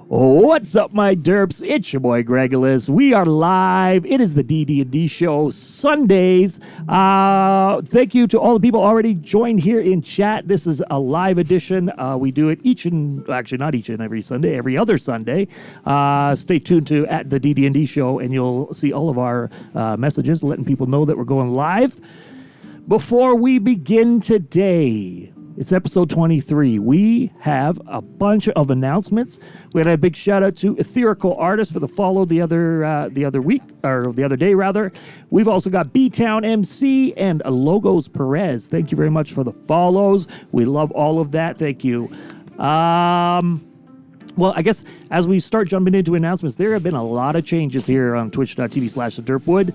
What's up, my derps? It's your boy Gregolis. We are live. It is the DD&D show Sundays. Thank you to all the people already joined here in chat. This is a live edition. We do it not each and every Sunday, every other Sunday. Stay tuned to at the DD&D show, and you'll see all of our messages letting people know that we're going live. Before we begin today, it's episode 23. We have a bunch of announcements. We had a big shout out to Etherical Artist for the follow the other week, or the other day rather. We've also got B-Town MC and Logos Perez. Thank you very much for the follows. We love all of that. Thank you. Well, I guess as we start jumping into announcements, there have been a lot of changes here on twitch.tv/thederpwood.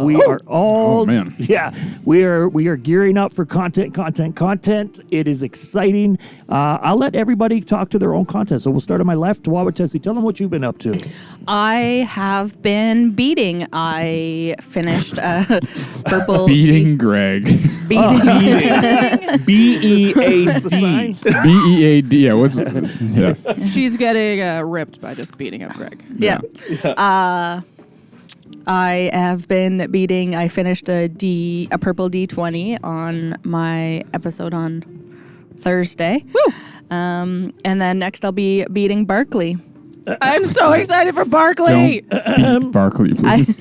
We are all... Oh, man. Yeah, we are gearing up for content. It is exciting. I'll let everybody talk to their own content. So we'll start on my left. Tawawa Tessie, tell them what you've been up to. I have been beating. I finished purple... Beating Greg. Beating. B-E-A-D. B-E-A-D. Yeah, what's... Yeah. She's getting ripped by just beating up Greg. Yeah. I have been beating. I finished a purple D20 on my episode on Thursday. Woo! And then next I'll be beating Barkley. I'm so excited for Barkley. Don't beat Barkley, please.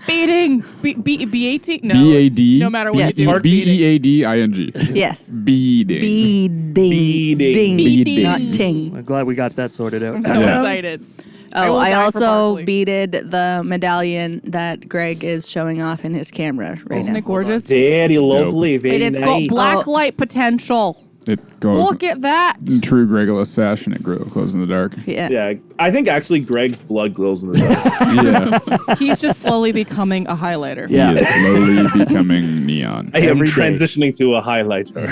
Beating. B-A-T? No. B-A-D. No matter what Yes. you do. B-E-A-D-I-N-G. Yes. Beating. Beating. Not ting. I'm glad we got that sorted out. I'm so excited. Oh, will I die for also Barkley. beated the medallion that Greg is showing off in his camera right Isn't now. it gorgeous? Very lovely, very It's nice. got black light potential. It goes Look at that. in true Gregolus fashion. It glows in the dark. Yeah. Yeah, I think actually Greg's blood glows in the dark. Yeah. He's just slowly becoming a highlighter. Yeah. He is slowly becoming neon. I am Every day. transitioning to a highlighter.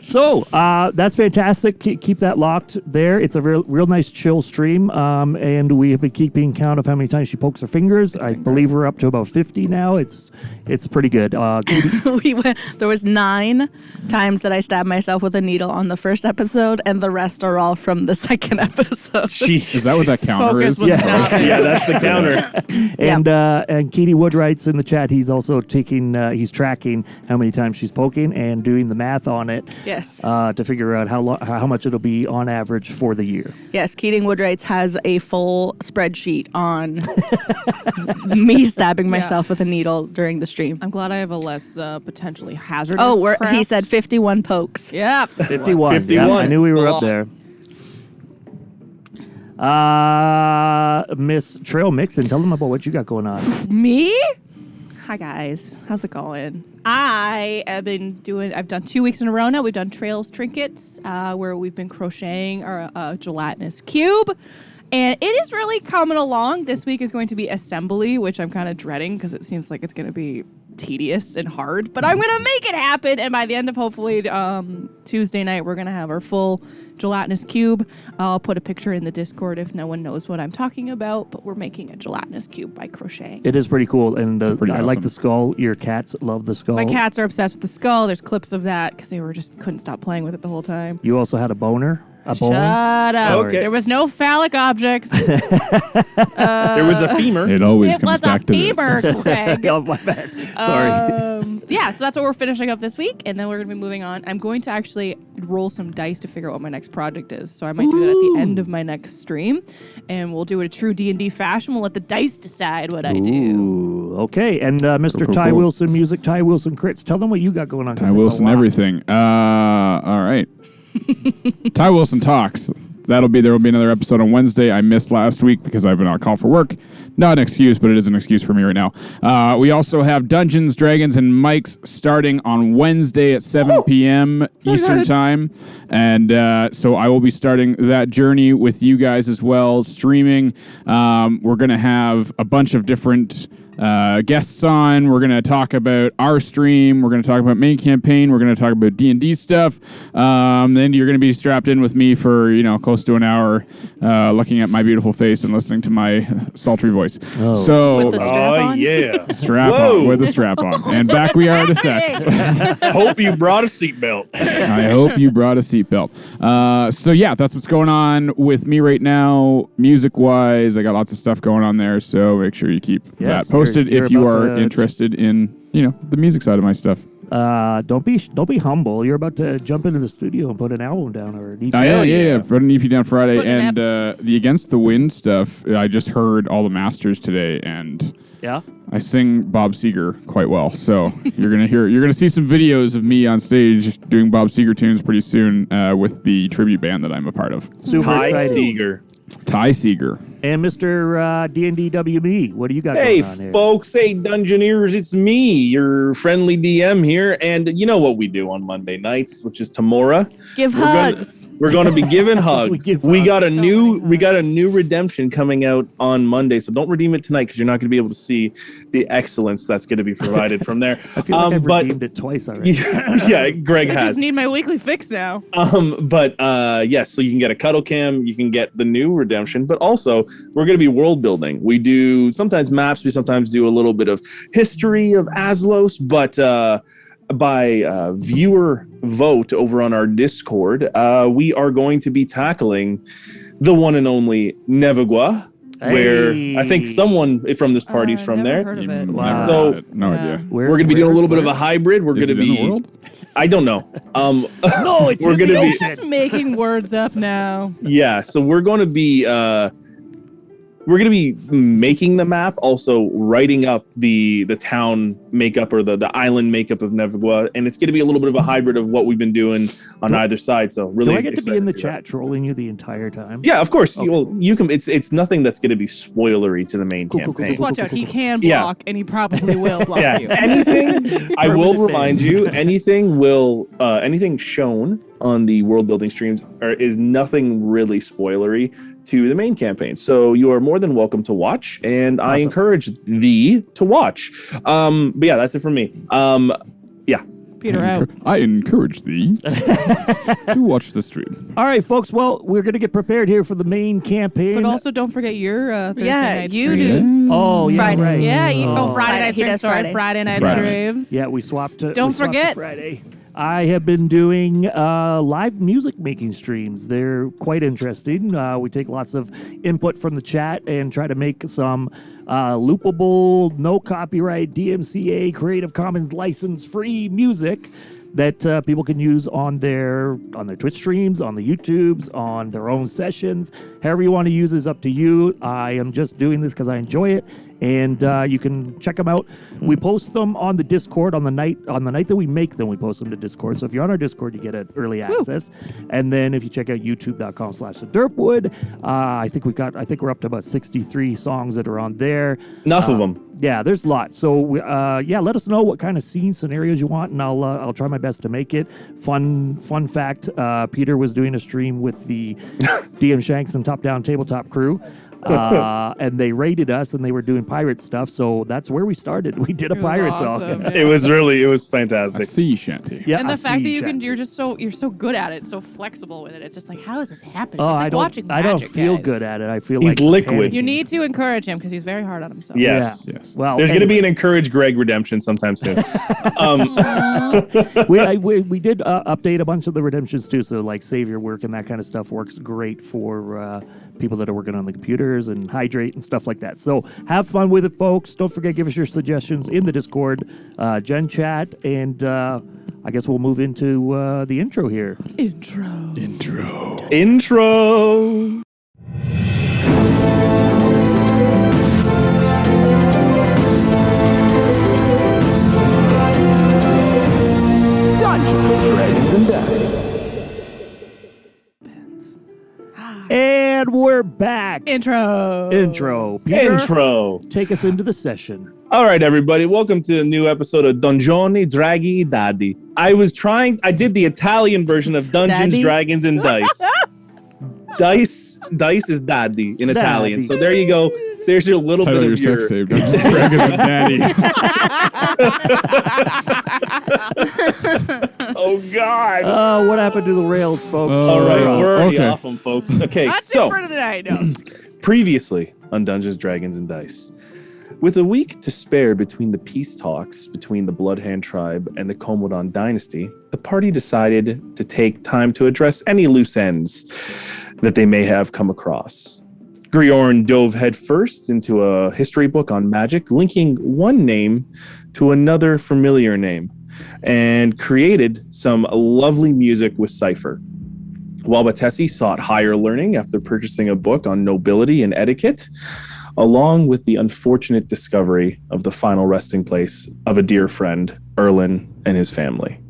So that's fantastic. Keep that locked there. It's a real nice chill stream, and we have been keeping count of how many times she pokes her fingers. I believe we're up to about 50 now. It's pretty good. There was 9 times that I stabbed myself with a needle on the first episode, and the rest are all from the second episode. Is that what that counter Focus is? was not there. Yeah, that's the counter. And Katie Wood writes in the chat. He's also he's tracking how many times she's poking and doing the math on it. Yes. To figure out how much it'll be on average for the year. Yes, Keating Woodwrights has a full spreadsheet on me stabbing myself with a needle during the stream. I'm glad I have a less potentially hazardous He craft. said 51 pokes. Yeah. 51. 51. Yeah, I knew we That's were a up lot. there. Miss Trail Mixon, tell them about what you got going on. Me? Hi guys, how's it going? I've done 2 weeks in a row now. We've done Trails Trinkets, where we've been crocheting our gelatinous cube. And it is really coming along. This week is going to be assembly, which I'm kind of dreading because it seems like it's going to be tedious and hard. But I'm going to make it happen. And by the end of hopefully Tuesday night, we're going to have our full gelatinous cube. I'll put a picture in the Discord if no one knows what I'm talking about. But we're making a gelatinous cube by crocheting. It is pretty cool, and Pretty I like awesome. the skull. Your cats love the skull. My cats are obsessed with the skull. There's clips of that because they couldn't stop playing with it the whole time. You also had a boner? A bone? Shut up. Okay. There was no phallic objects. There was a femur. It always It comes was a back to this. femur, Greg. Oh, my bad. Sorry. Yeah, so that's what we're finishing up this week, and then we're going to be moving on. I'm going to actually roll some dice to figure out what my next project is, so I might do that at the end of my next stream, and we'll do it a true D&D fashion. We'll let the dice decide what I do. Ooh, okay. And Mr. Cool, Ty cool. Wilson Music, Ty Wilson Crits, tell them what you got going on. 'cause Ty it's a Wilson, lot. everything. All right. Ty Wilson Talks. There will be another episode on Wednesday. I missed last week because I've been on call for work. Not an excuse, but it is an excuse for me right now. We also have Dungeons, Dragons, and Mics starting on Wednesday at 7 p.m. Eastern Time. And so I will be starting that journey with you guys as well, streaming. We're going to have a bunch of different guests on. We're going to talk about our stream. We're going to talk about main campaign. We're going to talk about D&D stuff. Then you're going to be strapped in with me for, close to an hour, looking at my beautiful face and listening to my sultry voice. Oh. So, With the strap on? yeah. strap Whoa. on with a strap on. And back we are to sex. Hope you brought a seatbelt. I hope you brought a seatbelt. So yeah, that's what's going on with me right now, music-wise. I got lots of stuff going on there, so make sure you keep that posted you're if you about are to interested in, the music side of my stuff. Don't be humble. You're about to jump into the studio and put an album down or an EP. Yeah. Put an EP down Friday, Put an and the Against the Wind stuff. I just heard all the masters today, and Yeah. I sing Bob Seger quite well. So you're gonna see some videos of me on stage doing Bob Seger tunes pretty soon with the tribute band that I'm a part of. Super Ty excited. Seeger. Ty Seger. And Mr. D&DWB, what do you got Hey, going on here? folks. Hey, Dungeoneers. It's me, your friendly DM here. And you know what we do on Monday nights, which is Tamora. Give We're gonna- hugs. We're going to be giving hugs. give we hugs. got a So new many we got a new redemption coming out on Monday, so don't redeem it tonight because you're not going to be able to see the excellence that's going to be provided from there. I feel like I've but redeemed it twice already. yeah, Greg I has. just need my weekly fix now. Yes, so you can get a cuddle cam, you can get the new redemption, but also we're going to be world building. We do sometimes maps, we sometimes do a little bit of history of Azlos, but by viewer vote over on our Discord, we are going to be tackling the one and only Nevagua, where I think Hey. someone from this party's from never there. heard of it. Wow. Never So- had it. No Yeah. idea. Where- We're going to be doing a little bit of where- a hybrid. We're Is going to it in be the world? I don't know. No, it's We're in gonna the be- ocean. Just making words up now. Yeah, so we're going to be making the map, also writing up the town makeup or the island makeup of Nevagua, and it's going to be a little bit of a hybrid of what we've been doing on either side. So really, Do I get to be in the excited chat trolling you the entire time? Yeah, of course. Okay. You can. It's nothing that's going to be spoilery to the main Cool, cool, campaign. Just watch out. He can Yeah. block, and he probably will block Yeah, you. anything. I will Permanent remind ban. you. Anything shown on the world building streams is nothing really spoilery to the main campaign. So you are more than welcome to watch, and I Awesome. encourage thee to watch. But yeah, that's it from me. Peter out. I encourage thee to watch the stream. All right, folks. Well, we're going to get prepared here for the main campaign. But also, don't forget your Thursday night you stream. do. oh, yeah, Friday. right. Yeah, you Oh. Friday night He streams. does Sorry, Fridays. Friday night Friday streams. Yeah, we swapped to Don't we swapped to forget. Friday. I have been doing live music making streams. They're quite interesting. We take lots of input from the chat and try to make some loopable, no copyright, DMCA, Creative Commons license free music that people can use on their Twitch streams, on the YouTubes, on their own sessions. However you want to use is up to you. I am just doing this because I enjoy it, and you can check them out. We post them on the Discord on the night that we make them. We post them to Discord. So if you're on our Discord, you get an early access. And then if you check out YouTube.com/thedirtwood, I think we're up to about 63 songs that are on there. Enough of them. Yeah, there's lots. So let us know what kind of scene scenarios you want, and I'll try my best to make it. Fun fact: Peter was doing a stream with the DM Shanks and Top Down Tabletop crew, and they raided us, and they were doing pirate stuff. So that's where we started. We did a It was pirate awesome, song. yeah. It was A fantastic. sea shanty. Yeah, And the a fact that sea you can, shanty. you're so good at it, so flexible with it. It's just like, how is this happening? Oh, it's like I don't. watching I don't magic, feel guys. good at it. I feel He's like liquid. You need to encourage him because he's very hard on himself. Yes. Yeah. Yes. Well, There's going to be anyway. an encourage Greg redemption sometime soon. we did update a bunch of the redemptions too. So like Savior work and that kind of stuff works great for people that are working on the computers and Hydrate and stuff like that. So have fun with it, folks. Don't forget, give us your suggestions in the Discord, Gen Chat, and I guess we'll move into the intro here. Intro. Intro. And we're back. Intro. Peter, Intro. take us into the session. All right, everybody. Welcome to a new episode of Donjoni Draghi Daddy. I did the Italian version of Dungeons, Daddy? Dragons, and Dice. Dice is daddy in Italian. Daddy. So there you go. There's your little Title bit of of your sex tape. Dungeons and Dragons and Daddy. Oh God. What happened to the rails, folks? Oh, All right, yeah. we're already Okay. off them, folks. Okay, That's so it for today. No, I'm just kidding. previously on Dungeons, Dragons, and Dice. With a week to spare between the peace talks between the Bloodhand tribe and the Komodan Dynasty, the party decided to take time to address any loose ends that they may have come across. Griorn dove headfirst into a history book on magic, linking one name to another familiar name, and created some lovely music with Cypher. Wabatesi sought higher learning after purchasing a book on nobility and etiquette, along with the unfortunate discovery of the final resting place of a dear friend, Erlin, and his family.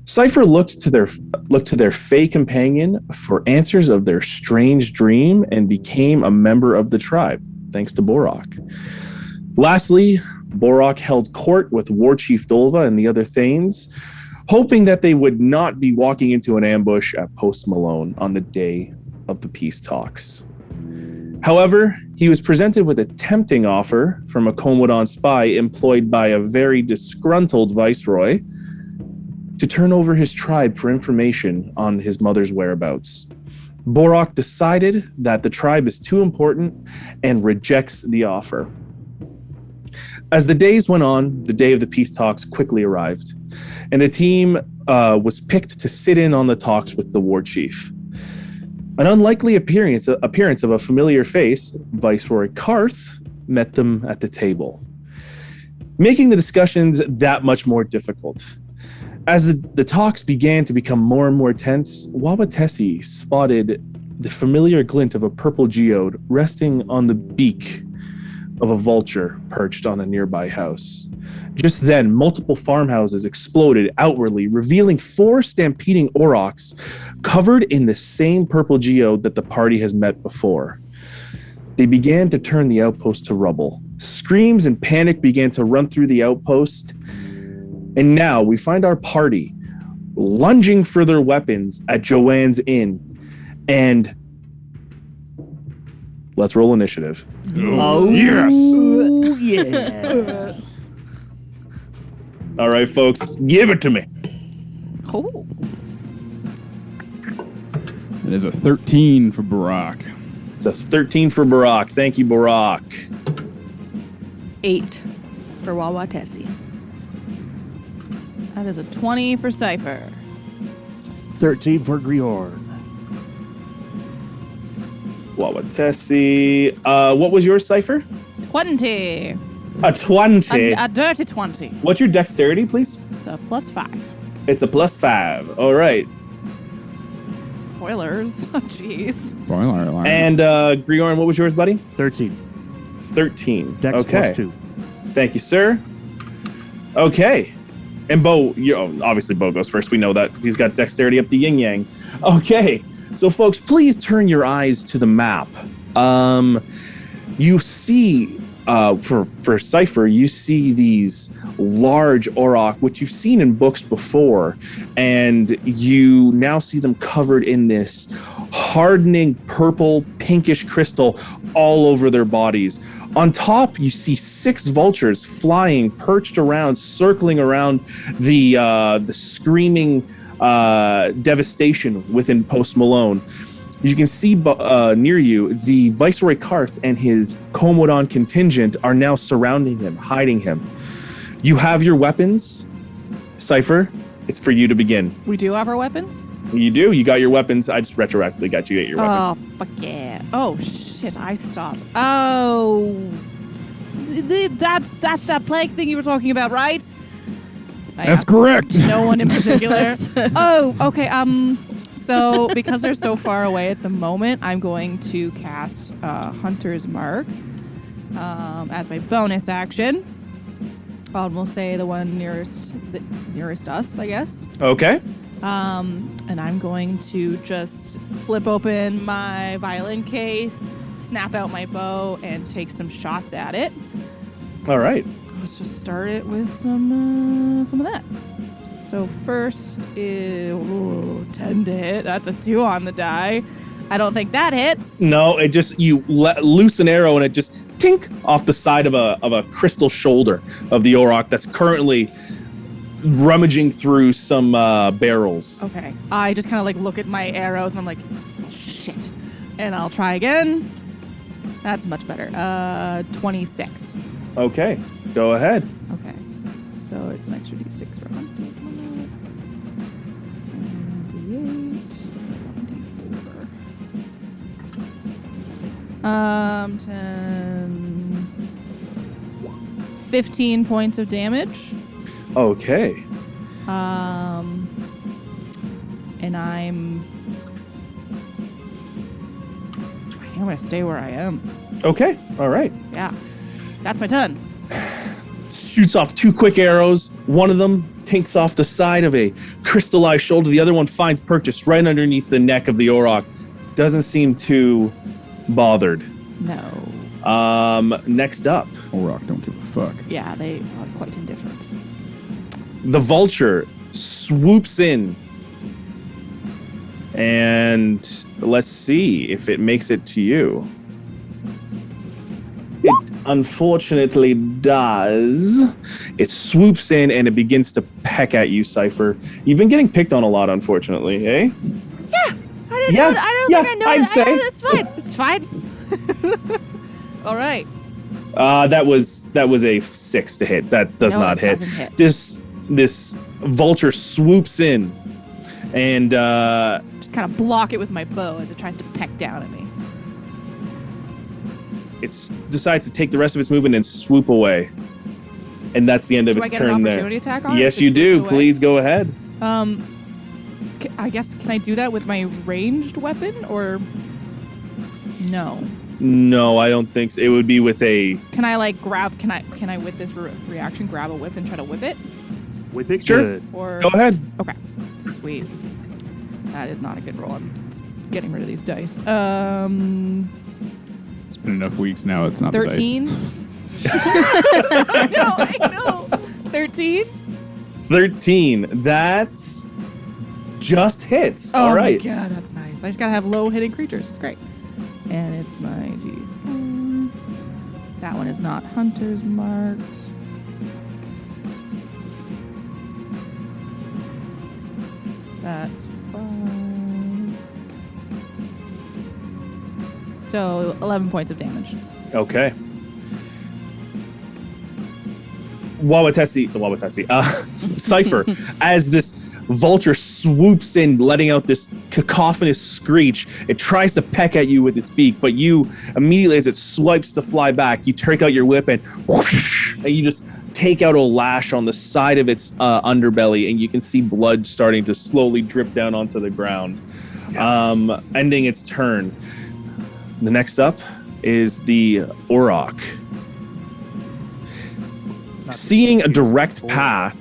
Cypher looked to their Fey companion for answers of their strange dream and became a member of the tribe, thanks to Auroch. Lastly, Auroch held court with War Chief Dolva and the other Thanes, hoping that they would not be walking into an ambush at Post Malone on the day of the peace talks. However, he was presented with a tempting offer from a Komodan spy employed by a very disgruntled viceroy to turn over his tribe for information on his mother's whereabouts. Auroch decided that the tribe is too important and rejects the offer. As the days went on, the day of the peace talks quickly arrived, and the team was picked to sit in on the talks with the war chief. An unlikely appearance of a familiar face, Viceroy Karth, met them at the table, making the discussions that much more difficult. As the talks began to become more and more tense, Wabatesi spotted the familiar glint of a purple geode resting on the beak of a vulture perched on a nearby house. Just then, multiple farmhouses exploded outwardly, revealing 4 stampeding aurochs covered in the same purple geode that the party has met before. They began to turn the outpost to rubble. Screams and panic began to run through the outpost. And now we find our party lunging for their weapons at Joanne's Inn. And let's roll initiative. Oh, yes. Ooh, yeah. All right, folks, give it to me. Oh. It is a 13 for Auroch. It's a 13 for Auroch. Thank you, Auroch. 8 for Wawatesi. That is a 20 for Cypher. 13 for Griorn. Wawatesi. What was your cipher? 20. A 20. A dirty 20. What's your dexterity, please? It's a +5. It's a +5. All right. Spoilers. Oh, jeez. Spoiler alert. And Griorn, what was yours, buddy? 13. 13. Dex okay. +2. Thank you, sir. Okay. And Bo, obviously Bo goes first. We know that. He's got dexterity up the yin-yang. Okay. So, folks, please turn your eyes to the map. You see, for Cypher, you see these large auroch, which you've seen in books before, and you now see them covered in this hardening purple, pinkish crystal all over their bodies. On top, you see 6 vultures flying, perched around, circling around the screaming devastation within Post Malone. You can see near you, the Viceroy Karth and his Komodan contingent are now surrounding him, hiding him. You have your weapons. Cypher, it's for you to begin. We do have our weapons? You do. You got your weapons. I just retroactively got you your weapons. Oh, fuck yeah. Oh, shit. I stopped. Oh. That's that plague thing you were talking about, right? That's correct. No one in particular. Oh, okay. So because they're so far away at the moment, I'm going to cast Hunter's Mark as my bonus action. We'll say the one nearest us, I guess. Okay. And I'm going to just flip open my violin case, snap out my bow, and take some shots at it. All right. Let's just start it with some of that. So first is 10 to hit. That's a 2 on the die. I don't think that hits. No, it just you let loose an arrow and it just tink off the side of a crystal shoulder of the Auroch that's currently rummaging through some barrels. Okay. I just kind of like look at my arrows and I'm like, shit. And I'll try again. That's much better. 26. Okay, go ahead. Okay. So it's an extra d6 for hunters. 10, 15 points of damage. Okay. And I'm gonna stay where I am. Okay. All right. Yeah. That's my turn. Shoots off 2 quick arrows. One of them tinks off the side of a crystallized shoulder. The other one finds purchase right underneath the neck of the Auroch. Doesn't seem too bothered. No. Next up, Auroch don't give a fuck. Yeah, they are quite indifferent. the Vulture swoops in. And let's see if it makes it to you. It unfortunately does. It swoops in and it begins to peck at you, Cypher. You've been getting picked on a lot, unfortunately, eh? Yeah, I didn't know. I don't think I know. I'd say. It's fine. It's fine. All right. That was a 6 to hit. That does No, not it hit. doesn't hit. This Vulture swoops in and Just kind of block it with my bow as it tries to peck down at me. it decides to take the rest of its movement and swoop away. And that's the end of Do I its get an turn there. opportunity attack on it Yes, if you it do. swoops away? Please go ahead. I guess, can I do that with my ranged weapon or no? No, I don't think so. It would be with a... Can I like grab? Can I with this reaction grab a whip and try to whip it? With it, Sure. good. Or Go ahead. Okay, sweet. That is not a good roll. I'm getting rid of these dice. It's been enough weeks now. It's not 13. the I know. 13. 13. That just hits. Oh All right. my god, that's nice. I just gotta have low hitting creatures. It's great. And it's my D4. That one is not hunter's marked. That's 5. So 11 points of damage. Okay. Wawatesi, Cypher, as this Vulture swoops in, letting out this cacophonous screech. It tries to peck at you with its beak, but you immediately, as it swipes to fly back, you take out your whip and whoosh, and you just take out a lash on the side of its underbelly, and you can see blood starting to slowly drip down onto the ground, ending its turn. The next up is the Auroch. Seeing a direct path,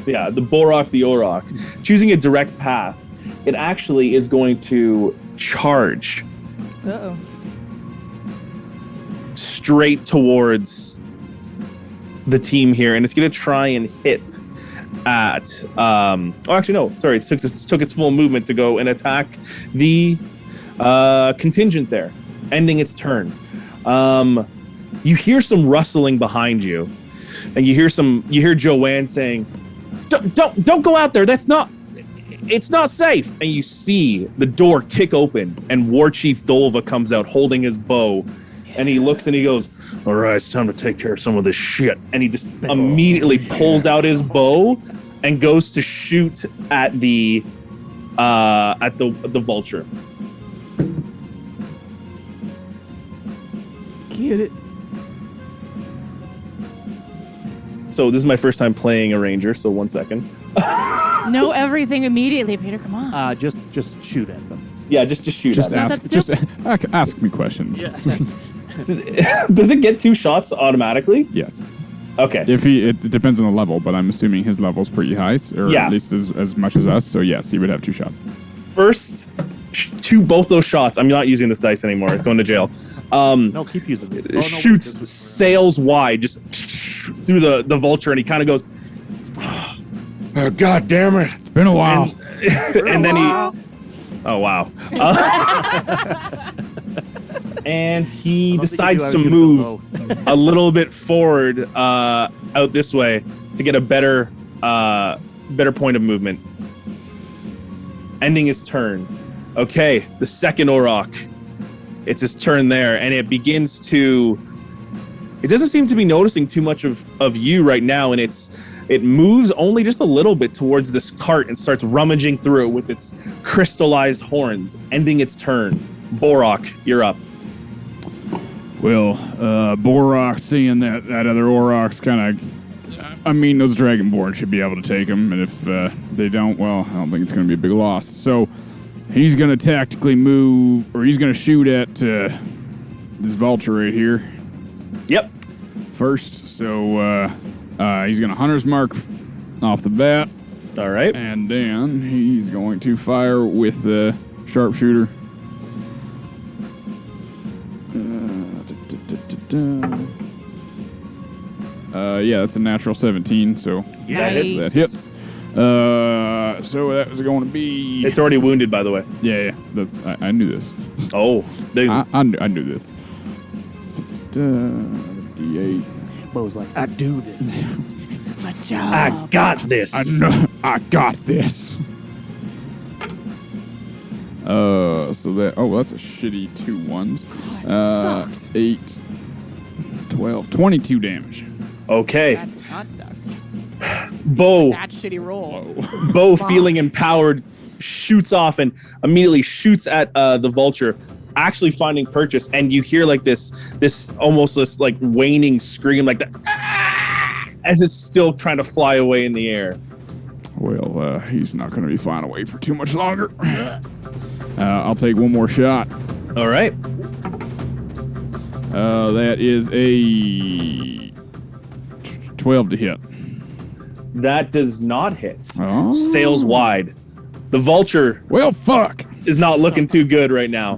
yeah, the Borok, the Auroch, choosing a direct path, it actually is going to charge Uh-oh. straight towards the team here, and it's going to try and hit at. Oh, actually, no. Sorry, it took its full movement to go and attack the contingent there, ending its turn. You hear some rustling behind you, and you hear Joanne saying, "Don't go out there. It's not safe." And you see the door kick open, and War Chief Dolva comes out holding his bow, and he looks and he goes, "All right, it's time to take care of some of this shit." And he just immediately pulls out his bow and goes to shoot at the Vulture. Get it. So this is my first time playing a ranger. So 1 second. Know everything immediately, Peter. Come on. Just shoot at them. Yeah, just shoot Just at ask, that's ask me questions. it. Does it get 2 shots automatically? Yes. Okay. It depends on the level, but I'm assuming his level's pretty high, or Yeah. at least as much as us. So yes, he would have 2 shots. First, both those shots. I'm not using this dice anymore. It's going to jail. No, keep using it. Oh, no, Shoots, this was- sails wide, just through the Vulture, and he kind of goes, "Oh, God damn it!" It's been a while. And then Oh, wow. And he I don't think he decides knew I to was move gonna a little bit forward out this way to get a better point of movement. Ending his turn. Okay, the second Auroch. It's his turn there, and it begins to... It doesn't seem to be noticing too much of you right now, and it moves only just a little bit towards this cart and starts rummaging through it with its crystallized horns, ending its turn. Borok, you're up. Well, Borok, seeing that other Aurochs kind of... I mean, those Dragonborn should be able to take him, and if they don't, well, I don't think it's going to be a big loss. So he's going to tactically move, or he's going to shoot at this Vulture right here. Yep. First, so he's going to Hunter's Mark off the bat. All right. And then he's going to fire with the Sharpshooter. Yeah, that's a natural 17, so Nice. that hits. So that was going to be... It's already wounded, by the way. Yeah, that's I knew this. Oh, dude. I knew this. D8. Bo's like, I do this. This is my job. I got this. I know. I got this. So that... Oh, that's a shitty 2 ones. That sucked. 8, 12, 22 damage. Okay. That did not suck. Bo, That shitty roll. Bo, feeling empowered, shoots off and immediately shoots at the Vulture, actually finding purchase, and you hear like this almost this like waning scream, like that, as it's still trying to fly away in the air. Well, he's not going to be flying away for too much longer. I'll take one more shot. All right. That is a 12 to hit. That does not hit. Oh. Sails wide. The Vulture Well, fuck. is not looking too good right now.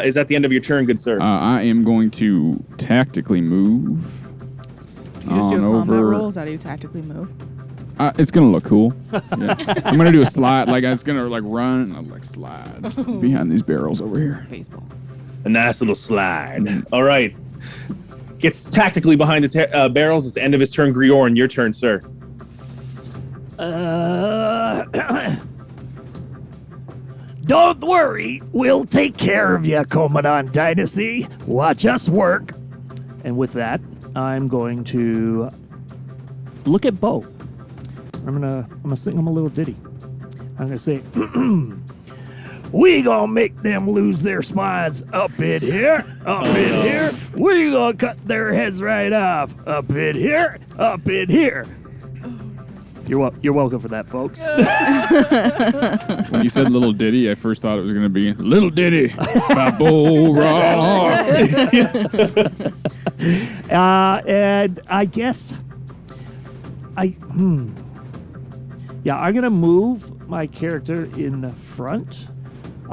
Is that the end of your turn, good sir? I am going to tactically move. You just do a on combat over. roll? Is that how you tactically move? It's gonna look cool. Yeah. I'm gonna do a slide. Like I was gonna like run and I'll like slide behind these barrels over here. Baseball. A nice little slide. All right. Gets tactically behind the barrels. It's the end of his turn. Griorn, your turn, sir. Don't worry, we'll take care of you, Komodan Dynasty. Watch us work. And with that, I'm going to look at Bo. I'm gonna sing him a little ditty. I'm gonna say, we gonna make them lose their spines up in here, up in here. We gonna cut their heads right off up in here, up in here. You're welcome for that, folks. When you said little ditty, I first thought it was gonna be little ditty by Bo Rock. And I guess yeah, I'm gonna move my character in the front.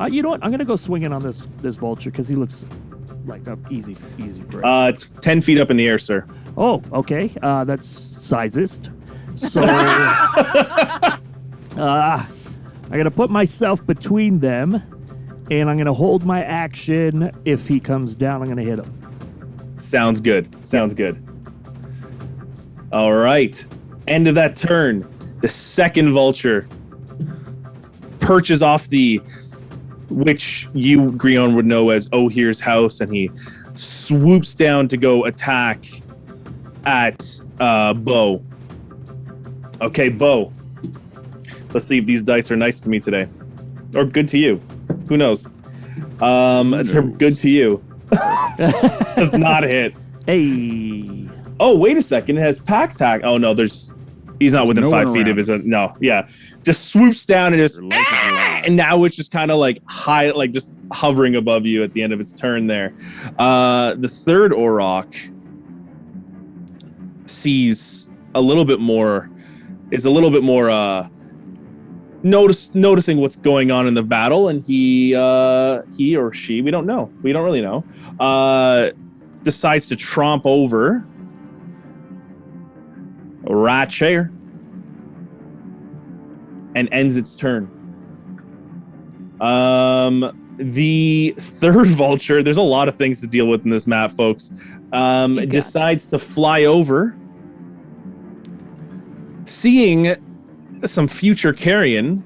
You know what? I'm gonna go swinging on this Vulture because he looks like an easy prey. It's 10 feet up in the air, sir. Oh, okay. That's sizest. So I'm gonna put myself between them, and I'm gonna hold my action. If he comes down, I'm gonna hit him. Sounds good. Sounds good. All right. End of that turn. The second Vulture perches off which you, Grion, would know as Ohir's house, and he swoops down to go attack at Bo. Okay, Bo. Let's see if these dice are nice to me today. Or good to you. Who knows? If they're good to you. Does not hit. Hey. Oh, wait a second. It has pack tack. Oh, no, he's not within no 5 one feet of around. his... No, yeah. Just swoops down and just... Your life is alive. And now it's just kind of like high, like just hovering above you at the end of its turn there. The third Auroch sees a little bit more... Is a little bit more noticing what's going on in the battle, and he or she, we don't know. We don't really know. Decides to tromp over right here and ends its turn. The third vulture, there's a lot of things to deal with in this map, folks. Decides to fly over, seeing some future carrion,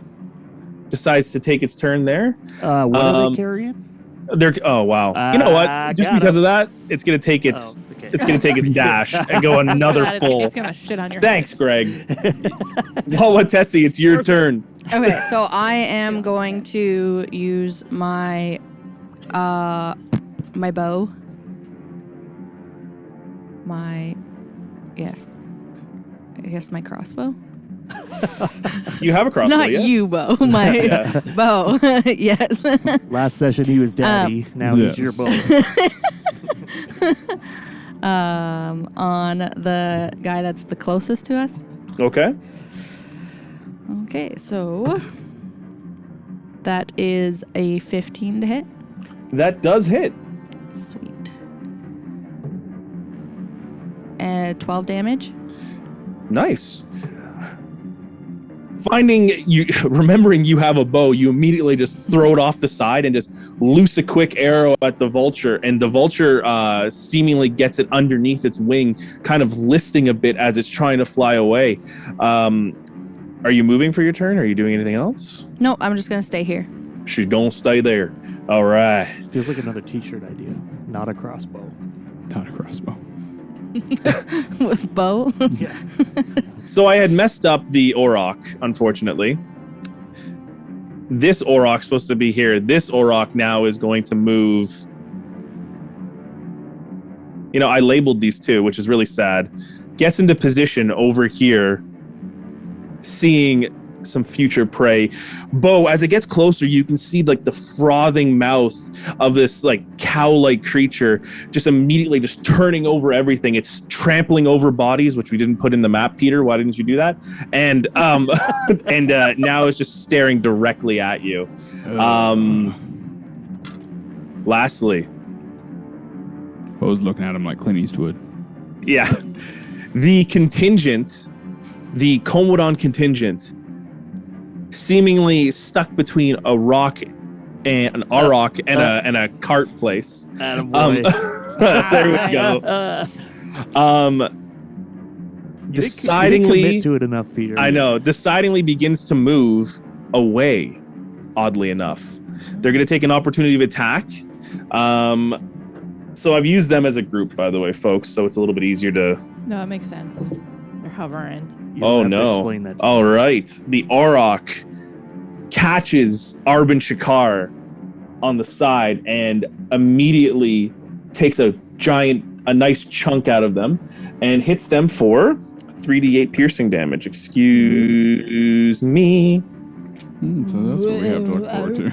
decides to take its turn there. What are they carrying? Oh wow! You know what? Just because of that, it's gonna take its it's gonna take its dash and go another full. It's gonna shit on your. Thanks, Greg. Tessie, it's your turn. Okay, so I am going to use my my bow. I guess my crossbow. You have a crossbow, Not yes? you, bow. My bow. Yes. Last session he was daddy. Now he's your bow. On the guy that's the closest to us. Okay. Okay, so that is a 15 to hit. That does hit. Sweet. And 12 damage. Nice. Remembering you have a bow, you immediately just throw it off the side and just loose a quick arrow at the vulture, and the vulture seemingly gets it underneath its wing, kind of listing a bit as it's trying to fly away. Are you moving for your turn? Are you doing anything else? No, I'm just gonna stay here. She's gonna stay there. All right. Feels like another t-shirt idea. Not a crossbow. Not a crossbow. With bow. Yeah. So I had messed up the Auroch, unfortunately. This Auroch's supposed to be here. This Auroch now is going to move. You know, I labeled these two, which is really sad. Gets into position over here, seeing some future prey. Bo, as it gets closer, you can see like the frothing mouth of this like cow-like creature just immediately just turning over everything. It's trampling over bodies, which we didn't put in the map, Peter. Why didn't you do that? And now it's just staring directly at you. Lastly, I was looking at him like Clint Eastwood. yeah, the Komodan contingent, seemingly stuck between a rock and an auroch and a cart place. Attaboy. There we go. You didn't Decidingly commit to it enough, Peter. I know. Decidingly begins to move away, oddly enough. They're going to take an opportunity of attack. So I've used them as a group, by the way, folks, so it's a little bit easier to... No, it makes sense. They're hovering. You don't Oh, have to no. explain that to All us. right. The Auroch catches Arbin Shakar on the side and immediately takes a nice chunk out of them and hits them for 3d8 piercing damage. Excuse me. So that's what we have to look forward to.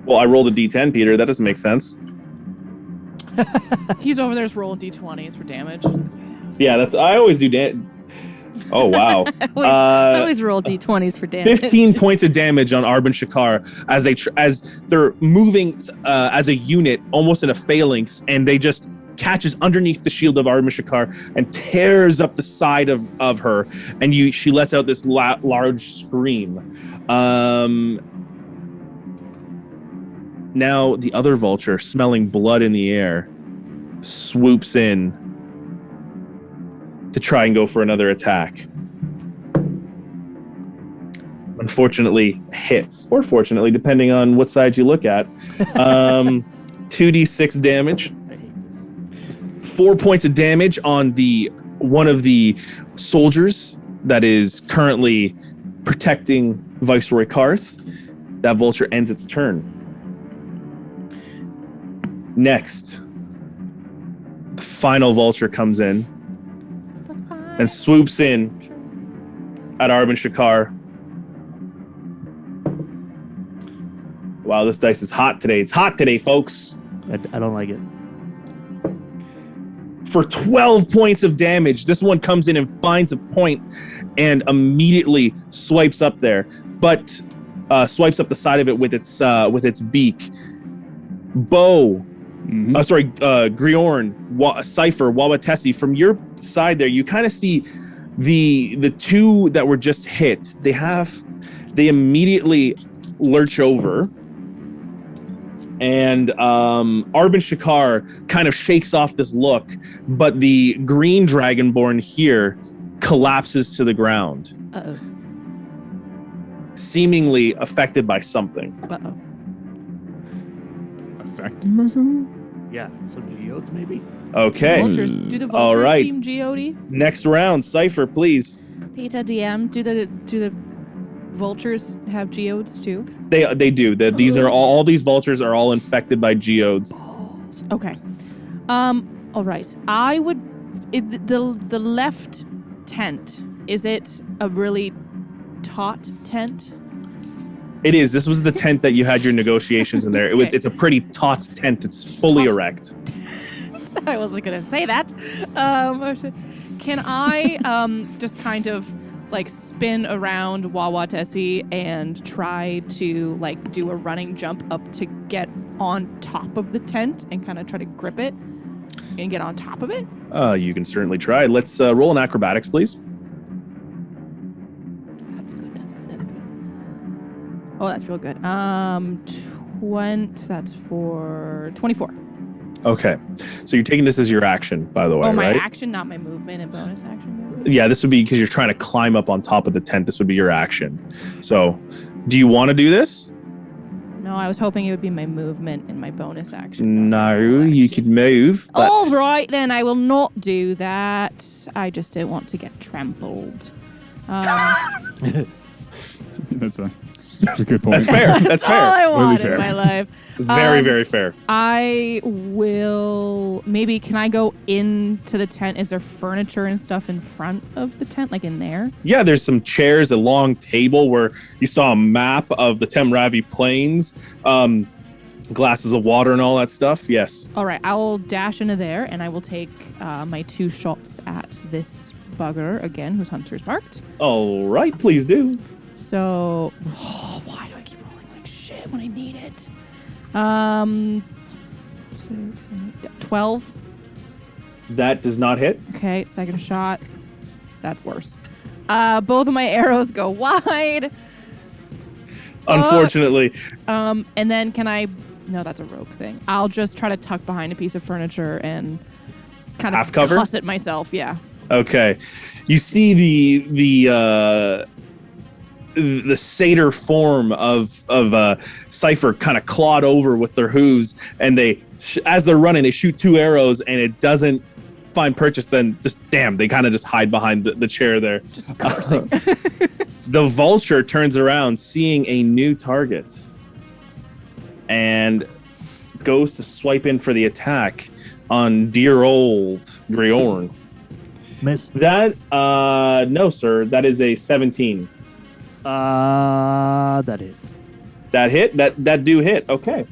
Well, I rolled a d10, Peter. That doesn't make sense. He's over there just rolling d20s for damage. Yeah, I always do Oh, wow. I always roll d20s for damage. 15 points of damage on Arbin Shakar as they're moving as a unit, almost in a phalanx, and they just catches underneath the shield of Arbin Shakar and tears up the side of her, and she lets out this large scream. Now the other vulture, smelling blood in the air, swoops in to try and go for another attack. Unfortunately, hits, or fortunately, depending on what side you look at. 2d6 damage. 4 points of damage on one of the soldiers that is currently protecting Viceroy Karth. That vulture ends its turn. Next, the final vulture comes in and swoops in at Arbin Shakar. Wow, this dice is hot today. It's hot today, folks. I don't like it. For 12 points of damage, this one comes in and finds a point and immediately swipes up there, but swipes up the side of it with its beak. Bo. Griorn, Cypher, Wawatessi, from your side there, you kind of see the two that were just hit. They have They immediately lurch over. And Arbin Shakar kind of shakes off this look, but the green dragonborn here collapses to the ground, Uh-oh. seemingly affected by something. Uh-oh. Affected by something? Yeah, some geodes maybe. Okay. Vultures. Do the vultures All right. seem geode? Next round, Cypher, please. Peter DM, do the vultures have geodes too? They do. These are all these vultures are all infected by geodes. Okay. All right. I would the left tent, is it a really taut tent? It is. This was the tent that you had your negotiations in there. Okay. It's a pretty taut tent. It's fully erect. I wasn't gonna say that. Can I just kind of like spin around Wawatesi and try to like do a running jump up to get on top of the tent and kind of try to grip it and get on top of it? You can certainly try. Let's roll an acrobatics, please. That's good. Oh, that's real good. that's for 24. Okay. So you're taking this as your action, by the way, Oh, my right? action, not my movement and bonus action movement. Yeah, this would be because you're trying to climb up on top of the tent. This would be your action. So, do you want to do this? No, I was hoping it would be my movement and my bonus action. No, you could move. But All right, then I will not do that. I just don't want to get trampled. That's a good point. That's fair. That's all fair. I want fair. in my life. Very, very fair. I will. Maybe can I go into the tent? Is there furniture and stuff in front of the tent, like in there? Yeah, there's some chairs, a long table where you saw a map of the Temravi Plains, glasses of water and all that stuff. Yes. All right, I will dash into there and I will take my 2 shots at this bugger again, whose hunter's marked. All right, please do. So, why do I keep rolling like shit when I need it? 12. That does not hit. Okay, second shot. That's worse. Both of my arrows go wide. Unfortunately. And then can I... No, that's a rope thing. I'll just try to tuck behind a piece of furniture and kind of Half cover? cuss it myself. Yeah. Okay. You see the satyr form of Cypher kind of clawed over with their hooves, and they, as they're running, they shoot 2 arrows, and it doesn't find purchase. Then just they kind of just hide behind the chair there. Just cursing. The vulture turns around, seeing a new target, and goes to swipe in for the attack on dear old Griorn. Miss. That no, sir. That is a 17. That is. That hit? That do hit. Okay.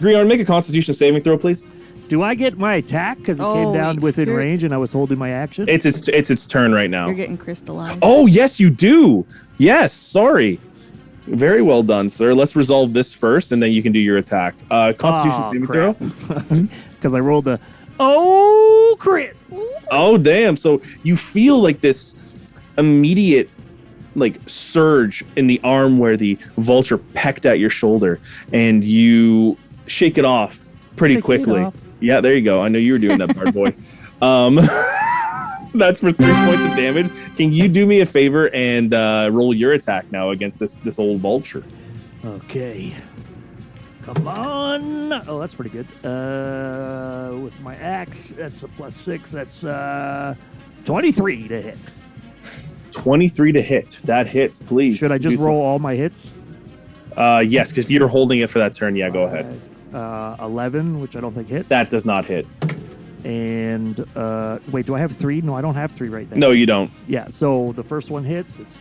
Griorn, make a Constitution saving throw, please. Do I get my attack because it came down within you're- range and I was holding my action? It's its turn right now. You're getting crystallized. Oh, yes, you do. Yes, sorry. Very well done, sir. Let's resolve this first, and then you can do your attack. Constitution saving throw. Because I rolled a crit. Oh, damn. So you feel like this immediate like surge in the arm where the vulture pecked at your shoulder, and you shake it off pretty Shake it quickly. off. Yeah, there you go. I know you were doing that, bard boy. That's for 3 points of damage. Can you do me a favor and roll your attack now against this old vulture? Okay. Come on. Oh, that's pretty good. With my axe, that's a +6. That's 23 to hit. 23 to hit. That hits, please. Should I just Do roll all my hits? Yes, because if you're holding it for that turn, yeah, go ahead. 11, which I don't think hit. That does not hit. And wait, do I have 3? No, I don't have 3 right there. No, you don't. Yeah, so the first one hits. It's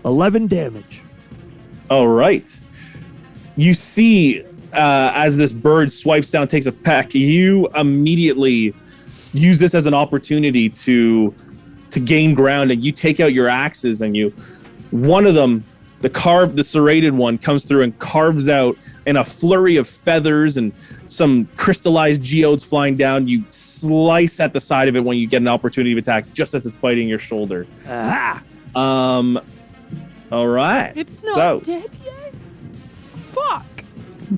11 damage. All right. You see, as this bird swipes down, takes a peck, you immediately use this as an opportunity to gain ground, and you take out your axes, and one of them The serrated one comes through and carves out in a flurry of feathers and some crystallized geodes flying down. You slice at the side of it when you get an opportunity of attack, just as it's biting your shoulder. Aha! All right. It's not dead yet. Fuck.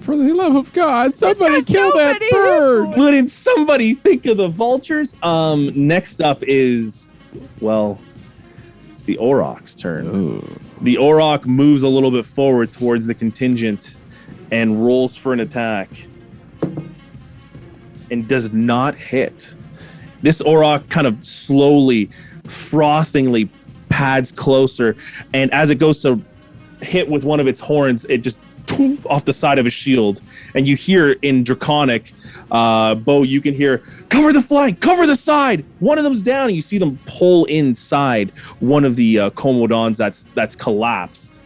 For the love of God, somebody got kill so that many bird! hit Wouldn't somebody think of the vultures? Next up is, well, it's the Auroch's turn. Ooh. The Auroch moves a little bit forward towards the contingent and rolls for an attack and does not hit. This Auroch kind of slowly, frothingly pads closer, and as it goes to hit with one of its horns, it just off the side of his shield, and you hear in Draconic, Bo, you can hear, cover the flank, cover the side. One of them's down, and you see them pull inside one of the Komodans that's collapsed.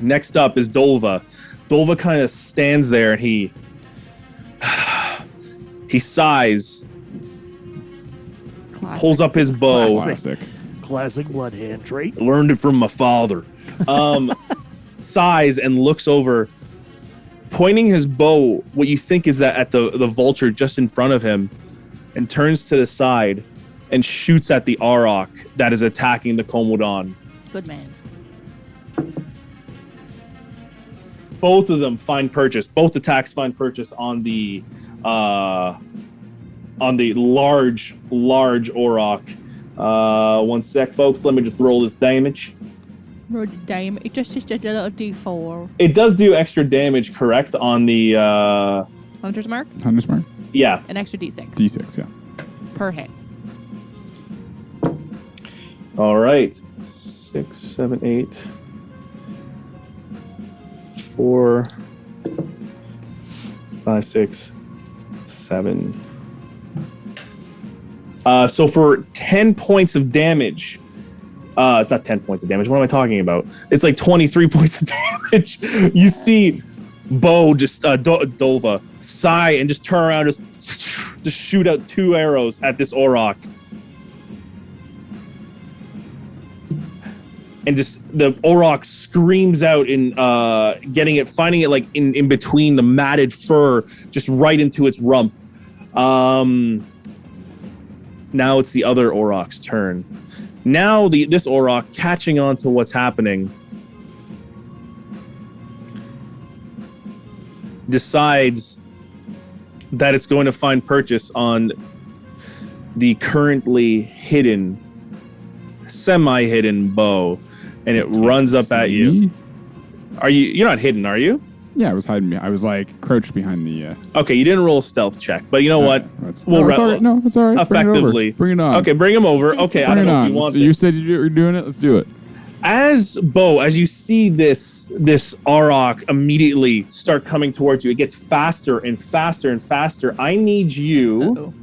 Next up is Dolva. Dolva kind of stands there, and he sighs, pulls up his bow. Classic. Blood hand trait. Learned it from my father. Sighs and looks over, pointing his bow, what you think is that at the vulture just in front of him, and turns to the side and shoots at the Auroch that is attacking the Komodan. Good man. Both of them find purchase. Both attacks find purchase on the large Auroch. One sec, folks. Let me just roll this damage. Roll the damage. It's just a little D4. It does do extra damage, correct? On the Hunter's mark. Hunter's mark? yeah. An extra D6. D6, yeah. Per hit. All right. 6, 7, 8. 4, 5, 6, 7. So for 10 points of damage, not 10 points of damage. What am I talking about? It's like 23 points of damage. You see Bo just Dolva sigh and just turn around, just shoot out 2 arrows at this Auroch. And just the Auroch screams out in finding it like in between the matted fur, just right into its rump. Now it's the other Auroch's turn. Now this Auroch, catching on to what's happening, decides that it's going to find purchase on the currently hidden, semi-hidden bow, and it runs up at you. You're not hidden, are you? Yeah, I was hiding. I was like crouched behind the. Okay, you didn't roll a stealth check, but you know what? It's all right. No, it's all right. Effectively. Bring it on. Okay, bring him over. Okay, I don't know if you want So this. you said you were doing it. Let's do it. As you see this Auroch immediately start coming towards you, it gets faster and faster and faster. I need you.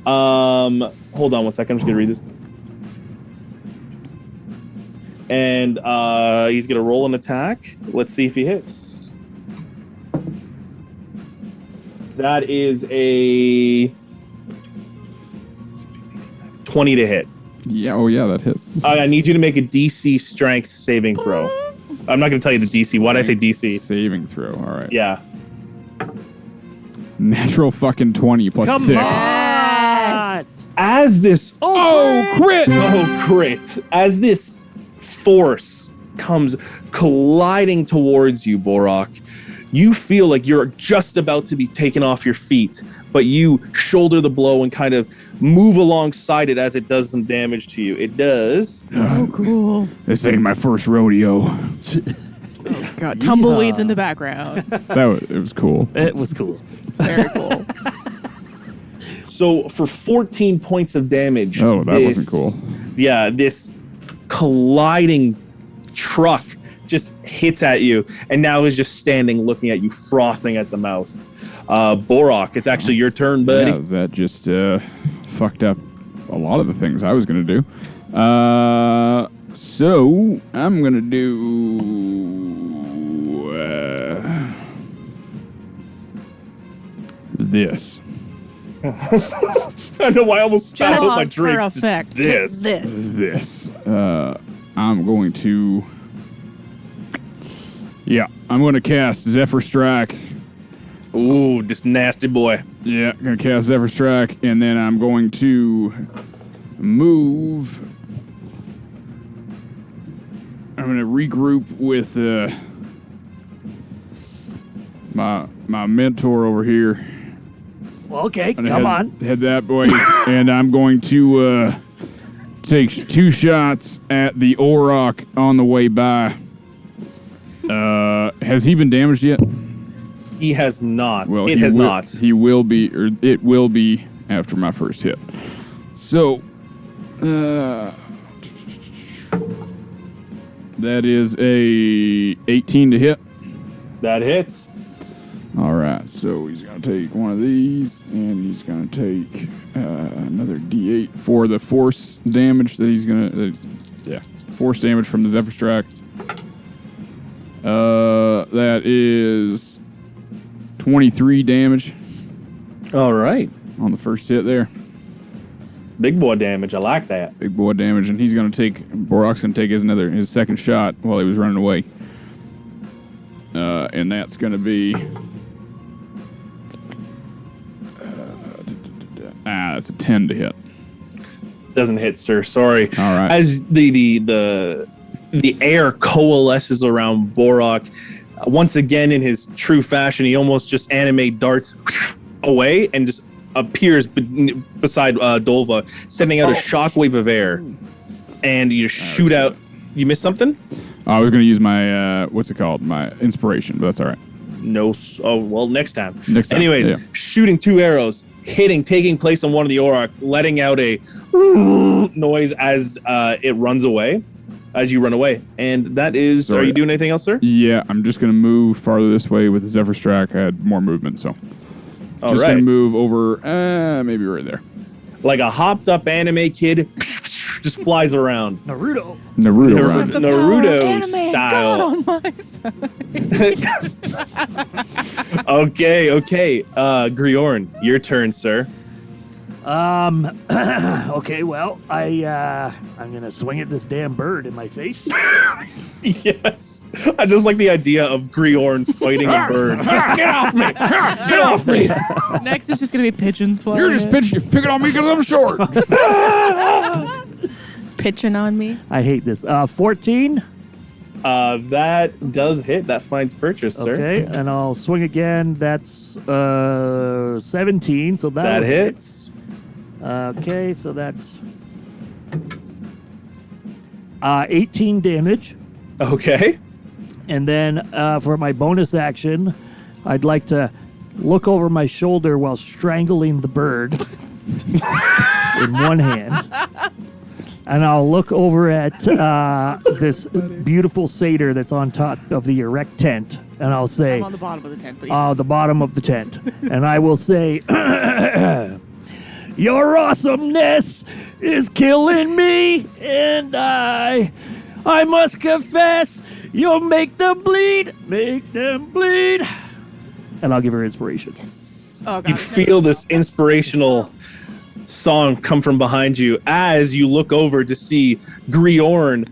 Hold on one second. I'm just gonna read this. And he's gonna roll an attack. Let's see if he hits. That is a 20 to hit. Yeah. Oh yeah, that hits. I need you to make a DC strength saving throw. I'm not going to tell you the DC. Why'd I say DC? Saving throw. All right. Yeah. Natural fucking 20 plus Come 6. Yes. As this Crit! crit. As this force comes colliding towards you, Borok, you feel like you're just about to be taken off your feet, but you shoulder the blow and kind of move alongside it as it does some damage to you. It does. So cool. This ain't my first rodeo. God, tumbleweeds in the background. It was cool. It was cool. Very cool. So for 14 points of damage. Oh, that wasn't cool. Yeah, this colliding truck just hits at you and now is just standing looking at you, frothing at the mouth. Borok, it's actually your turn, buddy. Yeah, that just fucked up a lot of the things I was going to do. So I'm going to do this. I know why I almost spilled my Just drink. for effect. This. This. I'm going to... Yeah, I'm going to cast Zephyr Strike. Ooh, this nasty boy. Yeah, going to cast Zephyr Strike, and then I'm going to move. I'm going to regroup with my mentor over here. Well, okay, Gonna come on. Head that way, and I'm going to take 2 shots at the Auroch on the way by. Has he been damaged yet? He has not. Well, it has not. He will be, or it will be after my first hit. So, that is a 18 to hit. That hits. All right, so he's going to take one of these, and he's going to take another D8 for the force damage that he's going to... force damage from the Zephyr Strike. That is 23 damage All right. on the first hit there. Big boy damage. I like that. Big boy damage, and he's going to take... Borok's going to take his second shot while he was running away. And that's going to be... that's a 10 to hit. Doesn't hit, sir. Sorry. All right. As the air coalesces around Auroch, once again in his true fashion, he almost just anime darts away and just appears beside Dolva, sending out a shockwave of air. And you shoot out. You missed something? I was going to use my what's it called? My inspiration, but that's all right. No. Oh well, next time. Next time. Anyways, yeah. shooting 2 arrows, taking place on one of the Auroch, letting out a noise as it runs away, as you run away. And that is... Sorry. Are you doing anything else, sir? Yeah, I'm just going to move farther this way with the Zephyr Strike. I had more movement, so... All just right. going to move over, maybe right there. Like a hopped up anime kid just flies around. Naruto. Naruto run. Naruto Anime style. God on my side. Okay. Griorn, your turn, sir. Okay, well, I'm gonna swing at this damn bird in my face. Yes. I just like the idea of Griorn fighting a bird. Get off me! Get off me! Next is just gonna be pigeons flying. You're just picking on me because I'm short. Pitching on me. I hate this. 14. That does hit. That finds purchase, sir. Okay, and I'll swing again. That's 17. So That hits. Okay, so that's 18 damage. Okay. And then for my bonus action, I'd like to look over my shoulder while strangling the bird in one hand. And I'll look over at this beautiful satyr that's on top of the erect tent. And I'll say... I'm on the bottom of the tent, but the bottom of the tent. And I will say... Your awesomeness is killing me, and I must confess, you'll make them bleed. And I'll give her inspiration. oh god. You feel this inspirational song come from behind you as you look over to see Griorn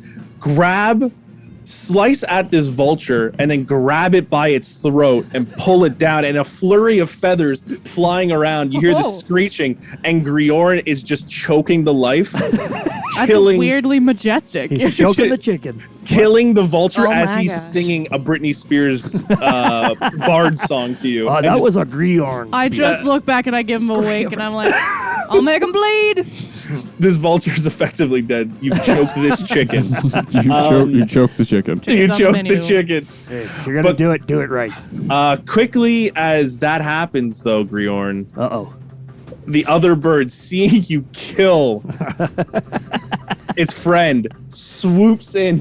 slice at this vulture and then grab it by its throat and pull it down, and a flurry of feathers flying around. You hear the screeching, and Griorn is just choking the life, That's weirdly majestic. He's choking the chicken. killing the vulture Oh as my he's gosh. singing a Britney Spears bard song to you. That was a Griorn. I just look back and I give him a wink and I'm like, I'll make him bleed. This vulture is effectively dead. You've choked this chicken. You choked the chicken. You Chicken's on the choked the menu. chicken. Hey, if you're gonna do it right. Quickly as that happens, though, Griorn, Uh-oh. the other bird, seeing you kill its friend, swoops in.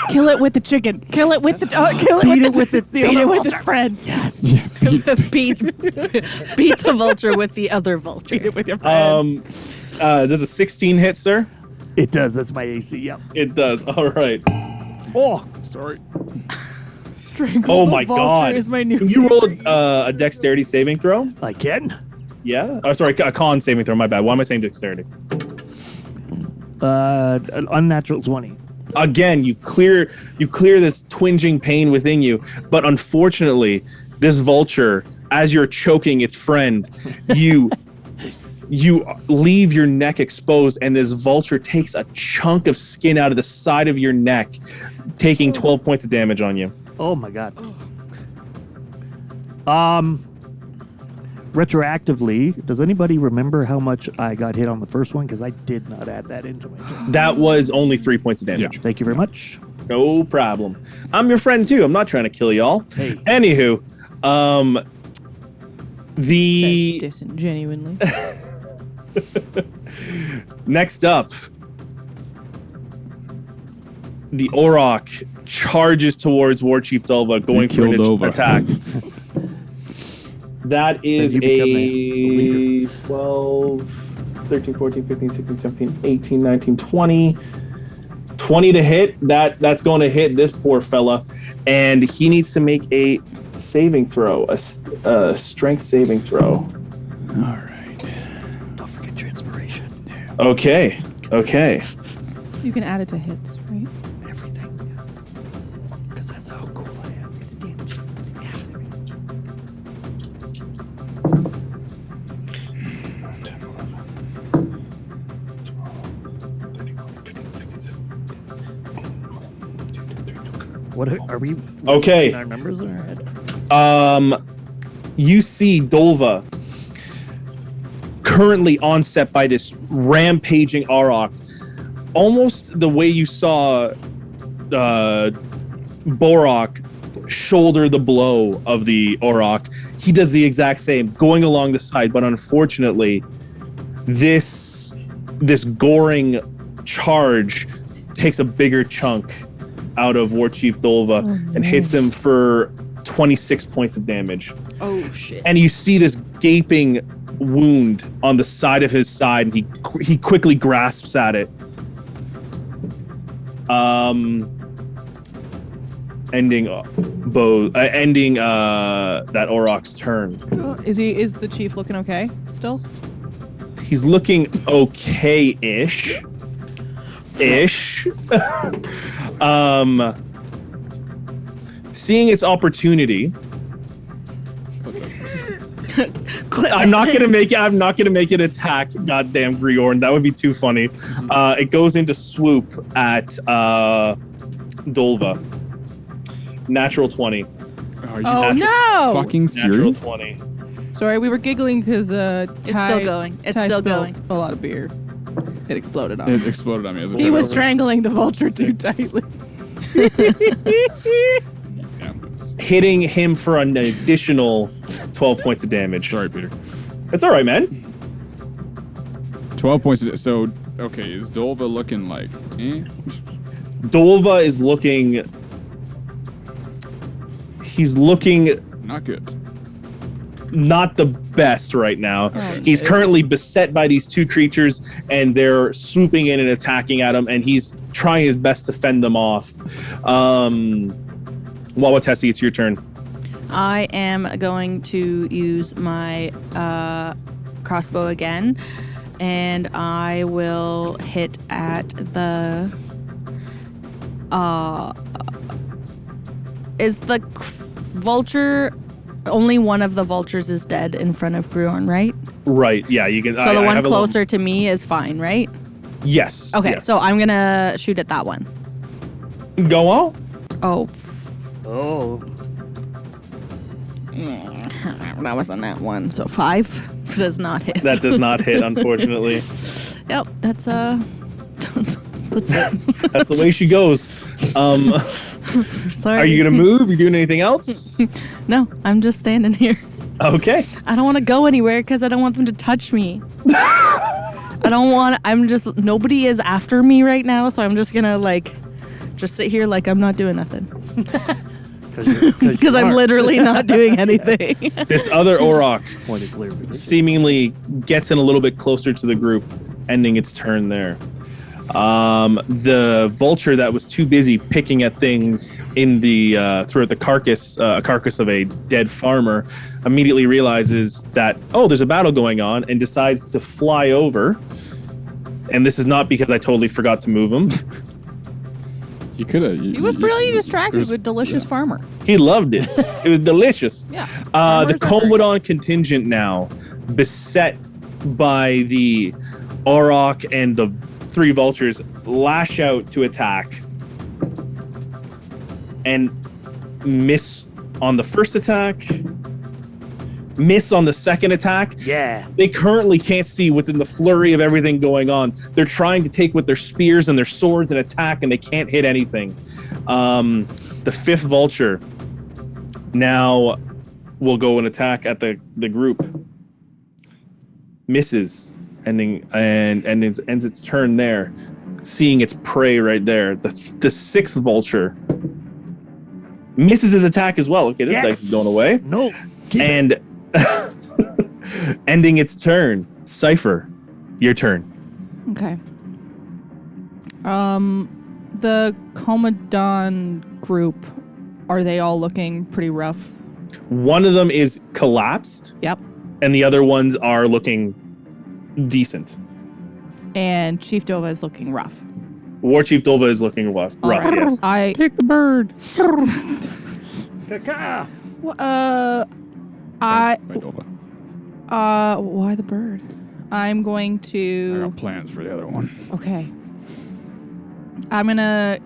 Kill it with the chicken. Kill it with the kill it Beat with it the with beat the it with vulture. its friend. Yes. beat the vulture with the other vulture. Beat it with your friend. Does a 16 hit, sir? It does. That's my AC. Yep. It does. All right. Oh, sorry. Strangle Oh the my vulture God. is my new Can you roll a dexterity saving throw? I can. Yeah. Oh, sorry, a con saving throw. My bad. Why am I saying dexterity? An unnatural 20. Again, you clear this twinging pain within you, but unfortunately, this vulture, as you're choking its friend, you leave your neck exposed, and this vulture takes a chunk of skin out of the side of your neck, taking 12 points of damage on you. Oh my god. Retroactively, does anybody remember how much I got hit on the first one? Because I did not add that into my check. That was only 3 points of damage. Yeah. Thank you very much. No problem. I'm your friend too. I'm not trying to kill y'all. Hey. Anywho, the Disingenuinely. next up, the Auroch charges towards War Chief Dulva, going for an killed Dulva. attack. That is Then you a become 12, 13, 14, 15, 16, 17, 18, 19, 20. 20 to hit. That's going to hit this poor fella. And he needs to make a saving throw, a strength saving throw. All right. Don't forget your inspiration. Okay. You can add it to hits, right? Everything. Because that's how cool I am. It's a damage. What are we? Okay. Our numbers in our head. You see Dulva currently onset by this rampaging Auroch, almost the way you saw Borok shoulder the blow of the Auroch. He does the exact same, going along the side, but unfortunately, this goring charge takes a bigger chunk out of War Chief Dulva and hits him for 26 points of damage. Oh shit. And you see this gaping wound on the side of his side, and he quickly grasps at it. Ending that Auroch's turn. Is the chief looking okay still? He's looking okay-ish. Seeing its opportunity, I'm not gonna make it attack. Goddamn Griorn, that would be too funny. It goes into swoop at Dulva. Natural 20. Are you Oh no! fucking Natural serious? 20. Sorry, we were giggling because It's still going. It's still going. A lot of beer. It exploded on It him. exploded on me as a He was strangling the vulture too tightly. Hitting him for an additional 12 points of damage. Sorry, Peter. It's all right, man. 12 points. So, okay, is Dulva looking like, Dulva is looking... He's looking not good. not the best right now. Oh, He's currently beset by these two creatures, and they're swooping in and attacking at him, and he's trying his best to fend them off. Wawatesi, it's your turn. I am going to use my crossbow again, and I will hit at the. Is the vulture? Only one of the vultures is dead in front of Gruorn, right? Right, yeah, you can. So the one closer to me is fine, right? Yes. Okay, yes. so I'm gonna shoot at that one. Go on. Oh, Oh. that wasn't that one. So 5 does not hit. That does not hit, unfortunately. Yep, that's that's it. That's the way she goes. Sorry. Are you gonna move? You doing anything else? No, I'm just standing here. Okay. I don't want to go anywhere because I don't want them to touch me. Nobody is after me right now, so I'm just gonna just sit here like I'm not doing nothing. Because I'm literally not doing anything. This other Auroch Pointed clearly. seemingly gets in a little bit closer to the group, ending its turn there. The vulture that was too busy picking at things in the throughout the carcass of a dead farmer immediately realizes that, oh, there's a battle going on, and decides to fly over. And this is not because I totally forgot to move him. You could have. He was really distracted with delicious farmer. He loved it. It was delicious. Yeah. The Komodan contingent now, beset by the Auroch and the 3 vultures, lash out to attack and miss on the first attack, miss on the second attack. Yeah. They currently can't see within the flurry of everything going on. They're trying to take with their spears and their swords and attack, and they can't hit anything. The 5th vulture now will go and attack at the group. Misses, ends its turn there, seeing its prey right there. The 6th vulture misses his attack as well. Okay, this dice is going away. No. And ending its turn. Cypher, your turn. Okay. The Komodan group, are they all looking pretty rough? One of them is collapsed, Yep. and the other ones are looking decent. And Chief Dova is looking rough. War Chief Dova is looking rough. All right. Yes. Pick the bird. Why the bird? I'm going I to. got plans for the other one. Okay. I'm gonna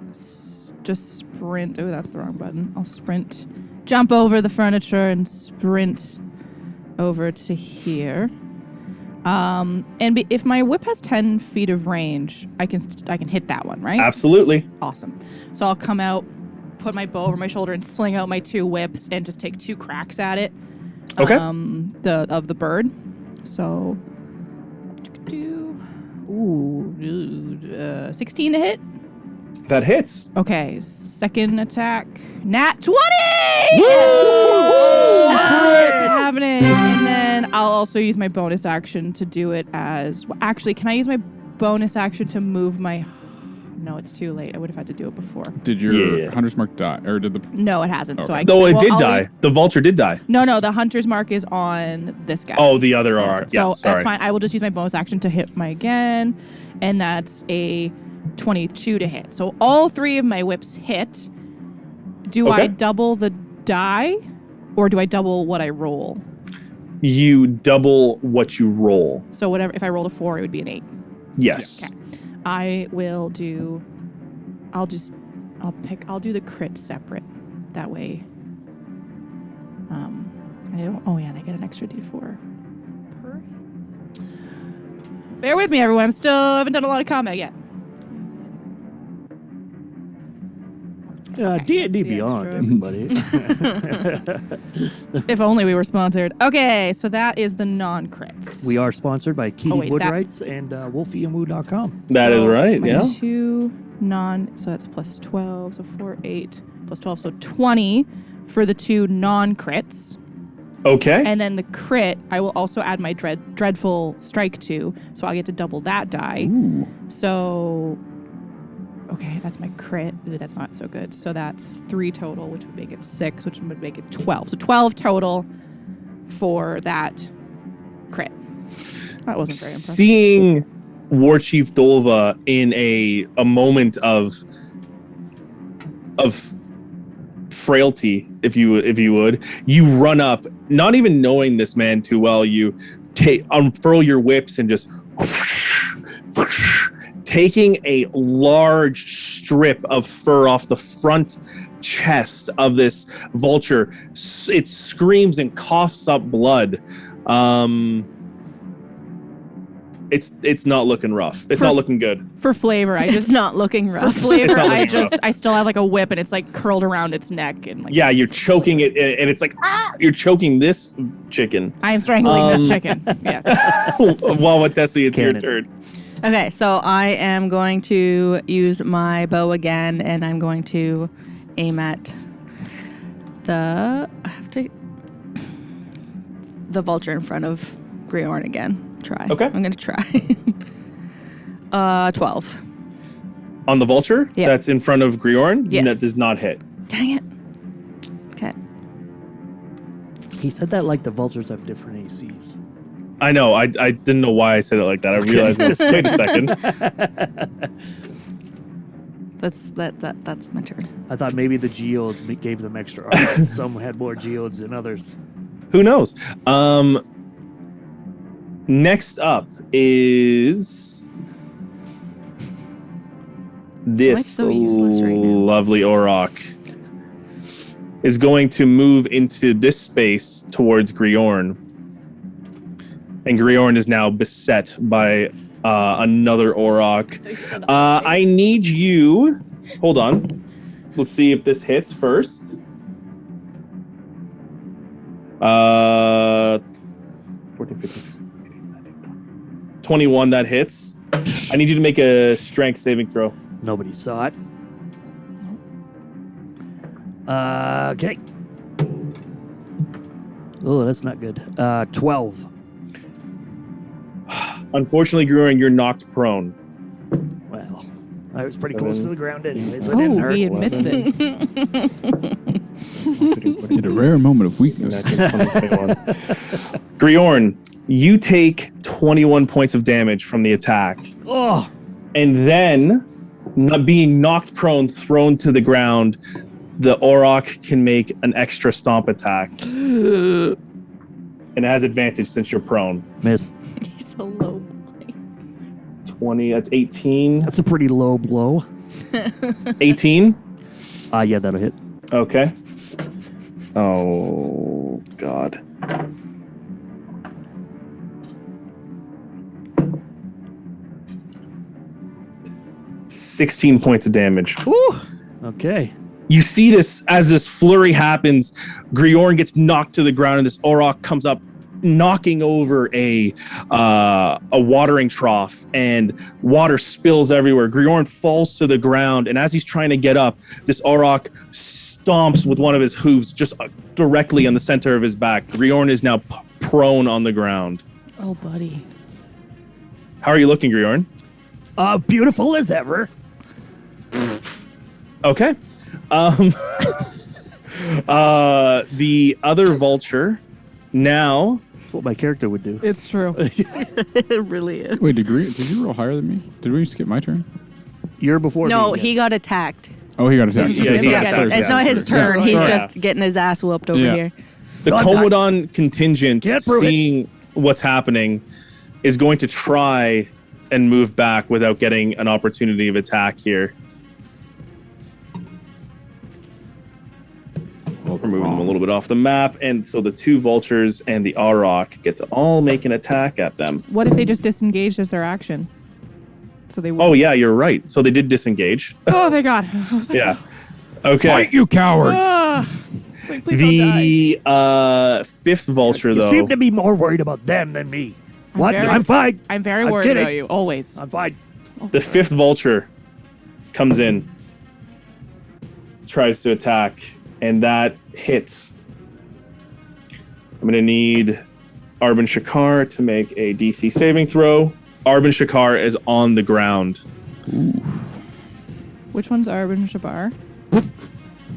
just sprint. Oh, that's the wrong button. I'll sprint, jump over the furniture, and sprint over to here. If my whip has 10 feet of range, I can hit that one, right? Absolutely. Awesome. So I'll come out, put my bow over my shoulder, and sling out my 2 whips, and just take 2 cracks at it. Okay. Of the bird. So, 16 to hit. That hits. Okay, second attack, nat 20! Woo! It's happening. And then I'll also use my bonus action to do it as... Well, actually, can I use my bonus action to move my... No, it's too late. I would have had to do it before. Did your Yeah. Hunter's Mark die? Or did the... No, it hasn't. Okay. So I... Though it did I'll die. leave- The vulture did die. No, the hunter's mark is on this guy. Oh, the other are. So Yeah, sorry. that's fine. I will just use my bonus action to hit my again, and that's a 22 to hit. So all 3 of my whips hit. Do Okay. I double the die, or do I double what I roll? You double what you roll. So whatever. If I rolled a 4, it would be an 8. Yes. Okay. I will do. I'll do the crit separate. That way. I don't. Oh yeah, and I get an extra D4. Bear with me, everyone. Haven't done a lot of combat yet. D&D that's the Beyond, extra. everybody. If only we were sponsored. Okay, so that is the non-crits. We are sponsored by Keating wait, Woodwrights and wolfieandwoo.com. That is right, my yeah. 2 so that's plus 12, so 4, 8, plus 12, so 20 for the 2 non-crits. Okay. And then the crit, I will also add my dreadful strike to, so I'll get to double that die. Ooh. So, okay, that's my crit. Ooh, that's not so good. So that's 3 total, which would make it 6, which would make it 12. So 12 total for that crit. That wasn't very impressive. Seeing War Chief Dolva in a moment of frailty, if you would, you run up, not even knowing this man too well. You unfurl your whips and just taking a large strip of fur off the front chest of this vulture. It screams and coughs up blood. It's not looking rough. It's not looking good. For flavor, I It's just not looking for rough. flavor, not I looking rough. I still have like a whip and it's like curled around its neck and like Yeah, you're choking it, and it's like, you're choking this chicken. I am strangling this chicken. Yes. While with Tessie, it's your Canon. turn. Okay, so I am going to use my bow again, and I'm going to aim at the vulture in front of Griorn again. Try. Okay. I'm gonna try. 12. On the vulture Yeah. that's in front of Griorn, Yes. that does not hit. Dang it. Okay. He said that like the vultures have different ACs. I know. I didn't know why I said it like that. I realized it was, wait a second. That's my turn. I thought maybe the geodes gave them extra armor. Some had more geodes than others. Who knows? Next up is this so useless right now. lovely Auroch is going to move into this space towards Griorn. And Griorn is now beset by another Auroch. I need you... Hold on. Let's see if this hits first. 14, 15, 16, 21, that hits. I need you to make a strength saving throw. Nobody saw it. Okay. Oh, that's not good. 12. Unfortunately, Griorn, you're knocked prone. Well, I was pretty close to the ground anyway, so it didn't hurt. He admits it. In a rare moment of weakness. 21. Griorn, you take 21 points of damage from the attack. Oh, And then, being knocked prone, thrown to the ground, the Auroch can make an extra stomp attack. And it has advantage since you're prone. miss. He's a low boy. 20, that's 18. That's a pretty low blow. 18? Yeah, that'll hit. Okay. Oh, God. $16 points of damage. Woo! Okay. You see this as this flurry happens. Griorn gets knocked to the ground, and this Auroch comes up, knocking over a watering trough, and water spills everywhere. Griorn falls to the ground, and as he's trying to get up, this Auroch stomps with one of his hooves just directly on the center of his back. Griorn is now prone on the ground. Oh, buddy. How are you looking, Griorn? Beautiful as ever. Okay. The other vulture now. That's what my character would do. It's true. It really is. Wait, did you roll higher than me? Did we skip my turn? You're before No, me. he got attacked. Oh, he got attacked. It's, Yeah, he got yeah, attacked. it's not his turn. Yeah. He's Yeah. just getting his ass whooped over Yeah. here. The Don't Komodan contingent, Can't prove it. seeing what's happening, is going to try and move back without getting an opportunity of attack here. We're moving them a little bit off the map, and so the two vultures and the Auroch get to all make an attack at them. What if they just disengaged as their action? So they. Oh yeah, you're right. So they did disengage. Oh, thank God. I was like, Yeah. Okay. Fight, you cowards! ah. It's like, please don't die. The fifth vulture, You though. seem to be more worried about them than me. What? very- I'm fine. I'm very I'm worried kidding. about you, always. I'm fine. The fifth vulture comes in, tries to attack, and that hits. I'm going to need Arbin Shakar to make a DC saving throw. Arbin Shakar is on the ground. Which one's Arbin Shabar?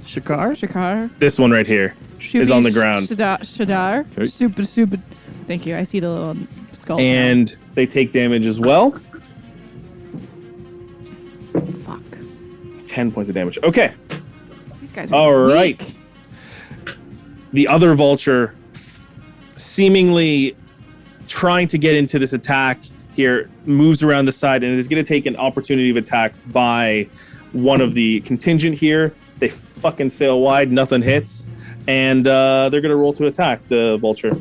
Shakar? Shakar? This one right here is on the ground. Shadar? Okay. Super. Thank you. I see the little skulls. now. And they take damage as well. Fuck. 10 points of damage. Okay. These guys are All weak. right. The other vulture, seemingly trying to get into this attack here, moves around the side and is going to take an opportunity of attack by one of the contingent here. They fucking sail wide, nothing hits, and they're going to roll to attack the vulture.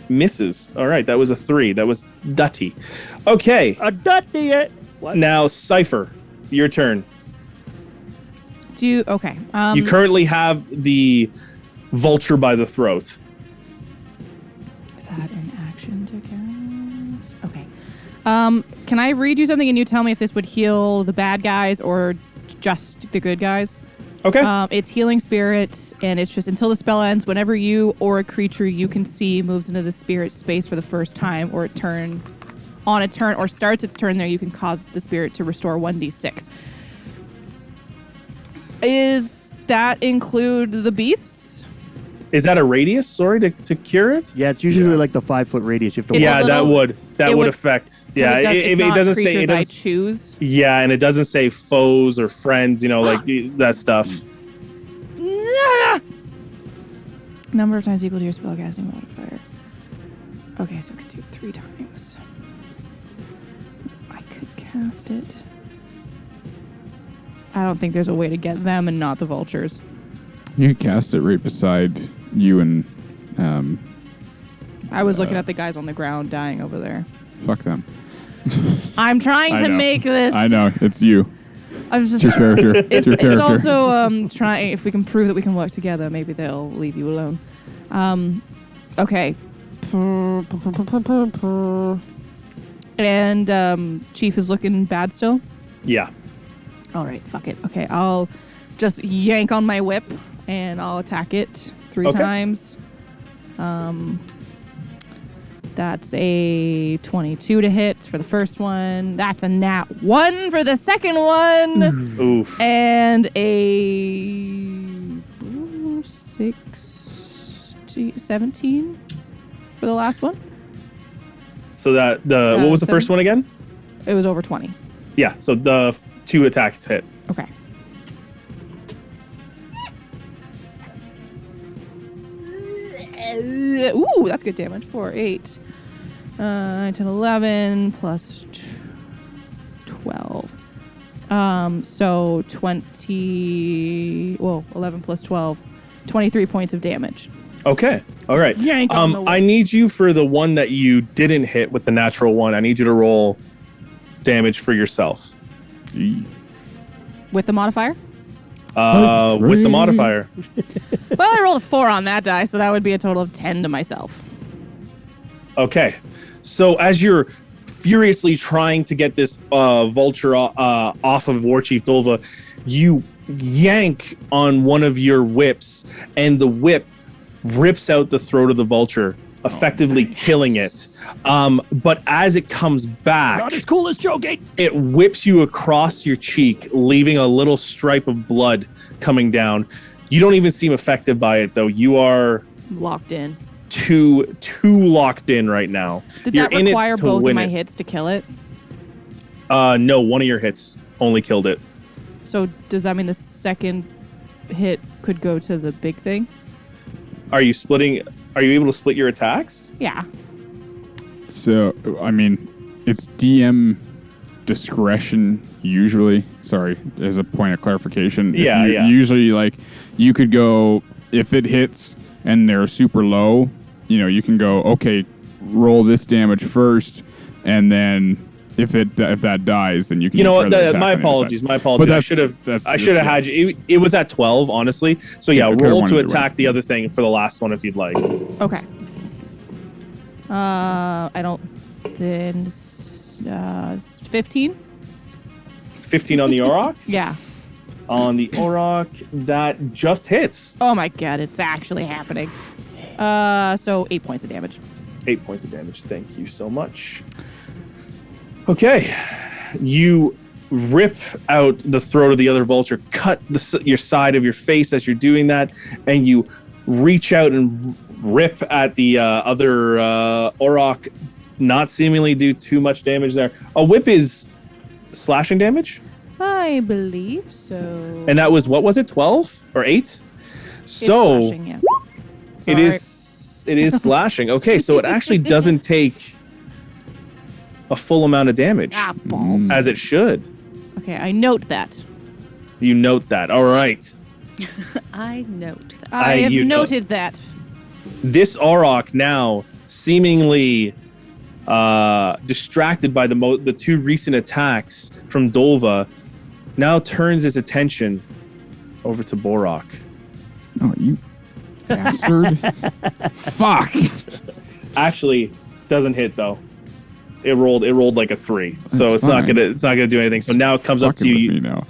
Misses. All right, that was a 3. That was Dutty. Okay, A dutty. What? now Cypher, your turn. Okay. You currently have the vulture by the throat. Is that an action to cast? Okay. Can I read you something and you tell me if this would heal the bad guys or just the good guys? Okay. It's healing spirit, and it's just until the spell ends, whenever you or a creature you can see moves into the spirit space for the first time or on a turn or starts its turn there, you can cause the spirit to restore 1d6. Is that include the beasts? Is that a radius? Sorry, to cure it. Yeah, it's usually like the 5-foot radius. You have to It's a Yeah, little- that would affect. Yeah, It's it not doesn't say creatures it I doesn't. choose. Yeah, and it doesn't say foes or friends. Like that stuff. Number of times equal to your spellcasting modifier. Okay, so we could do it 3 times. I could cast it. I don't think there's a way to get them and not the vultures. You can cast it right beside you and I was looking at the guys on the ground dying over there. fuck them. I'm trying I to know. make this. I know, it's you. I'm just. It's your character. It's your character. also trying. If we can prove that we can work together, maybe they'll leave you alone. Okay. And Chief is looking bad still. Yeah. All right, fuck it. Okay, I'll just yank on my whip and I'll attack it 3 Okay. times. That's a 22 to hit for the first one. That's a nat 1 for the second one. Oof. And a 17 for the last one. So that what was the 7. first one again? It was over 20. Yeah. So the 2 attacks hit. Okay. Ooh, that's good damage. 4, 8, 9, 10, 11 plus 12. So 20. Well, 11 plus 12, 23 points of damage. Okay. All right. Yank on the whip. I need you for the one that you didn't hit with the natural one. I need you to roll damage for yourself. With the modifier? With the modifier. Well, I rolled a 4 on that die, so that would be a total of 10 to myself. Okay. So as you're furiously trying to get this vulture off of Warchief Dolva, you yank on one of your whips, and the whip rips out the throat of the vulture, effectively killing it. But as it comes back, Not as cool as joking. it whips you across your cheek, leaving a little stripe of blood coming down. You don't even seem affected by it, though. You are Locked in. too locked in right now. Did You're that in it require to both of win my it. hits to kill it? No, one of your hits only killed it. So does that mean the second hit could go to the big thing? Are you able to split your attacks? Yeah. So, I mean, it's DM discretion usually. Sorry, as a point of clarification. Yeah, yeah. Usually, like, you could go, if it hits and they're super low, you can go, okay, roll this damage first, and then if that dies, then you can. You know what? try to attack My on the other apologies. side. My But apologies. that's- I should have had you. It was at 12, honestly. So yeah, Yeah, I could've roll won to either way. attack the other thing for the last one if you'd like. Okay. I don't. Then 15. 15 on the Auroch. Yeah. On the Auroch, that just hits. Oh my god, it's actually happening. So 8 points of damage. 8 points of damage. Thank you so much. Okay. You rip out the throat of the other vulture, cut your side of your face as you're doing that, and you reach out and rip at the other Auroch, not seemingly do too much damage there. A whip is slashing damage? I believe so. And that was, what was it, 12 or 8? It's So slashing, yeah. it is slashing. Okay, so it actually doesn't take a full amount of damage, Ah, balls. as it should. Okay, I note that. You note that. All right. I note that. I have you know. noted that. This Auroch now seemingly distracted by the 2 recent attacks from Dolva, now turns its attention over to Borok. Oh, you bastard! Fuck! Actually, doesn't hit though. It rolled like a 3, so That's it's not fine. gonna do anything. So now it comes up to Fucking with you. me now.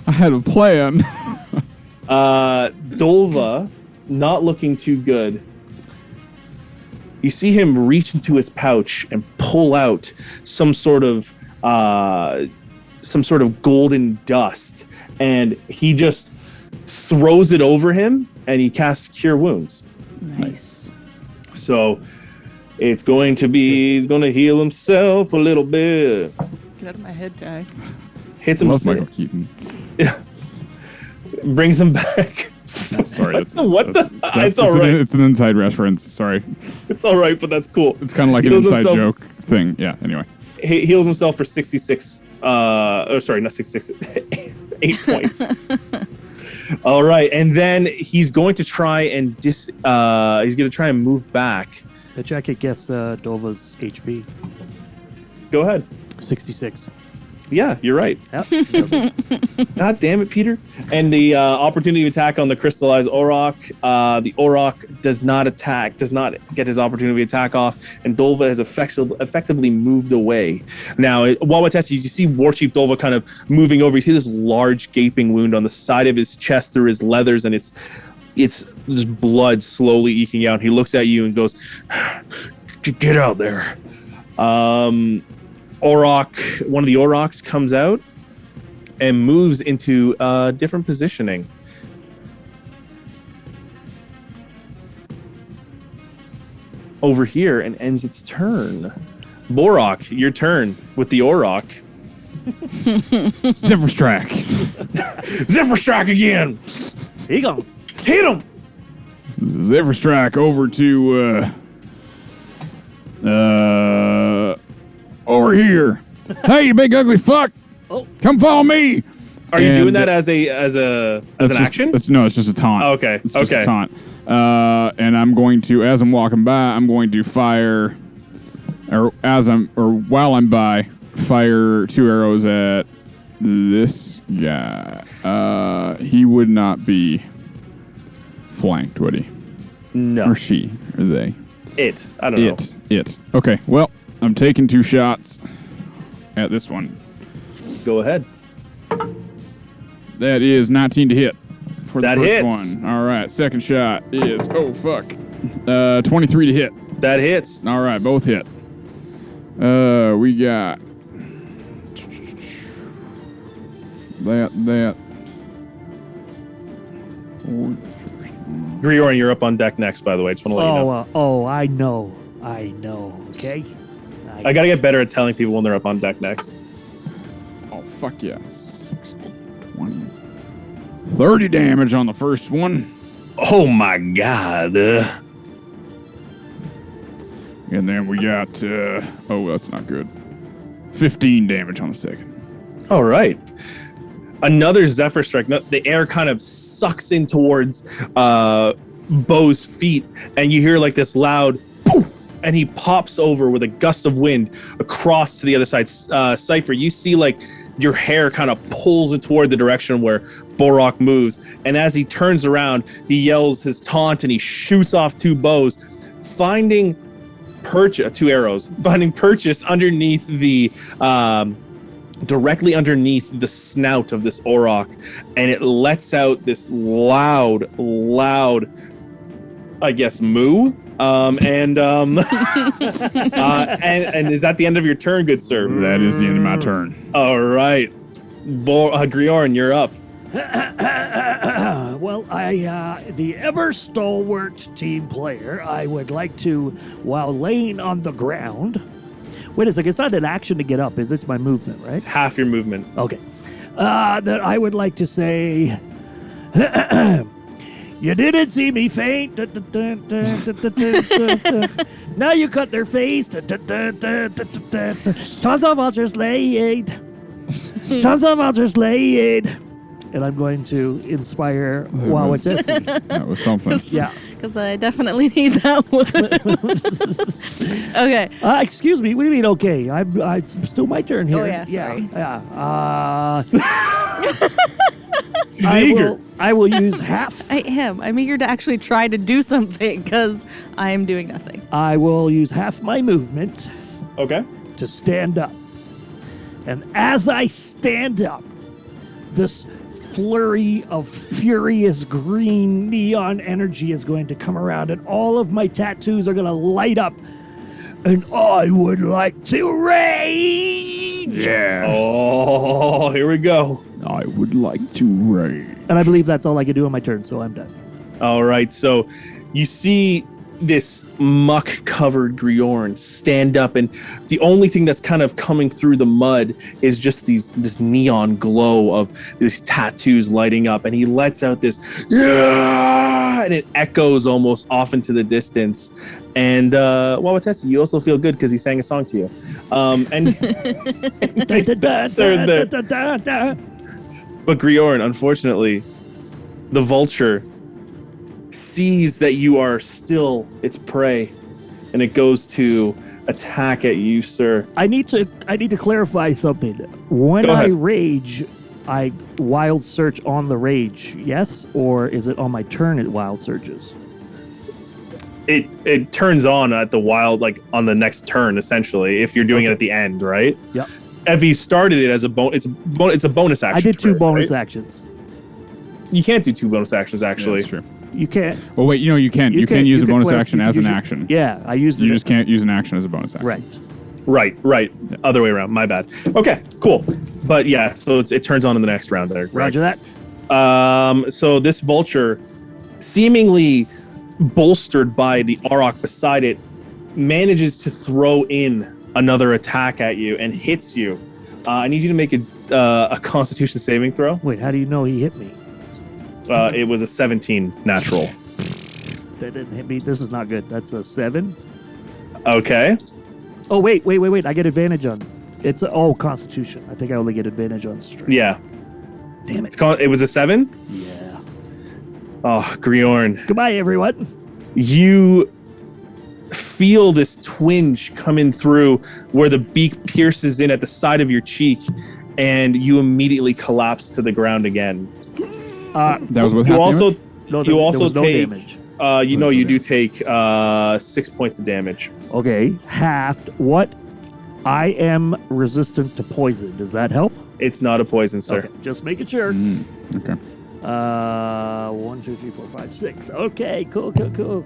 I had a plan. Dolva, not looking too good. You see him reach into his pouch and pull out some sort of golden dust, and he just throws it over him, and he casts Cure Wounds. Nice. So it's going to be, he's going to heal himself a little bit. Get out of my head, Ty. Hits I him. love Michael Keaton. Brings him back. Sorry. It's all right. It's an inside reference. Sorry. It's all right, but that's cool. It's kind of like an inside joke thing. Yeah, anyway. He heals himself for 66, sorry, not 66, 8 points. All right, and then he's going to try and move back. Bet you I could guess Dova's HP. Go ahead. 66. Yeah, you're right. Yep. God damn it, Peter. And the opportunity to attack on the crystallized Auroch. The Auroch does not get his opportunity to attack off, and Dolva has effectively moved away. Now, while we're testing, you see Warchief Dolva kind of moving over. You see this large gaping wound on the side of his chest through his leathers, and it's just blood slowly eking out. He looks at you and goes, "Get out there." Auroch, one of the Aurochs comes out and moves into different positioning. Over here and ends its turn. Borok, your turn with the Auroch. Zephyr Strike. Zephyr Strike again! Here you go. Hit him! Zephyr Strike over to over here. Hey, you big ugly fuck! Oh. Come follow me. Are you And doing that as an action? No, it's just a taunt. Oh, okay. It's just a taunt. And I'm going to, as I'm walking by, I'm going to fire, while I'm by, fire 2 arrows at this guy. He would not be flanked, would he? No. Or she, or they. I don't know. It. Okay, well, I'm taking 2 shots at this one. Go ahead. That is 19 to hit for the That first hits. one. All right, second shot is 23 to hit. That hits. All right, both hit. We got that. Grioran, you're up on deck next, by the way. Just want to let you know. I know. Okay. I got to get better at telling people when they're up on deck next. Oh, fuck yeah. 60, 20, 30 damage on the first one. Oh my god. And then we got, that's not good. 15 damage on the second. All right. Another Zephyr Strike. The air kind of sucks in towards Bo's feet, and you hear like this loud poof, and he pops over with a gust of wind across to the other side. Cypher, you see like your hair kind of pulls it toward the direction where Borok moves, and as he turns around, he yells his taunt and he shoots off 2 bows, finding 2 arrows, finding purchase underneath the directly underneath the snout of this Auroch, and it lets out this loud, I guess, moo. And is that the end of your turn, good sir? That is the end of my turn. All right. Grioran, you're up. Well, the ever stalwart team player, I would like to, while laying on the ground. Wait a second, it's not an action to get up, is it? It's my movement, right? Half your movement. Okay. That I would like to say, you didn't see me faint. Now you cut their face. Tons of vultures laid. Tons of vultures laid. And I'm going to inspire while with this. That was something. Yeah. Because I definitely need that one. Okay. Excuse me. What do you mean? Okay, it's still my turn here. Oh, yeah, sorry. Yeah. She's eager. I will use half. I am. I'm eager to actually try to do something because I am doing nothing. I will use half my movement Okay. to stand up. And as I stand up, this flurry of furious green neon energy is going to come around, and all of my tattoos are going to light up. And I would like to rage. Yes. Oh, here we go. I would like to raid. And I believe that's all I can do on my turn, so I'm done. All right, so you see this muck-covered Griorn stand up, and the only thing that's kind of coming through the mud is just this neon glow of these tattoos lighting up, and he lets out this yeah, and it echoes almost off into the distance. And Wawatesi, you also feel good because he sang a song to you. And but Griorn, unfortunately, the vulture sees that you are still its prey, and it goes to attack at you, sir. I need to clarify something. When Go I ahead. rage, I wild search on the rage, yes? Or is it on my turn it wild searches? It turns on at the wild, like on the next turn, essentially, if you're doing it at the end, right? Yep. If you started it as a it's a bonus action. I did two turn, bonus right? actions. You can't do two bonus actions, actually. That's true. You can't. Well, wait, you can. You can use a bonus action as an use action. Yeah, I used it. You just can't use an action as a bonus action. Right. Right. Other way around. My bad. Okay, cool. But yeah, so it turns on in the next round there. Greg. Roger that. So this vulture, seemingly bolstered by the Auroch beside it, manages to throw in another attack at you and hits you. I need you to make a Constitution saving throw. Wait, how do you know he hit me? It was a 17 natural. That didn't hit me. This is not good. That's a 7. Okay. Oh, wait. I get advantage on. It's Constitution. I think I only get advantage on strength. Yeah. Damn it. It was a 7? Yeah. Oh, Griorn. Goodbye, everyone. You feel this twinge coming through where the beak pierces in at the side of your cheek, and you immediately collapse to the ground again. That was with You half also damage? No, you also was no take damage. you do take 6 points of damage. Okay, halved. What? I am resistant to poison. Does that help? It's not a poison, sir. Okay, just making sure. Okay. 1, 2, 3, 4, 5, 6. Okay, cool. Cool.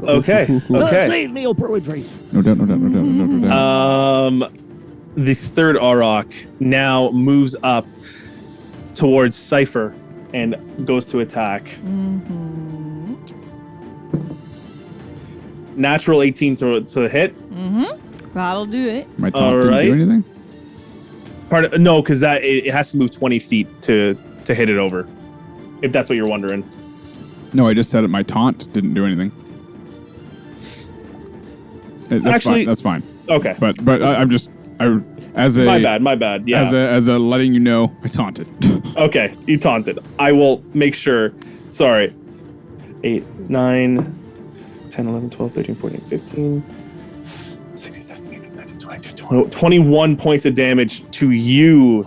Okay. Okay. Save me, poetry. No doubt. The third Auroch now moves up towards Cypher and goes to attack. Natural 18 to hit. That'll do it. My taunt didn't Alright. do anything? No, because it has to move 20 feet to hit it over. If that's what you're wondering. No, I just said it. My taunt didn't do anything. That's Actually- fine. That's fine. Okay. But as a My bad. Yeah. as a letting you know, I taunted. Okay, you taunted. I will make sure. Sorry. 8, 9, 10, 11, 12, 13, 14, 15, 16, 17, 18, 19, 20, 21 points of damage to you,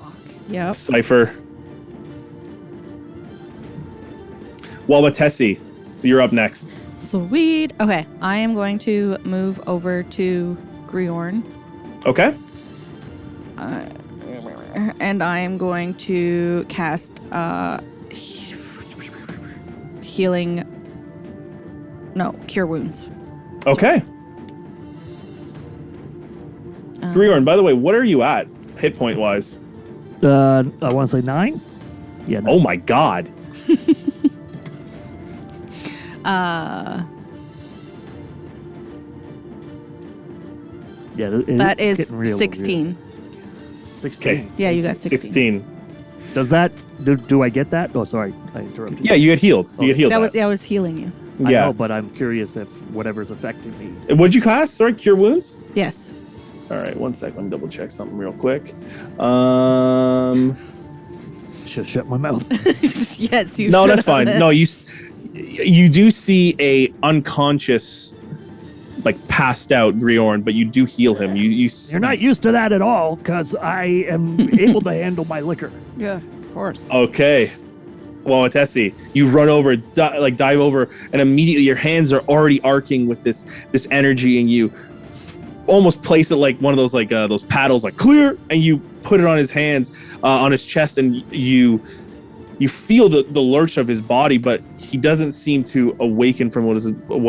Yep. Cypher. Wawatesi, you're up next. Sweet. Okay, I am going to move over to Griorn. Okay? And I am going to cast healing. No, cure wounds. Okay. Griorn, by the way, what are you at, hit point wise? I want to say 9. Yeah. No. Oh my god. Yeah. That it's is getting real 16. 16. Okay. Yeah, you got 16. 16. Does that? Do I get that? Oh, sorry, I interrupted. Yeah, you get healed. You get healed. I was healing you. I Yeah. know, but I'm curious if whatever's affecting me. What'd you cast? Sorry, cure wounds? Yes. All right, one sec. Let me double check something real quick. Should shut my mouth. Yes, you. No, should that's fine. have. No, you do see a unconscious, like passed out Griorn, but you do heal him. You're not used to that at all, because I am able to handle my liquor. Yeah, of course. Okay. Well, Tessie, you run over, dive over, and immediately your hands are already arcing with this energy, and you almost place it like one of those those paddles, like clear, and you put it on his hands, on his chest, and you feel the lurch of his body, but he doesn't seem to awaken from what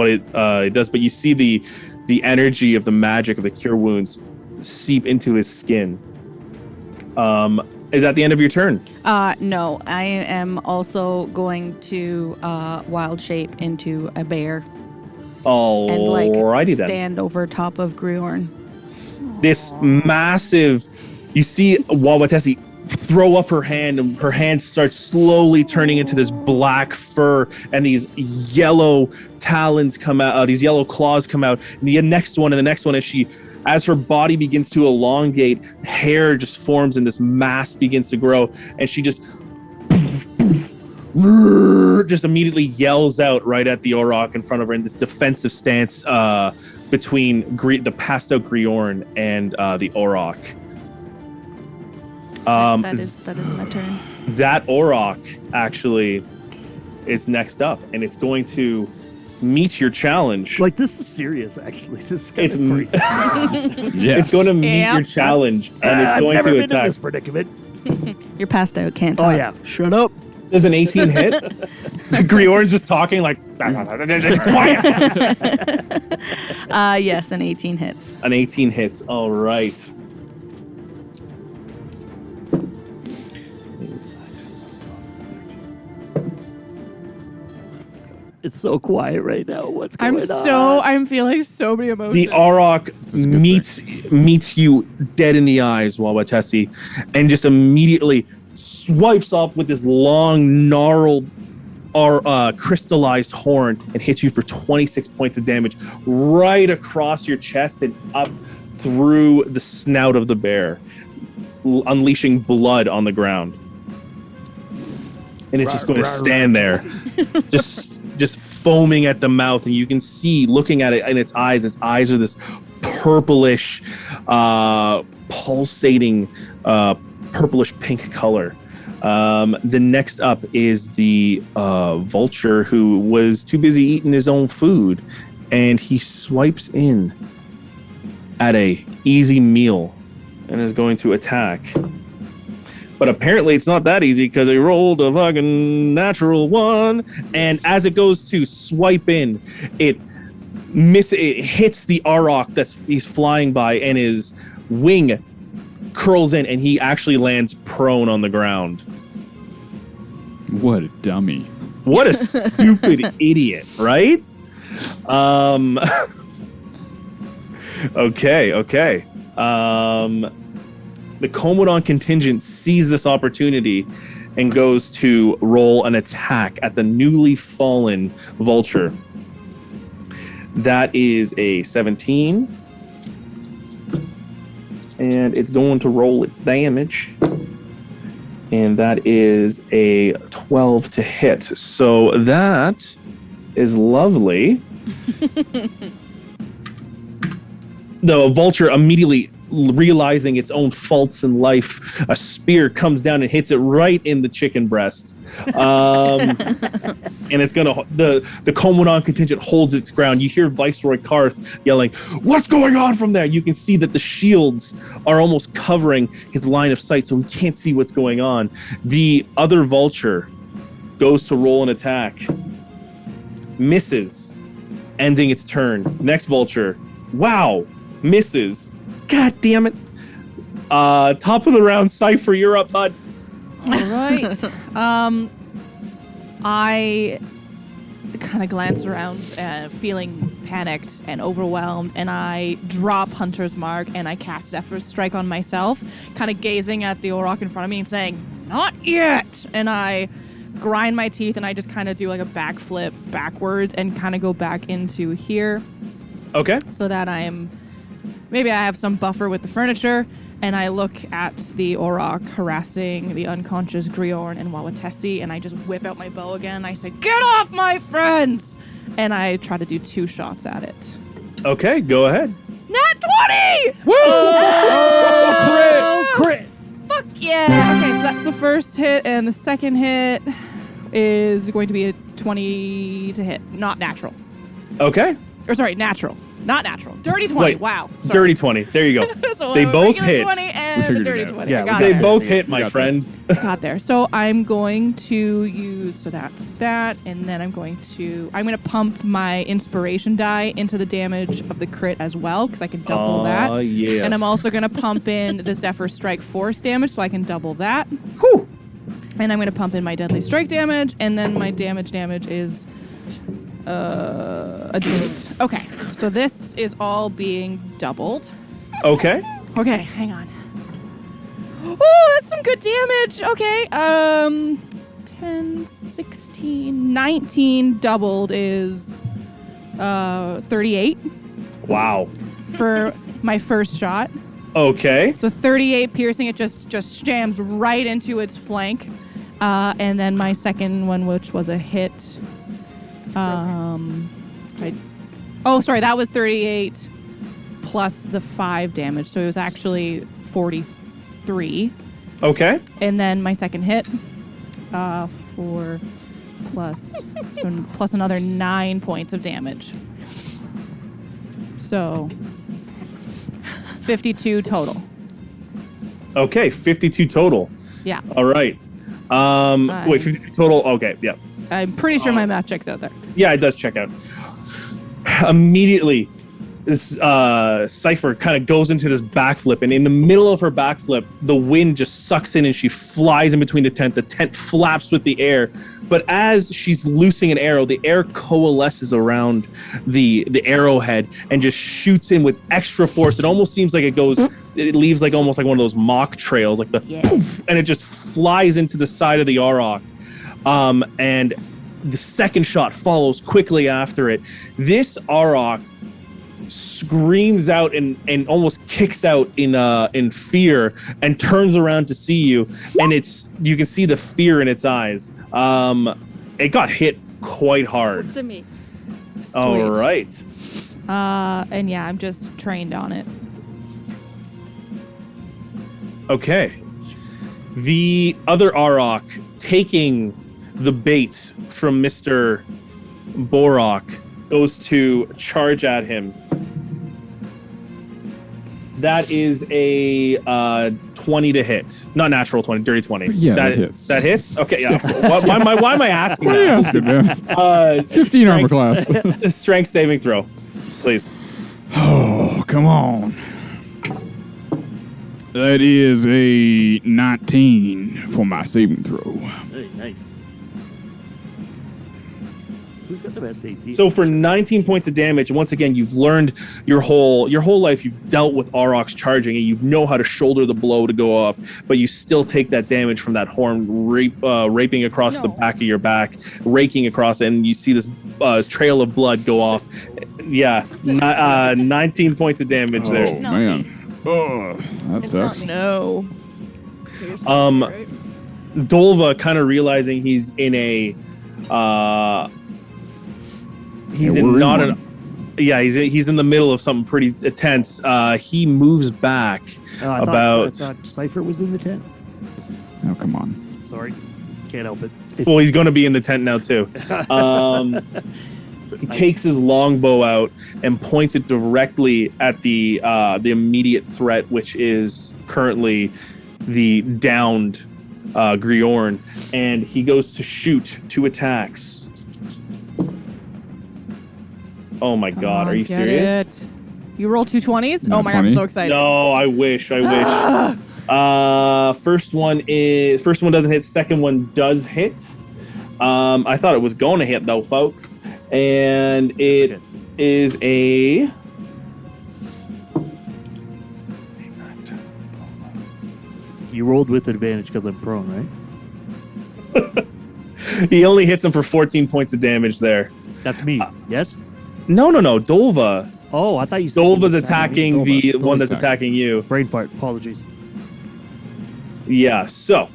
it does. But you see the energy of the magic of the cure wounds seep into his skin. Is that the end of your turn? No, I am also going to wild shape into a bear and like Alrighty then. stand over top of Griorn. This massive, you see Wawatesi throw up her hand, and her hand starts slowly turning into this black fur, and these yellow talons come out, these yellow claws come out, and the next one, as her body begins to elongate, hair just forms and this mass begins to grow, and she just immediately yells out right at the Auroch in front of her in this defensive stance between the passed out Griorn and the Auroch. That is my turn. That Auroch actually is next up, and it's going to meet your challenge. Like, this is serious, actually. This is kind It's of crazy. Yeah. It's going to meet your challenge, and it's going I've never to been in attack. this predicament. You're passed out, can't Oh, talk. yeah. Shut up. Does an 18 hit? Griorn's just talking like, quiet. Yes, an 18 hits. An 18 hits. All right. It's so quiet right now. What's going I'm feeling so many emotions. The Auroch meets you dead in the eyes, Wawatesi, and just immediately swipes up with this long, gnarled, crystallized horn and hits you for 26 points of damage right across your chest and up through the snout of the bear, unleashing blood on the ground. And it's just going to stand there, just foaming at the mouth, and you can see, looking at it in its eyes are this purplish, pulsating, purplish pink color. The next up is the vulture, who was too busy eating his own food, and he swipes in at a easy meal and is going to attack. But apparently it's not that easy, because he rolled a fucking natural 1, and as it goes to swipe in, it hits the Auroch he's flying by, and his wing curls in, and he actually lands prone on the ground. What a dummy. What a stupid idiot, right? Okay. The Komodan contingent sees this opportunity and goes to roll an attack at the newly fallen vulture. That is a 17. And it's going to roll its damage. And that is a 12 to hit. So that is lovely. The vulture, immediately realizing its own faults in life, a spear comes down and hits it right in the chicken breast. And it's gonna, the Komodan contingent holds its ground. You hear Viceroy Karth yelling, "What's going on from there?" You can see that the shields are almost covering his line of sight, so he can't see what's going on. The other vulture goes to roll an attack, misses, ending its turn. Next vulture, wow, misses. God damn it. Top of the round, Cypher, you're up, bud. All right. I kind of glance around, feeling panicked and overwhelmed, and I drop Hunter's Mark and I cast Zephyr's Strike on myself, kind of gazing at the Auroch in front of me and saying, "Not yet!" And I grind my teeth and I just kind of do like a backflip backwards and kind of go back into here. Okay. So that maybe I have some buffer with the furniture. And I look at the Auroch harassing the unconscious Griorn and Wawatesi, and I just whip out my bow again. I say, "Get off my friends!" And I try to do 2 shots at it. Okay, go ahead. Nat 20! Woo! Oh, crit! Fuck yeah! Okay, so that's the first hit, and the second hit is going to be a 20 to hit. Not natural. Okay. Or sorry, natural. Not natural. Dirty 20. Wait, wow. Sorry. Dirty 20. There you go. So They a both regular hit. 20 and And figured a it dirty out. 20. Yeah, I got They there. both hit, my got friend. Got there. So I'm going to use, so that's that, and then I'm going to pump my inspiration die into the damage of the crit as well, because I can double Oh, that. yeah. And I'm also going to pump in the Zephyr Strike Force damage, so I can double that. Whew. And I'm going to pump in my Deadly Strike damage, and then my damage is a D8. Okay, so this is all being doubled. Okay. Okay, hang on. Oh, that's some good damage. Okay, 10, 16, 19 doubled is 38 Wow. for my first shot. Okay. So 38 piercing, it just jams right into its flank. And then my second one, which was a hit. That was 38 plus the 5 damage. So it was actually 43. Okay. And then my second hit, 4 plus another 9 points of damage. So 52 total. Okay. 52 total. Yeah. All right. Wait, 52 total. Okay. Yeah. I'm pretty sure my math checks out there. Yeah, it does check out. Immediately, this Cypher kind of goes into this backflip, and in the middle of her backflip, the wind just sucks in and she flies in between the tent flaps with the air. But as she's loosing an arrow, the air coalesces around the arrowhead and just shoots in with extra force. It almost seems like it leaves like almost like one of those mock trails, like the poof, and it just flies into the side of the Auroch. And the second shot follows quickly after it. This Auroch screams out and almost kicks out in fear and turns around to see you, and you can see the fear in its eyes. It got hit quite hard. Looks at me. Sweet. All right. And yeah, I'm just trained on it. Okay. The other Auroch, taking the bait from Mr. Borok, goes to charge at him. That is a 20 to hit. Not natural 20, dirty 20. Yeah, that hits. That hits? Okay, yeah. Why am I asking What are you that? asking, man? 15 armor class. Strength saving throw, please. Oh, come on. That is a 19 for my saving throw. Hey, nice. Who's got the best AC? So for 19 points of damage, once again, you've learned your whole life, you've dealt with aurochs charging, and you know how to shoulder the blow to go off, but you still take that damage from that horn raping across the back of your back, raking across, and you see this trail of blood go off. Yeah, 19 points of damage there. Oh, man. Oh, that sucks. No. Dolva, kind of realizing he's in a he's in the middle of something pretty intense. He moves back I thought Cypher was in the tent. Oh, come on. Sorry, can't help it. Well, he's going to be in the tent now too. He takes his longbow out and points it directly at the immediate threat, which is currently the downed Griorn, and he goes to shoot 2 attacks. Oh my God, are you serious? It. You roll 2 20s? Not Oh my God, I'm 20. so excited. No, I wish. First one doesn't hit, second one does hit. I thought it was going to hit though, folks. And it is a You rolled with advantage because I'm prone, right? he only hits him for 14 points of damage there. That's me. Yes. No, Dolva. Oh, I thought you said Dolva's attacking the Dolva's one that's attacking. attacking you. Brain fart. Apologies. Yeah, so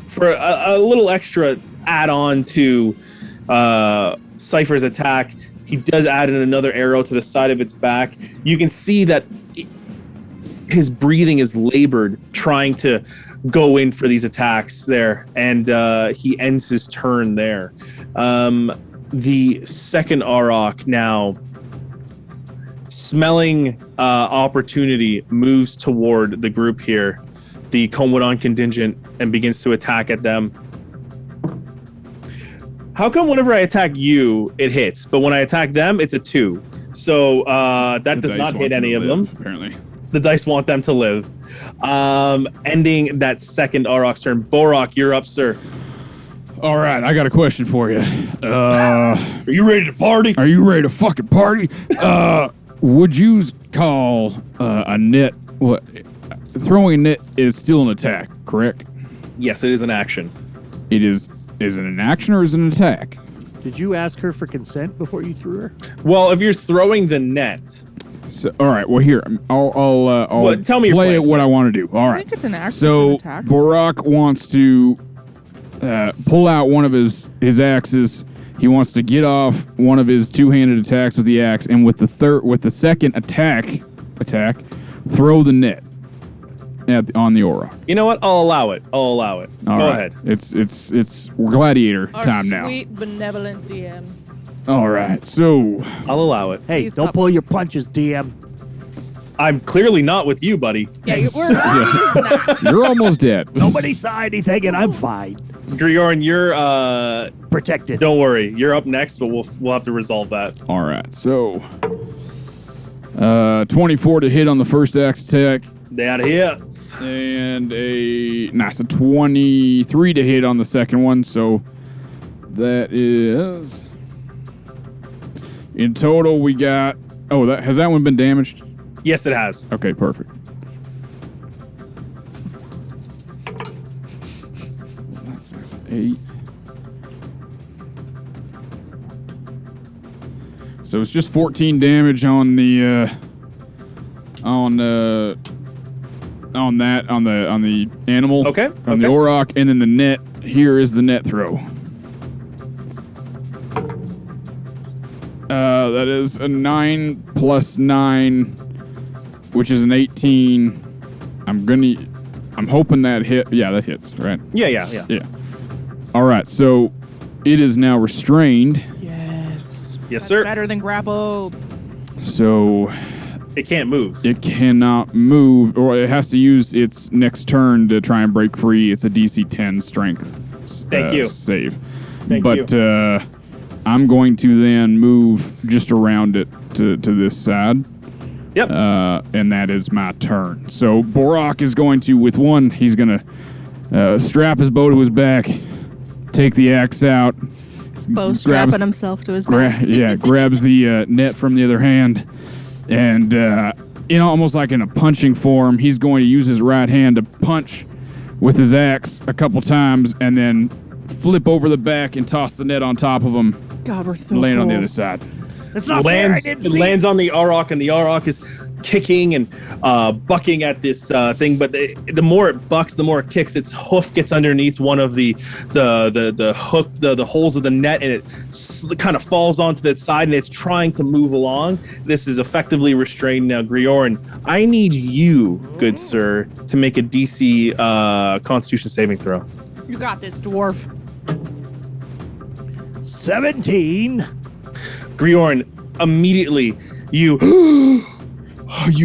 for a little extra add-on to Cypher's attack, he does add in another arrow to the side of its back. You can see that his breathing is labored trying to go in for these attacks there, and he ends his turn there. The second Auroch now smelling opportunity, moves toward the group here, the Komodan contingent, and begins to attack at them. How come whenever I attack you, it hits, but when I attack them, it's a 2? So that does not hit any of them. Apparently. The dice want them to live. Ending that second Auroch's turn. Borok, you're up, sir. All right, I got a question for you. Are you ready to party? Are you ready to fucking party? Would you call a net? What? Throwing a net is still an attack, correct? Yes, it is an action. It is. Is it an action or is it an attack? Did you ask her for consent before you threw her? Well, if you're throwing the net, So, all right. Well, here I'll Well, tell me your play plan, it what sir. I want to do. All I right. think it's an action. So it's an attack. Borok wants to pull out one of his axes. He wants to get off one of his two-handed attacks with the axe, and with the second attack, throw the net on the Auroch. you know what? I'll allow it. All Go right. ahead. It's gladiator Our time now. sweet, benevolent DM. All right. So I'll allow it. Hey, Please don't stop. pull your punches, DM. I'm clearly not with you, buddy. Yeah, we're you're almost dead. Nobody saw anything, and I'm fine. Griorn, you're Protected. don't worry. You're up next, but we'll have to resolve that. All right. So 24 to hit on the first axe attack. They out of here. And a 23 to hit on the second one. So that is in total we got. Oh, has that one been damaged? Yes, it has. Okay, perfect. That's 8. So it's just 14 damage on the on the animal. Okay, On the okay. Auroch, and then the net. Here is the net throw. That is a 9 plus 9, which is an 18. I'm hoping that hit. Yeah, that hits, right? Yeah. Yeah. All right, so it is now restrained. Yes. Yes, That's sir. better than grappled. So It can't move. it cannot move, or it has to use its next turn to try and break free. It's a DC 10 strength Thank you. save. Thank but you. I'm going to then move just around it to this side. Yep. And that is my turn. So Borok is going to, with one, he's going to strap his bow to his back, take the axe out. Bo strapping himself to his back. Grabs the net from the other hand, and almost like in a punching form, he's going to use his right hand to punch with his axe a couple times, and then flip over the back and toss the net on top of him, God, we're so land on the cool. other side. It's not fair. I Lands, didn't it see lands on the Auroch, and the Auroch is kicking and bucking at this thing. But the more it bucks, the more it kicks. Its hoof gets underneath one of the hook, the holes of the net, and it kind of falls onto that side, and it's trying to move along. This is effectively restrained now. Griorn, I need you, good sir, to make a DC Constitution saving throw. You got this, dwarf. 17. Griorn, immediately you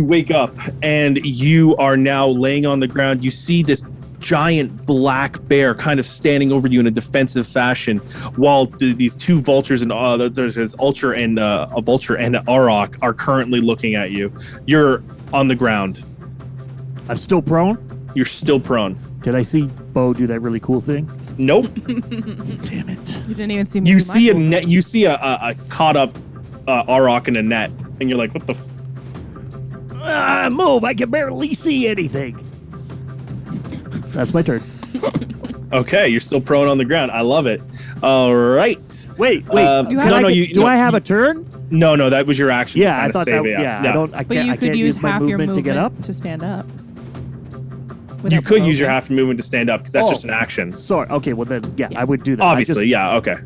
wake up and you are now laying on the ground. You see this giant black bear kind of standing over you in a defensive fashion, while these two vultures and there's this Vulture and a Vulture and an Auroch are currently looking at you. You're on the ground. I'm still prone. You're still prone. Did I see Bo do that really cool thing? Nope. Damn it. You didn't even see me. You do my see a cool net. You see a caught up Auroch in a net, and you're like, "What the?" Move. I can barely see anything. That's my turn. Okay, you're still prone on the ground. I love it. All right. Wait. You have- Can No, I no, get- you- do no, I have you- a turn? No, that was your action. to Yeah, I kinda thought save that. it out. Yeah, No. I don't. I But can't. you I could can't use use my half your movement to get up. to stand up. You Without could use your moving. half movement to stand up because that's Oh. just an action. Sorry. Okay. Well then, yeah, Yeah. I would do that. Obviously, yeah. Okay.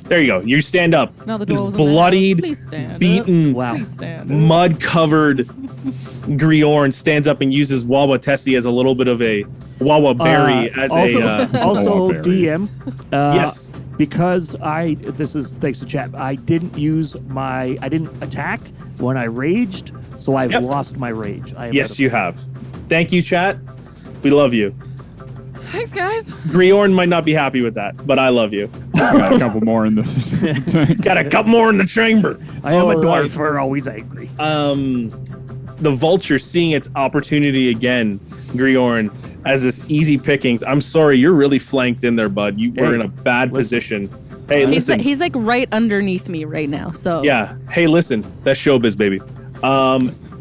There you go. You stand up. Now the This door was in the house. bloodied, Please stand beaten, Wow. Please stand up. mud-covered Griorn stands up and uses Wawa Tessie as a little bit of a Wawa Berry as also, a. also Oh, Barry. DM. Yes. Because this is thanks to chat. I didn't attack when I raged, so I've Yep. lost my rage. I Yes, you have. Thank you, chat. We love you. Thanks, guys. Griorn might not be happy with that, but I love you. Got a couple more in the tank. Got a couple more in the chamber. I am a All right. dwarf. We're always angry. The Vulture seeing its opportunity again, Griorn, as this easy pickings. I'm sorry, you're really flanked in there, bud. You were Hey, in a bad listen. position. Hey, He's listen. he's like right underneath me right now. So Yeah. Hey, listen. That's showbiz, baby.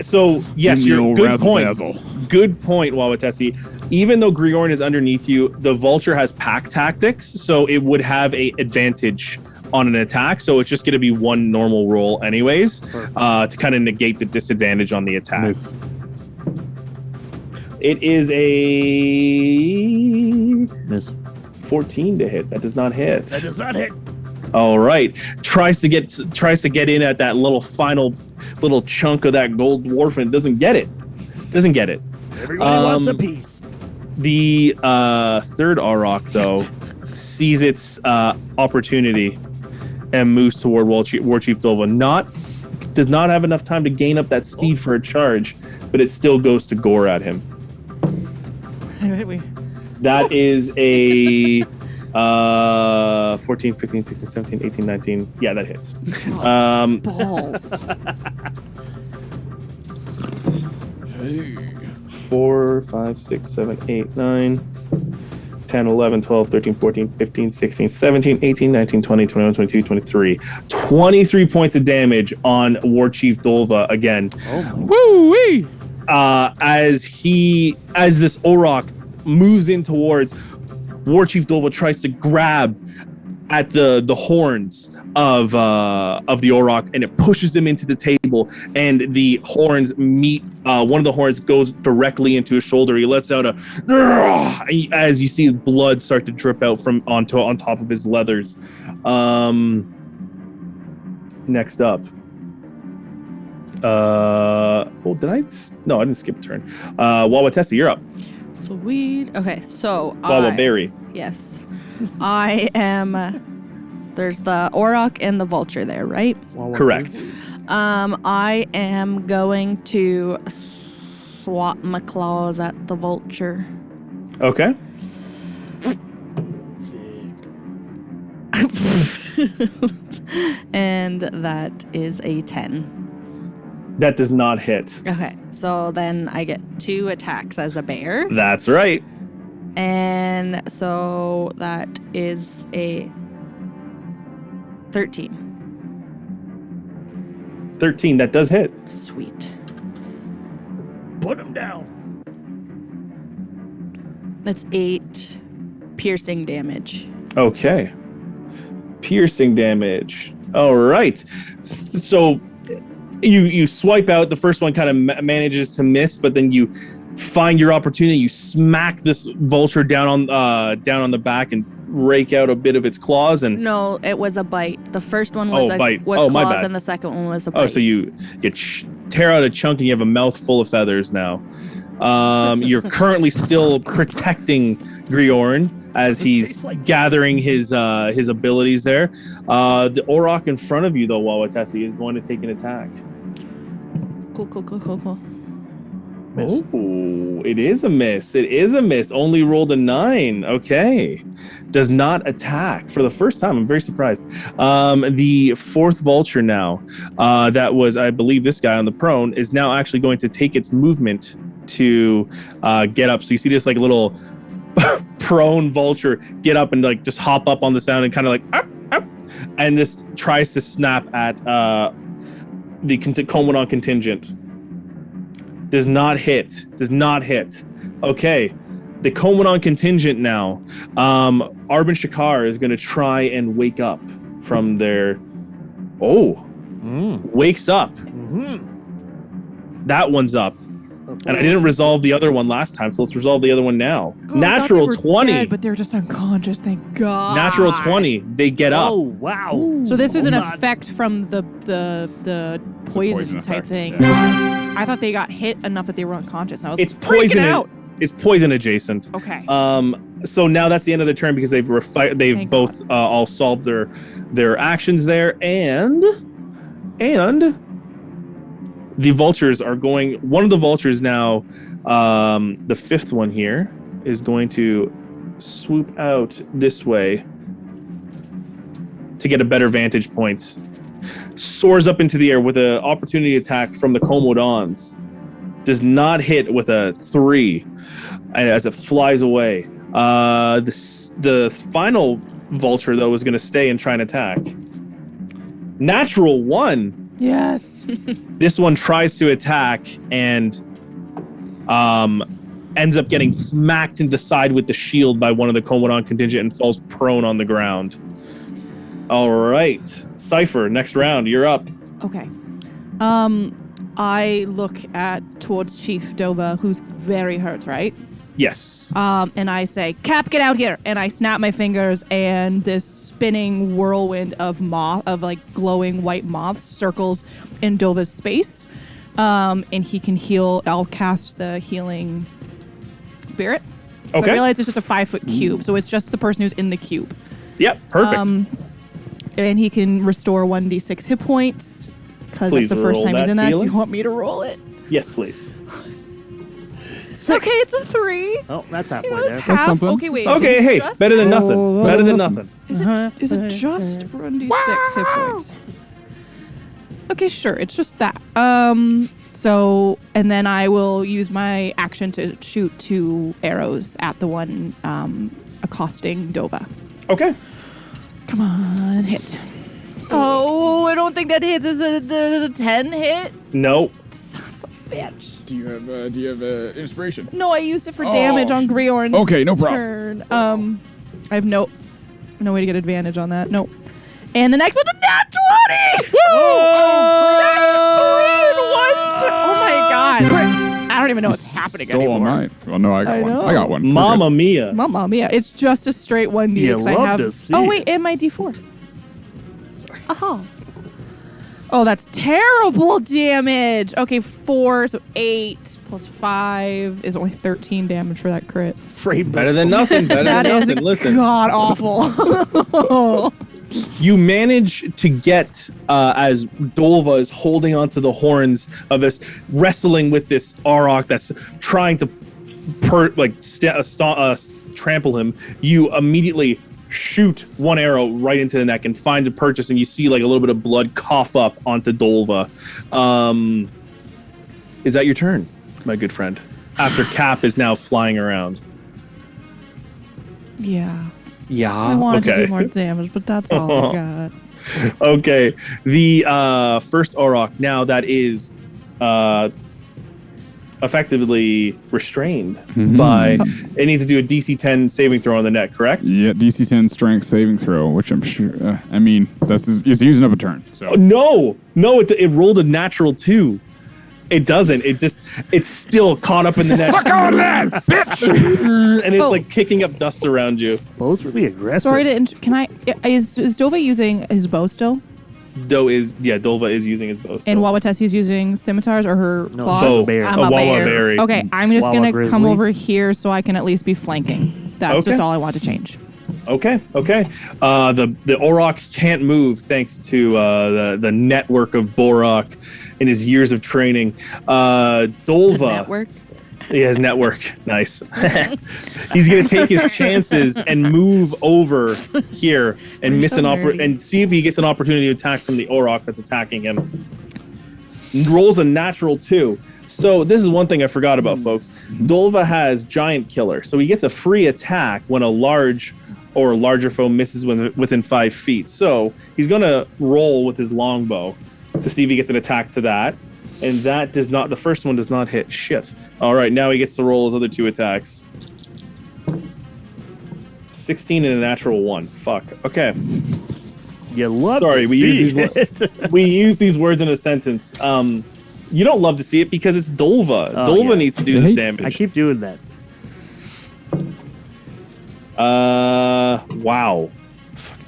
So yes, In the you're old good razzle point. dazzle. Good point, Wawatesi. Even though Griorn is underneath you, the Vulture has pack tactics, so it would have a advantage on an attack. So it's just going to be one normal roll, anyways, to kind of negate the disadvantage on the attack. Miss. It is a Miss. 14 to hit. That does not hit. That does not hit. All right. Tries to get in at that final chunk of that gold dwarf and doesn't get it. Everybody wants a piece. The third Auroch, though, sees its opportunity and moves toward War Chief Dova. Does not have enough time to gain up that speed for a charge, but it still goes to gore at him. That is a 14, 15, 16, 17, 18, 19. Yeah, that hits. balls. 4, 5, 6, 7, 8, 9, 10, 11, 12, 13, 14, 15, 16, 17, 18, 19, 20, 21, 22, 23. 23 points of damage on War Chief Dolva again. Woo-wee! As this Auroch moves in towards War Chief Dolva, tries to grab at the horns of the Auroch, and it pushes him into the table, and the horns meet. One of the horns goes directly into his shoulder. He lets out as you see blood start to drip out from on top of his leathers. Next up. Did I? No, I didn't skip a turn. Wawatesi, you're up. Sweet. Okay, so Wawaberry. Yes, I am. There's the Auroch and the Vulture there, right? Correct. I am going to swap my claws at the Vulture. Okay. And that is a 10. That does not hit. Okay, so then I get 2 attacks as a bear. That's right. And so that is a 13. 13. That does hit. Sweet. Put him down. That's 8 piercing damage. Okay. Piercing damage. All right. So you swipe out. The first one kind of manages to miss, but then you find your opportunity. You smack this Vulture down on the back and rake out a bit of its claws. And No, it was a bite. The first one was bite. was Oh, my claws, bad. and the second one was a bite. oh, so you tear out a chunk and you have a mouth full of feathers now. You're currently still protecting Griorn as he's gathering his abilities there. The Auroch in front of you, though, Wawatesi, is going to take an attack. Cool. Miss. Oh, it is a miss. It is a miss. Only rolled a 9. Okay. Does not attack for the first time. I'm very surprised. The fourth Vulture now, that was, I believe, this guy on the prone, is now actually going to take its movement to get up. So you see this like little prone Vulture get up and like just hop up on the sound and kind of like up, and this tries to snap at the Komodan contingent. Does not hit. Okay. The Komodan contingent now. Arbin Shakar is going to try and wake up from their... Wakes up. That one's up. And I didn't resolve the other one last time, so let's resolve the other one now. Natural 20. Dead, but they're just unconscious. Thank God. Natural 20. They get up. Oh, wow. So this is an Oh, my. effect from the poison poison type effect, thing. yeah. I thought they got hit enough that they were unconscious. And I was It's freaking poison. out. It's poison adjacent. Okay. So now that's the end of the turn because they've Thank both all solved their actions there, and the vultures are going. One of the vultures now, the fifth one here, is going to swoop out this way to get a better vantage point. Soars up into the air with an opportunity attack from the Komodans. Does not hit with a 3 as it flies away. The final vulture, though, is going to stay and try and attack. Natural 1. Yes. This one tries to attack and ends up getting smacked in the side with the shield by one of the Komodan contingent and falls prone on the ground. All right. Cypher, next round. You're up. Okay. I look towards Chief Dova, who's very hurt, right? Yes. And I say, Cap, get out here! And I snap my fingers, and this spinning whirlwind of glowing white moths circles in Dova's space. And he can heal. I'll cast the healing spirit. So Okay. I realize it's just a 5-foot cube, so it's just the person who's in the cube. Yep, perfect. And he can restore 1d6 hit points, because that's Please the first roll time he's that in that. healing. Do you want me to roll it? Yes, please. Okay, it's a 3. Oh, that's halfway You know, there. it's half. something. Okay, wait. Okay, hey, Just- better than nothing. Better than nothing. Is it just 1d6 hit points? Okay, sure. It's just that. So, and then I will use my action to shoot 2 arrows at the one accosting Dova. Okay. Come on, hit. Oh, I don't think that hits. Is it a 10 hit? No. Son of a bitch. Do you have inspiration? No, I used it for damage on Griorn's Okay, no problem. turn. I have no way to get advantage on that. Nope. And the next one's a nat 20! Oh, That's 3 and 1. Oh my god. I don't even know what's happening Stole anymore. mine. Well, no, I got I one. know. I got one. We're Mamma mia. Mamma mia. It's just a straight 1d. You 'cause I love have. to see Oh it. wait, and my d4. Oh. Oh, that's terrible damage. Okay, 4, so 8 plus 5 is only 13 damage for that crit. Frame Better than nothing. Better That than is nothing. Listen, god awful. you manage to get as Dolva is holding onto the horns of this, wrestling with this Auroch that's trying to trample him. You immediately shoot one arrow right into the neck and find a purchase, and you see like a little bit of blood cough up onto Dolva. Is that your turn, my good friend? After Cap is now flying around. Yeah. Yeah. I wanted to do more damage, but that's all I got. Okay. The first Auroch now that is effectively restrained by it needs to do a DC 10 saving throw on the net, correct? Yeah, DC 10 strength saving throw, which I'm sure. I mean, it's using up a turn. So No, it rolled a natural 2. It doesn't. It's still caught up in the net. suck on that, bitch! And it's like kicking up dust around you. Both really aggressive. Sorry to can I is Dova using his bow still? Dolva is using his bow still. And Wawatessi's using scimitars or her No, claws? bow. Bear. I'm a a Wawa bear. berry. Okay, I'm just Wawa gonna grizzly. come over here so I can at least be flanking. That's Okay. just all I want to change. Okay. The Auroch can't move thanks to the network of Borok in his years of training. Dolva. Network. He has network. Nice. He's gonna take his chances and move over here and You're miss so nerdy. and see if he gets an opportunity to attack from the Auroch that's attacking him. Rolls a natural 2. So this is one thing I forgot about, folks. Dolva has Giant Killer, so he gets a free attack when a large or larger foe misses within 5 feet. So he's gonna roll with his longbow to see if he gets an attack to that. And that does not, the first one does not hit. Shit. All right, now he gets to roll his other 2 attacks. 16 and a natural 1. Fuck. Okay. You love Sorry, to we see use these it. we use these words in a sentence. You don't love to see it because it's Dolva. Oh, Dolva yeah. needs to do I this hate- damage. I keep doing that. Wow.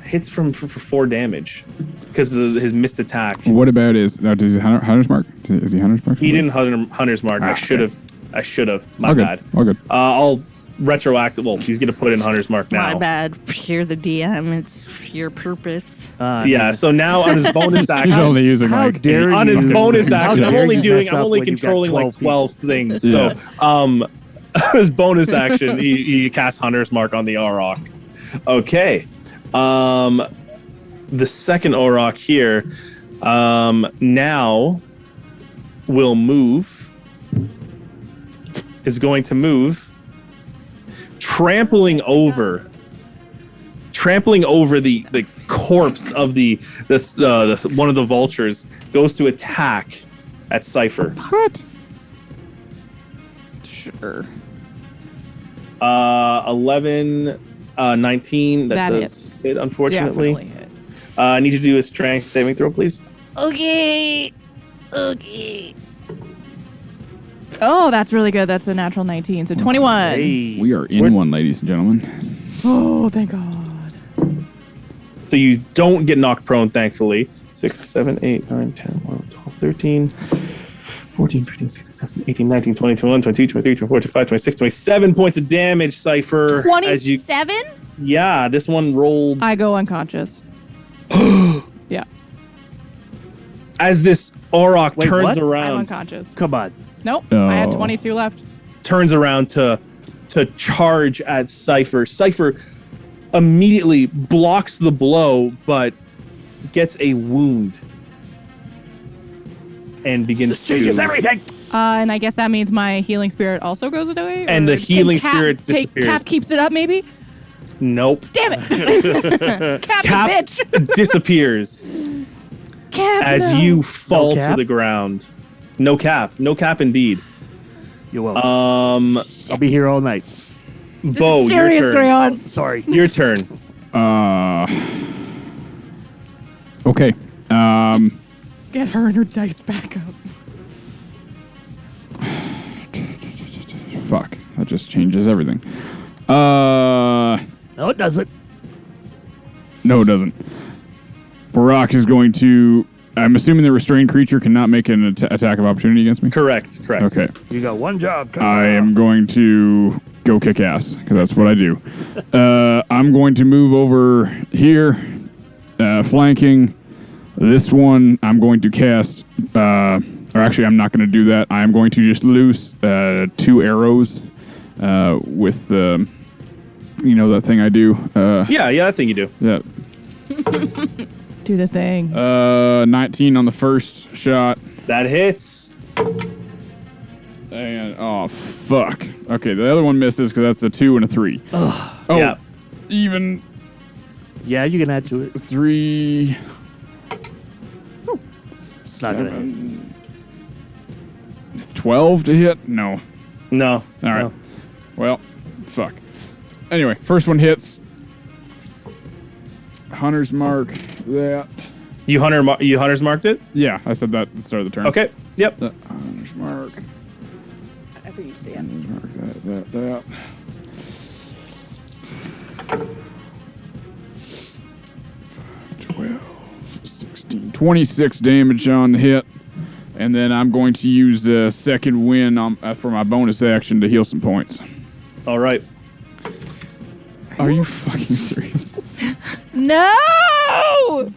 Hits for 4 damage because of his missed attack. What about does he Hunter's Mark? Is he Hunter's Mark? He didn't Hunter's Mark. Ah, I should have. My All good. bad. All good. I'll retroactive. Well, he's gonna put in Hunter's Mark now. My bad. You're the DM. It's your purpose. Yeah. So now on his bonus action, He's only using How like dare on his you. bonus How action, I'm dare only you doing. mess I'm up only when you've got controlling like 12 12 things. Yeah. So, his bonus action, he casts Hunter's Mark on the Auroch. Okay. The second Auroch here, now will move. Is going to move, trampling over the corpse of the one of the vultures, goes to attack at Cypher. what? Sure. 11, 19. That does hits. hit, unfortunately. Definitely hits. I need you to do a strength saving throw, please. Okay. Oh, that's really good. That's a natural 19. So 21. Hey. We are in one, ladies and gentlemen. Oh, thank God. So you don't get knocked prone, thankfully. 6, 7, 8, 9, 10, 11, 12, 13, 14, 15, 16, 17, 18, 19, 20, 21, 22, 23, 24, 25, 26, 27 points of damage, Cypher. 27? Yeah, this one rolled. I go unconscious. Yeah, As this Auroch Wait, turns what? I'm around, unconscious. Come on. Nope, I had Oh. 22 left. turns around to charge at Cypher. Cypher immediately blocks the blow, but gets a wound and begins Changes to. everything. And I guess that means my healing spirit also goes away? And or the healing can Cap spirit disappears. Cap keeps it up, maybe? Nope. Damn it! Cap, Cap bitch! disappears Cap, as no. you fall No to cap? the ground. No cap. No cap indeed. You will. I'll I'll be here all night. Bo, your Serious, turn. Grayon. Sorry. Your turn. Okay. Get her and her dice back up. Fuck. That just changes everything. No, No, it doesn't. it doesn't. Auroch is going to. I'm assuming the restrained creature cannot make an attack of opportunity against me. Correct. Okay. You got one job. Come I on. am going to go kick ass because that's what I do. I'm going to move over here, flanking. This one, I'm going to cast. Or actually, I'm not going to do that. I'm going to just loose 2 arrows with the. You know that thing I do. Yeah, I think you do. Yeah. Do the thing. 19 on the first shot. That hits. And oh fuck. Okay, the other one misses because that's a 2 and a 3. Oh, Yeah. even Yeah, you can add to it. 3. It's not gonna hit. 12 to hit? No. No. All right. No. Well, fuck. Anyway, first one hits. Hunter's mark. That. You hunters marked it? Yeah, I said that at the start of the turn. Okay. Yep. Hunter's mark. I think you see it. Hunter's mark. That. 12, 16, 26 damage on the hit. And then I'm going to use the second win for my bonus action to heal some points. All right. Are you fucking serious? No!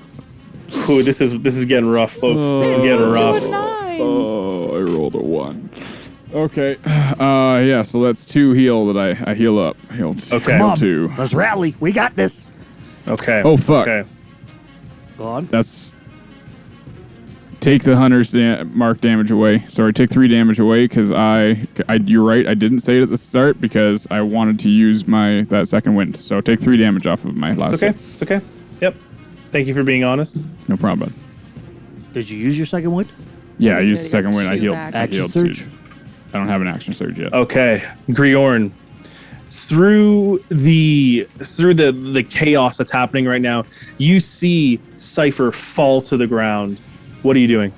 Ooh, this is getting rough, folks. This is getting Let's rough. do a 9. Oh, I rolled a 1. Okay. Yeah, so that's 2 heal that I heal up. Heal Okay. heal Come 2. on. Let's rally. We got this. Okay. Oh, fuck. Okay. Go on. That's... Take the hunter's mark damage away. Sorry, take 3 damage away because you're right, I didn't say it at the start because I wanted to use that second wind. So take 3 damage off of my last It's okay. hit. It's okay. Yep. Thank you for being honest. No problem. Did you use your second one? Yeah, I used Yeah, the second you wind. got I two healed. back. I Action healed surge? 2. I don't have an action surge yet. Okay. Griorn. Through the chaos that's happening right now, you see Cypher fall to the ground. What are you doing?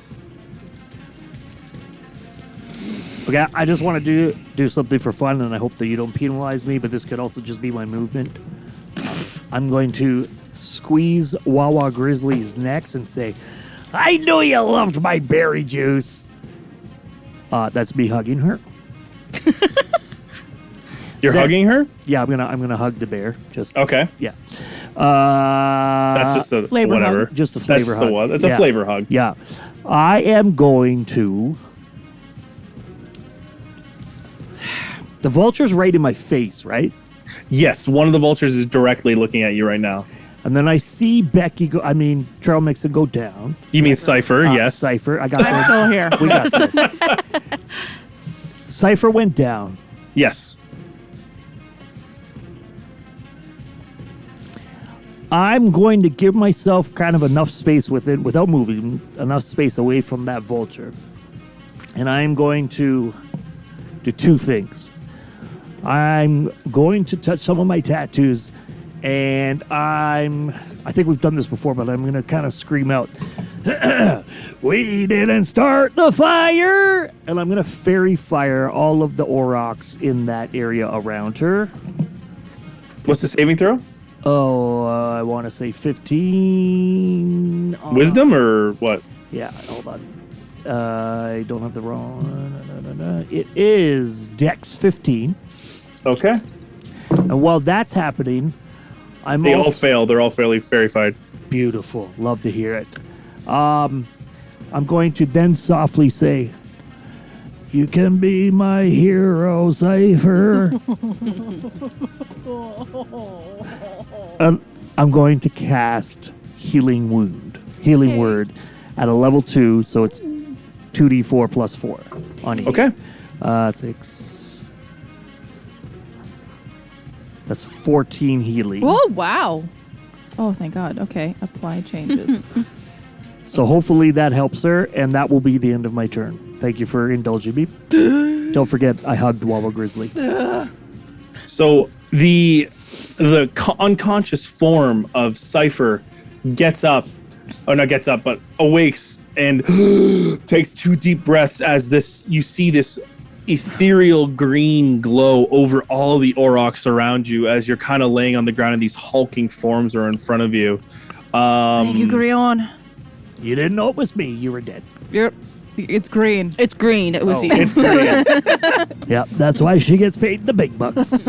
Okay, I just want to do something for fun, and I hope that you don't penalize me, but this could also just be my movement. I'm going to squeeze Wawa Grizzly's necks and say, I knew you loved my berry juice. That's me hugging her. You're There- hugging her? Yeah, I'm gonna hug the bear. Just Okay. yeah. That's just a Flavor whatever. hug. Just a That's flavor just hug. a what? It's Yeah. a flavor hug. Yeah. I am going to. The vulture's right in my face, right? Yes, one of the vultures is directly looking at you right now. And then I see Becky go. I mean, Trail Mixon go down. You mean Cypher? Yes. Cypher. I got I'm this. still here. We got this. Cypher went down. Yes. I'm going to give myself kind of enough space without moving, enough space away from that vulture. And I'm going to do two things. I'm going to touch some of my tattoos, and I think we've done this before, but I'm going to kind of scream out, "We didn't start the fire!" And I'm going to fairy fire all of the aurochs in that area around her. What's the saving throw? Oh, I want to say 15. Wisdom or what? Yeah, hold on. I don't have the wrong. It is Dex 15. Okay. And while that's happening, I'm They all also fail. They're all fairly verified. beautiful. Love to hear it. I'm going to then softly say, "You can be my hero, Cypher." I'm going to cast Healing Word at a level 2, so it's 2d4 plus 4 on each. Okay. 6. That's 14 healing. Oh, wow. Oh, thank God. Okay. Apply changes. So hopefully that helps her, and that will be the end of my turn. Thank you for indulging me. Don't forget, I hugged Wawa Grizzly. So the unconscious form of Cypher gets up, or not gets up, but awakes and takes 2 deep breaths as you see this ethereal green glow over all the aurochs around you as you're kind of laying on the ground and these hulking forms are in front of you. Thank you, Grion. You didn't know it was me. You were dead. It's green. It's green. It was Oh, you. It's great. Yep, that's why she gets paid the big bucks.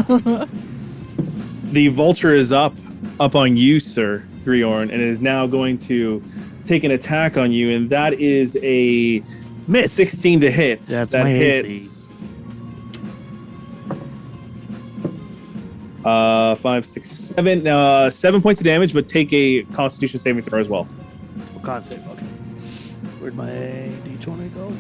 The vulture is up on you, Sir Griorn, and is now going to take an attack on you, and that is a Miss. 16 to hit. That's that my AC. hits. 5, 6, 7. 7 points of damage, but take a Constitution saving throw as well. Con save, okay. Where'd my D20 go?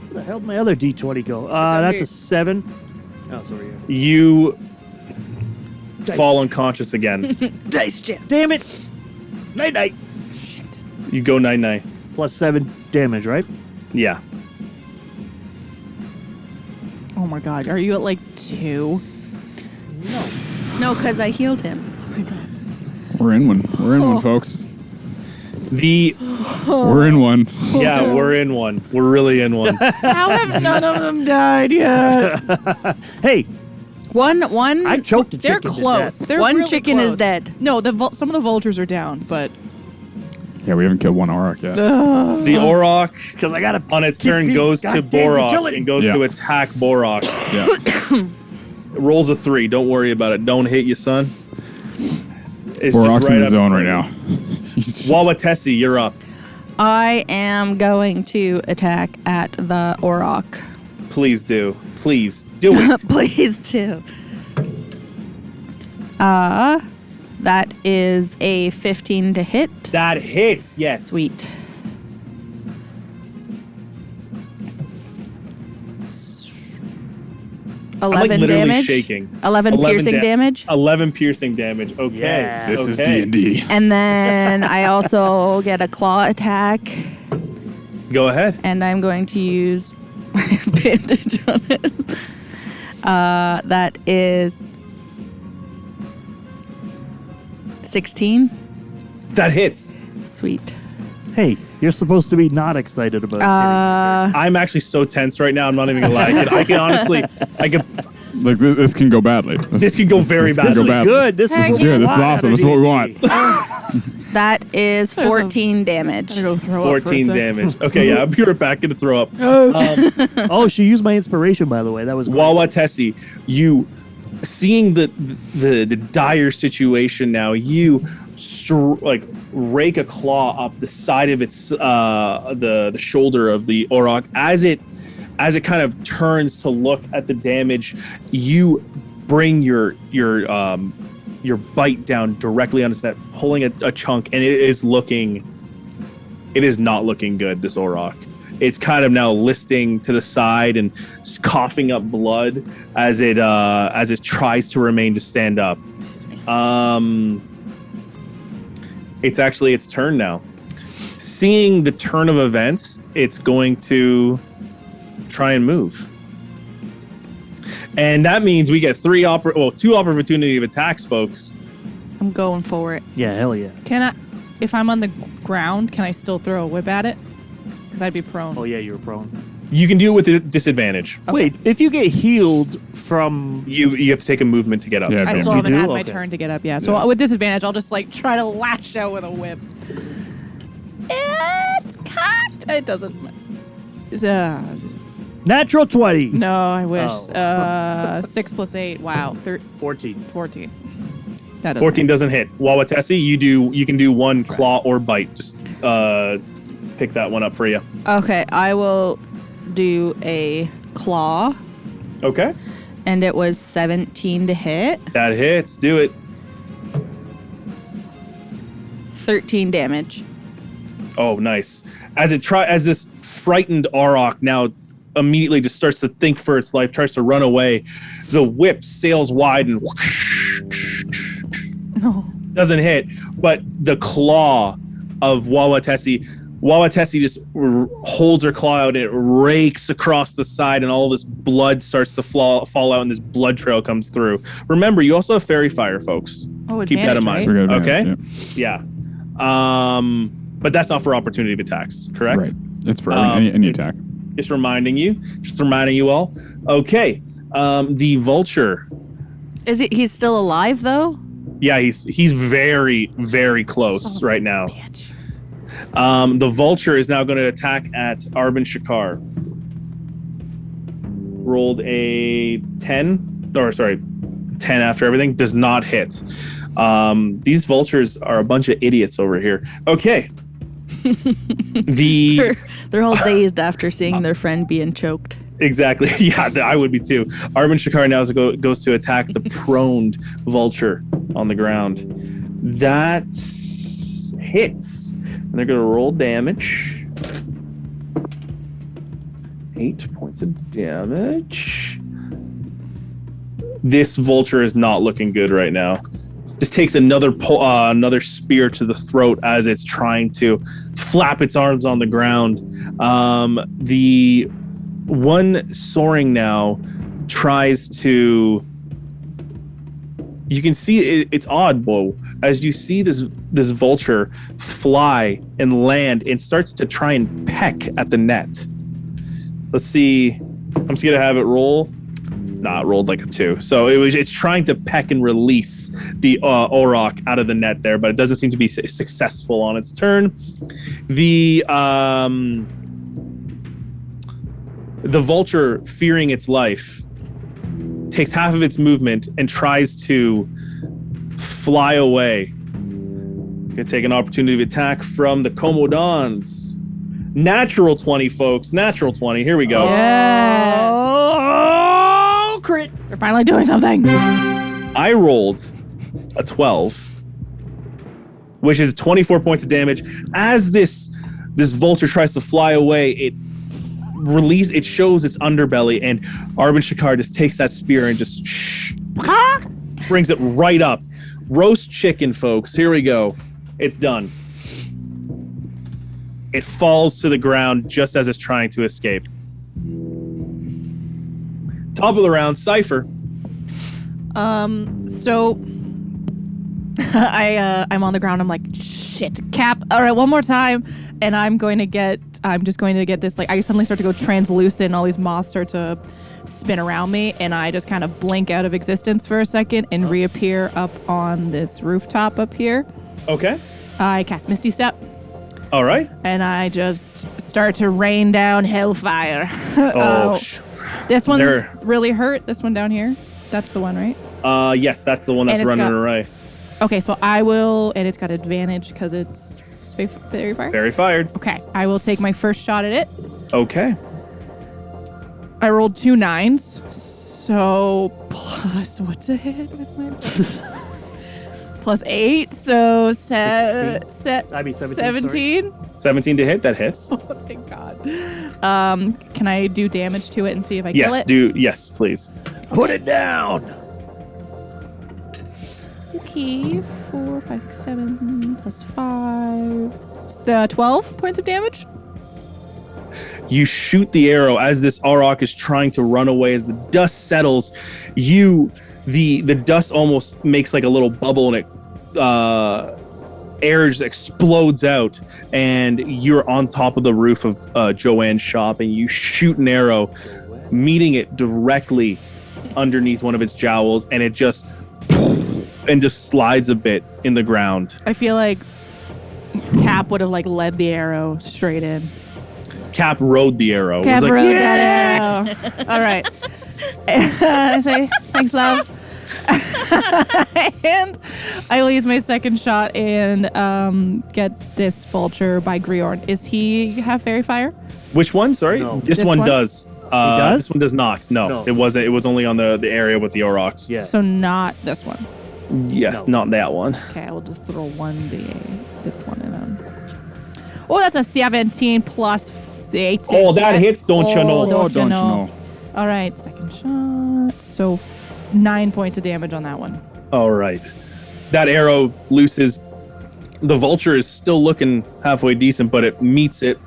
Where the hell did my other D20 go? That's a 7. Oh, it's over here. You Dice. fall unconscious again. Dice jam. Damn it! Night night. Shit. You go 9-9. Plus 7 damage, right? Yeah. Oh, my God. Are you at like 2? No, because I healed him. We're in one. We're in one, folks. We're in one. Yeah, we're in one. We're really in one. How have none of them died yet? Hey, One. I choked a They're chicken to close. death. They're One really chicken is close. dead. No, some of the vultures are down, but Yeah, we haven't killed one Auroch yet. The Auroch, Because I gotta on its keep turn, these goes to goddamn Borok utility. and goes Yeah. to attack Borok. Yeah. Rolls a 3. Don't worry about it. Don't hit you, son. It's Auroch's in the up zone for right you. now. He's just- Wawatessi, you're up. I am going to attack at the Auroch. Please do. Please do it. Please do. That is a 15 to hit. That hits. Yes. Sweet. I'm like 11 literally damage. shaking. 11 piercing damage. 11 piercing damage. Okay. Yeah. This is okay. D&D. And then I also get a claw attack, Go ahead. and I'm going to use my advantage on it. That is 16. That hits. Sweet. Hey, you're supposed to be not excited about I'm actually so tense right now. I'm not even gonna lie. I can honestly, Like, this can go badly. This could go very this bad. Could This go is badly. good. This This is is good. This is awesome. This is what we want. That is There's a- 14 damage. I'm gonna go throw up for a 14 sec. damage. Okay, yeah, I'll be right back. Gonna throw up. Oh, she used my inspiration, by the way. That was great. Wawa Tessie, you seeing the dire situation now, you rake a claw up the side of its the shoulder of the Auroch as it kind of turns to look at the damage. You bring your bite down directly on its neck, pulling a chunk, and it is not looking good, this Auroch. It's kind of now listing to the side and coughing up blood as it tries to remain to stand up. It's actually its turn now. Seeing the turn of events, it's going to try and move. And that means we get two opportunity of attacks, folks. I'm going for it. Yeah, hell yeah. Can I, if I'm on the ground, can I still throw a whip at it? Because I'd be prone. Oh, yeah, you're prone. You can do it with a disadvantage. Okay. Wait, if you get healed from... You have to take a movement to get up. Yeah, I You still haven't do? had my Okay. turn to get up yet. So with disadvantage, I'll just try to lash out with a whip. It's cocked. It doesn't. Natural 20. No, I wish. Oh. 6 plus 8. Wow. 14. 14. That doesn't 14 doesn't hit. Wawatesi, you can do one claw or bite. Just pick that one up for you. Okay, I will do a claw, Okay. and it was 17 to hit, That hits. Do it. 13 damage. Oh, nice. As this frightened Auroch now immediately just starts to think for its life, tries to run away, the whip sails wide and No. doesn't hit, but the claw of Wawatesi just holds her claw out and it rakes across the side, and all this blood starts to fall out, and this blood trail comes through. Remember, you also have fairy fire, folks. Oh, Keep that in advantage, mind. right? We're good, Okay. Yeah. But that's not for opportunity of attacks, correct? Right. It's for any it's- attack. Just reminding you all. Okay. The vulture. He's still alive though? Yeah, he's very, very close Son of right now. Bitch. The vulture is now going to attack at Arbin Shakar. Rolled a 10 after everything. Does not hit. These vultures are a bunch of idiots over here. Okay. They're all dazed after seeing their friend being choked. Exactly. Yeah, I would be too. Arbin Shakar now goes to attack the proned vulture on the ground. That hits. And they're going to roll damage. 8 points of damage. This vulture is not looking good right now. Just takes another spear to the throat as it's trying to flap its arms on the ground. The one soaring now tries to. You can see it's odd, Bo, as you see this vulture fly and land and starts to try and peck at the net. Let's see. I'm just gonna have it roll. Nah, it rolled like a 2. So it's trying to peck and release the Auroch out of the net there, but it doesn't seem to be successful on its turn. The vulture, fearing its life, takes half of its movement and tries to fly away. It's gonna take an opportunity of attack from the Komodans. Natural 20, folks. Natural 20. Here we go. Yes. Oh, crit. They're finally doing something. I rolled a 12, which is 24 points of damage. As this vulture tries to fly away, it shows its underbelly, and Arbin Shakar just takes that spear and just brings it right up. Roast chicken, folks. Here we go. It's done. It falls to the ground just as it's trying to escape. Top of the round, Cypher. So I'm on the ground. I'm like, shit, Cap. All right, one more time, and I'm just going to get this. I suddenly start to go translucent. All these moths start to spin around me, and I just kind of blink out of existence for a second and reappear up on this rooftop up here. Okay. I cast Misty Step, All right. and I just start to rain down hellfire. Oh, This one's There. really hurt. This one down here. That's the one, right? yes, that's the one that's And it's running got- away. Okay, so I will, and it's got advantage because it's fairy fire. Very fired. Okay, I will take my first shot at it. Okay. I rolled 2 9s, so plus what's a hit with my plus 8, so 17, sorry. 17. 17 to hit. That hits. Oh, thank God. Can I do damage to it and see if I kill Yes, it? yes, please. Put it down. Okay, 4, 5, 6, 7 plus 5. It's the 12 points of damage. You shoot the arrow as this Auroch is trying to run away. As the dust settles, the dust almost makes like a little bubble, and it air just explodes out, and you're on top of the roof of Joanne's shop, and you shoot an arrow, meeting it directly underneath one of its jowls, and it just slides a bit in the ground. I feel like Cap would have like led the arrow straight in. Cap rode the arrow. Cap Was like, rode yeah! that arrow. All right. I say, thanks, love. And I will use my second shot and get this vulture by Griorn. Is he have fairy fire? Which one? Sorry, No. this This one one? does. does? This one does not. No, No. it wasn't. It was only on the area with the Aurochs. Yeah. So not this one. Yes, No. not that one. Okay, I will just throw this one in on. Oh, that's a 17 plus the 8. Oh, that hits, don't you know? Don't you don't you know? know? All right, second shot. So 9 points of damage on that one. All right, that arrow looses. The vulture is still looking halfway decent, but it meets it.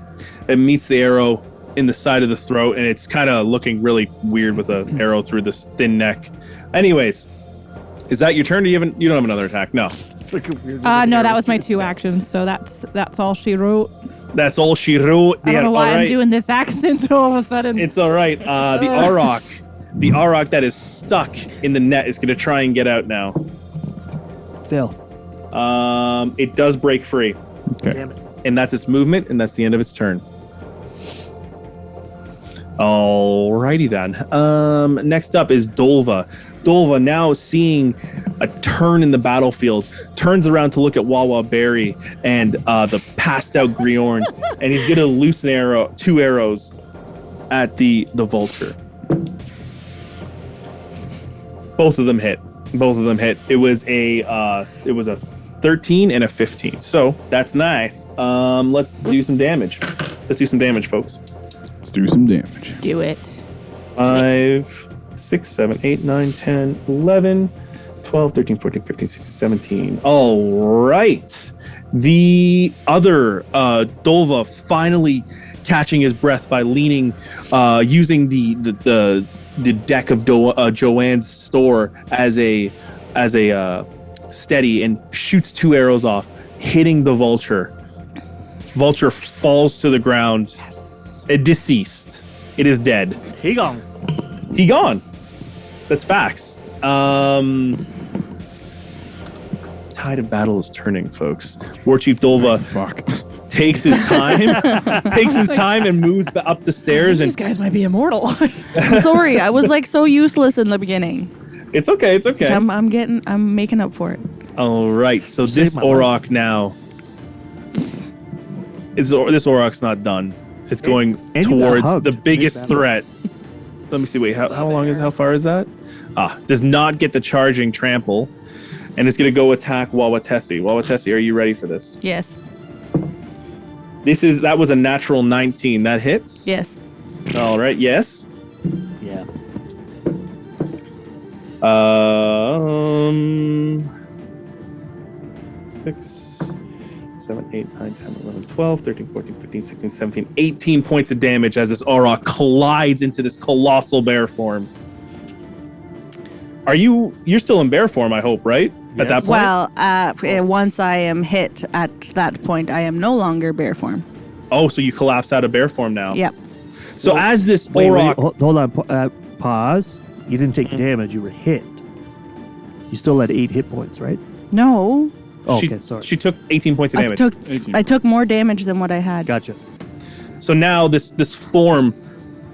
It meets the arrow in the side of the throat, and it's kind of looking really weird with an arrow through this thin neck. Anyways, is that your turn? You don't have another attack? No. It's like a weird No, arrow that was my through 2 actions. So that's all she wrote. That's all she wrote. I don't know why All I'm right. doing this accent all of a sudden. It's all right. The Auroch that is stuck in the net is going to try and get out now. Phil. It does break free, Okay. Damn it. and that's its movement, and that's the end of its turn. Alrighty then. Next up is Dolva. Dolva, now seeing a turn in the battlefield, turns around to look at Wawa Berry and the passed out Griorn, and he's gonna loose an arrow, 2 arrows at the vulture. Both of them hit. It was a 13 and a 15. So that's nice. Let's do some damage. Folks. Let's do some damage. Do it. 5, 6, 7, 8, 9, 10, 11, 12, 13, 14, 15, 16, 17. All right. The other Dolva finally catching his breath by leaning, using the deck of Joanne's store as a steady, and shoots 2 arrows off, hitting the vulture. Vulture falls to the ground, deceased. It is dead. He gone. He gone. That's facts. Tide of battle is turning, folks. War Chief Dolva Fuck. takes his time and moves up the stairs, and These guys might be immortal. I'm sorry, I was like so useless in the beginning. it's okay. It's okay. I'm making up for it. All right. So saved this my Auroch now, this Auroch's not done. It's going and you got towards hugged the biggest mid-battle. threat. Let me see. Wait, how far is that? Does not get the charging trample, and it's gonna go attack Wawatesi. Wawatesi, are you ready for this? Yes. That was a natural 19. That hits. Yes. All right. Yes. Yeah. 6, 7, 8, 9, 10, 11, 12, 13, 14, 15, 16, 17, 18 points of damage as this Auroch collides into this colossal bear form. You're still in bear form, I hope, right? At that point? Well, once I am hit at that point, I am no longer bear form. Oh, so you collapse out of bear form now. Yep. So as this Wait, Auroch... hold on. Pause. You didn't take damage. You were hit. You still had 8 hit points, right? No. Oh, she, okay, sorry. She took 18 points of damage. 18. I took more damage than what I had. Gotcha. So now this form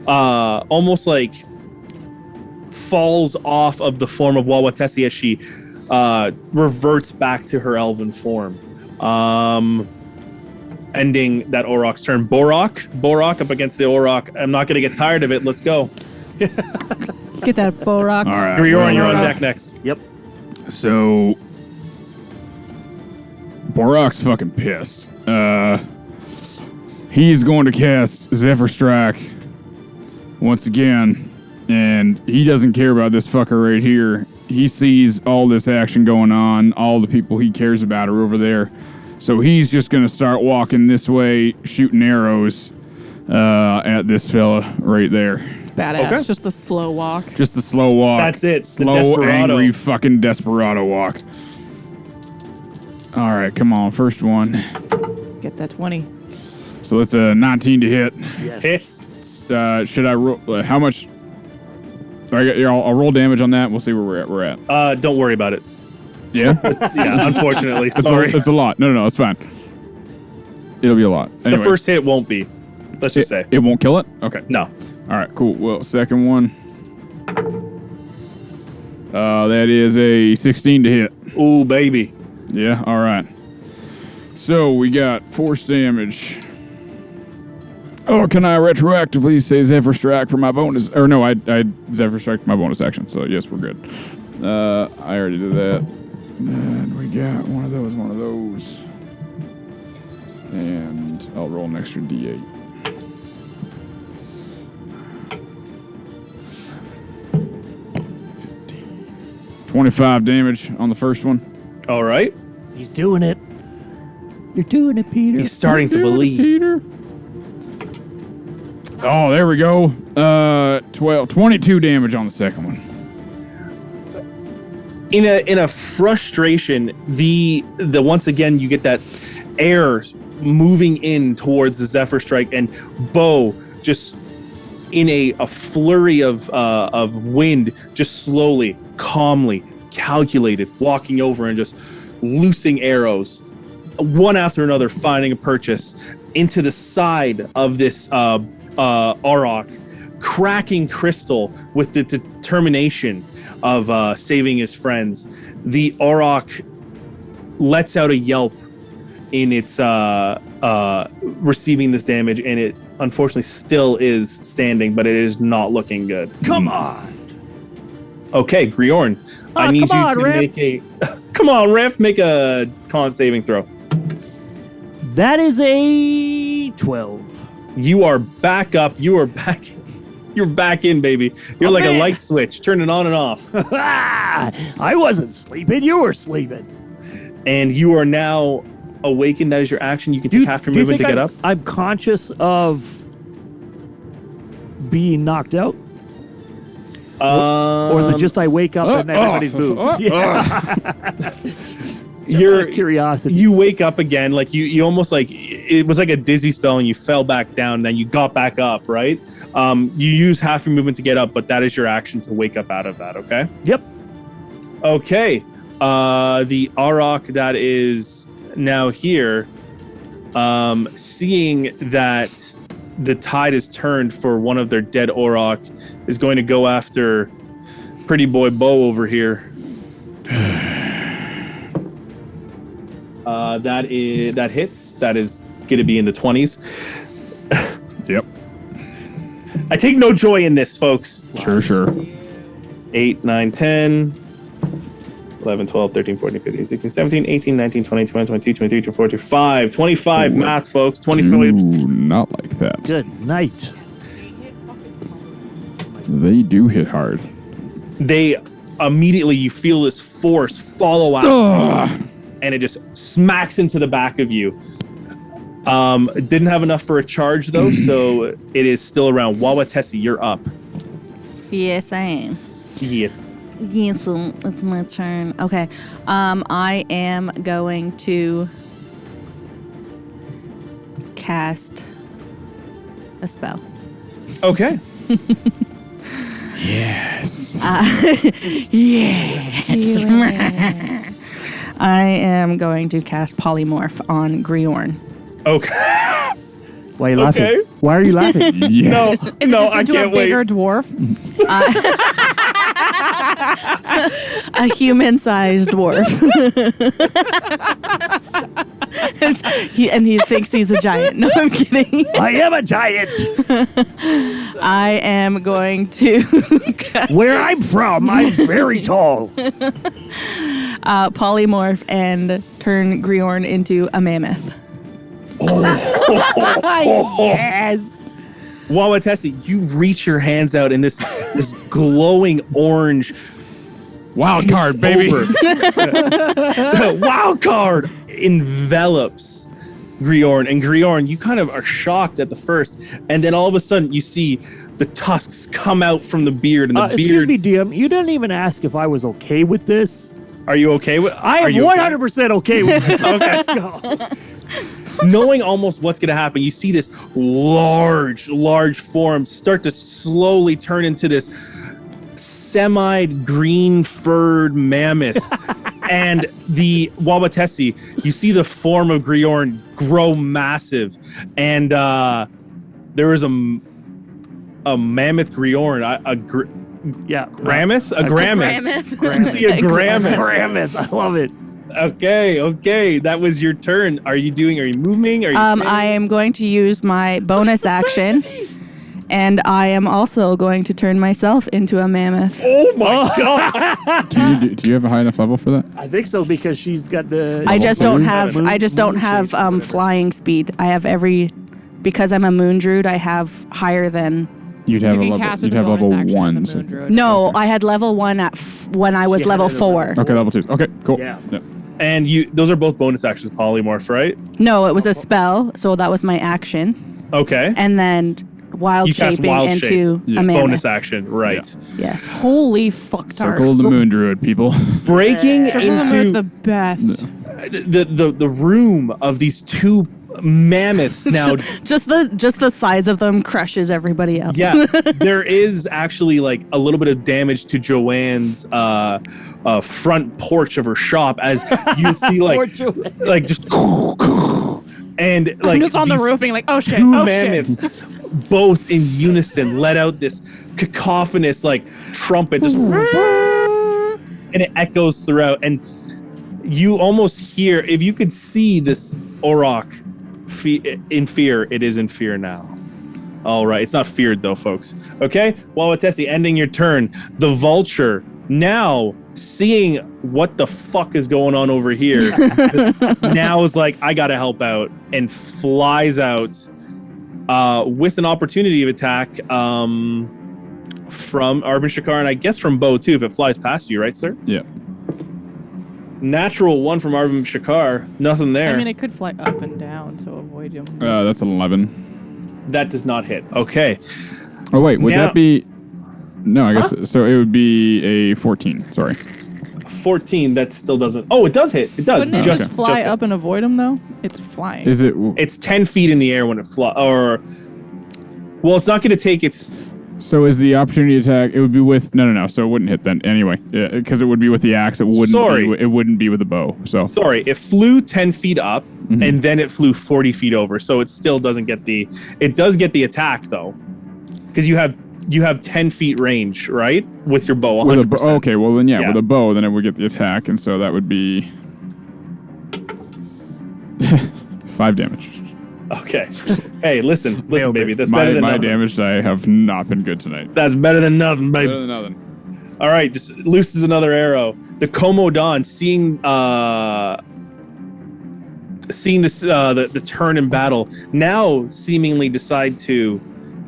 almost like falls off of the form of Wawatesi as she reverts back to her elven form. Ending that Auroch's turn. Borak up against the Auroch. I'm not going to get tired of it. Let's go. Get that Borak. All right. Griorn, you're on Borak. deck next. Yep. So Borak's fucking pissed. He's going to cast Zephyr Strike once again, and he doesn't care about this fucker right here. He sees all this action going on. All the people he cares about are over there. So he's just going to start walking this way, shooting arrows at this fella right there. Badass. Okay. Just the slow walk. Just the slow walk. That's it. The Slow, desperado. angry, fucking desperado walk. All right, come on. First one. Get that 20. So it's a 19 to hit. Yes. Hits. Should I roll? How much? All right, I'll roll damage on that. We'll see where we're at. Don't worry about it. Yeah? Yeah, unfortunately. It's Sorry. a lot. No, it's fine. It'll be a lot. Anyway, The first hit won't be. Let's just say. it won't kill it? Okay. No. All right, cool. Well, second one. That is a 16 to hit. Ooh, baby. Yeah, all right. So we got force damage. Oh, can I retroactively say Zephyr Strike for my bonus? Or no, I Zephyr Strike for my bonus action, so yes, we're good. I already did that. And we got one of those. And I'll roll an extra D8. 25 damage on the first one. All right. He's doing it. You're doing it, Peter. He's starting to believe. Peter. Oh, there we go. 22 damage on the second one. In a frustration, the once again you get that air moving in towards the Zephyr Strike, and Bo just in a flurry of wind, just slowly, calmly, calculated, walking over and just loosing arrows, one after another, finding a purchase into the side of this Auroch, cracking crystal with the determination of saving his friends. The Auroch lets out a yelp in its receiving this damage, and it unfortunately still is standing, but it is not looking good. Come on. Okay, Griorn, I need come you on, to Riff. make a come on, Riff, make a con saving throw. That is a 12. You are back up. You're back in, baby. You're Oh, like man. a light switch, turning on and off. I wasn't sleeping. You were sleeping. And you are now awakened. That is your action. You can take half your do you movement to think get up. I'm conscious of being knocked out? Or is it just I wake up and everybody's moved? You're curiosity. You wake up again, like you almost like it was like a dizzy spell, and you fell back down. Then you got back up, right? You use half your movement to get up, but that is your action to wake up out of that. Okay. Yep. Okay. The Auroch that is now here, seeing that the tide is turned for one of their dead Auroch, is going to go after pretty boy Bo over here. That hits. That is going to be in the 20s. Yep. I take no joy in this, folks. Sure. 8, 9, 10, 11, 12, 13, 14, 15, 16, 17, 18, 19, 20, 21, 22, 23, 24, 25. 25 Ooh. math, folks. 25. Ooh, not like that. Good night. They do hit hard. They immediately, you feel this force follow out, Ugh. and it just smacks into the back of you. It didn't have enough for a charge, though, so it is still around. Wawatesi, you're up. Yes, I am. Yes. Yes, so it's my turn. Okay. I am going to cast a spell. Okay. Yes. Yes. I am going to cast Polymorph on Griorn. Okay. Why are you laughing? Okay. Why are you laughing? Yes. Is it No, just I into can't a bigger wait. dwarf? A human-sized dwarf. And he thinks he's a giant. No, I'm kidding. I am a giant. I am going to cast Where I'm from, I'm very tall. Polymorph and turn Griorn into a mammoth. Yes. Wawatessi, you reach your hands out in this glowing orange Wild card, baby. The wild card envelops Griorn, and Griorn, you kind of are shocked at the first, and then all of a sudden you see the tusks come out from the beard, and the Excuse beard. me, DM. You didn't even ask if I was okay with this. Are you okay with? I are am you 100% okay with this. Okay. Let's go. Knowing almost what's going to happen, you see this large form start to slowly turn into this semi-green furred mammoth. And the Wawatessi, you see the form of Griorn grow massive. And there is a mammoth Griorn, Yeah. Grammeth? A Grammeth. You see a Grammeth. Grammeth. I love it. Okay. That was your turn. Are you moving? Are you I am going to use my bonus action, and I am also going to turn myself into a mammoth. Oh my god! Do you have a high enough level for that? I think so because she's got the. I just don't moon- have. moon- I just don't moon have shape or whatever. flying speed. I have because I'm a moon druid. I have higher than. You'd have You a can level. cast You'd with have a bonus level action as a 1. moon So. druid. No, I had level 1 when I was She had level it at 4. level Okay, level 2. Okay, cool. Yeah. And those are both bonus actions, polymorph, right? No, it was a spell, so that was my action, Okay. and then wild You cast shaping wild into shape. Yeah. a mammoth. Bonus action, right? Yes. Holy fuck, Circle of the Moon Druid, people. Breaking Circle of the Moon is into the best. the room of these two mammoths now. Just the size of them crushes everybody else. Yeah, there is actually like a little bit of damage to Joanne's front porch of her shop as you see Poor Joanne. like just and like I'm just on the these roof being like, oh shit, two oh shit. mammoths both in unison let out this cacophonous like trumpet just and it echoes throughout, and you almost hear, if you could see this Auroch in fear, it is in fear now. All right, it's not feared though, folks. Okay, Wawatessi, ending your turn. The Vulture, now seeing what the fuck is going on over here, now is like, I gotta help out, and flies out with an opportunity of attack from Arbin Shakar, and I guess from Bo too, if it flies past you, right, sir? Yeah. Natural 1 from Arbin Shakar, nothing there. I mean, it could fly up and down, so avoid him. That's an 11. That does not hit. Okay. Oh wait, would Now- that be? No, I guess so. It would be a 14. Sorry. 14, that still doesn't. Oh, it does hit. It does. Wouldn't it just- just fly hit. up and avoid him though? It's flying. Is it? It's 10 feet in the air when it flies. Or, well, it's not going to take its. So is the opportunity attack? It would be with no. So it wouldn't hit then anyway, because it would be with the axe. It wouldn't. Sorry. It wouldn't be with the bow. So Sorry, it flew 10 feet up Mhm. and then it flew 40 feet over. So it still doesn't get the. It does get the attack though, because you have 10 feet range, right, with your bow. 100%. with a bow. Okay, well then Yeah. with a bow, then it would get the attack, and so that would be 5 damage. Okay. Hey, listen, Nailed baby. it. That's better than My nothing. damage die have not been good tonight. That's better than nothing, baby. Better than nothing. All right, just looses another arrow. The Komodan, seeing this the turn in battle, now seemingly decide to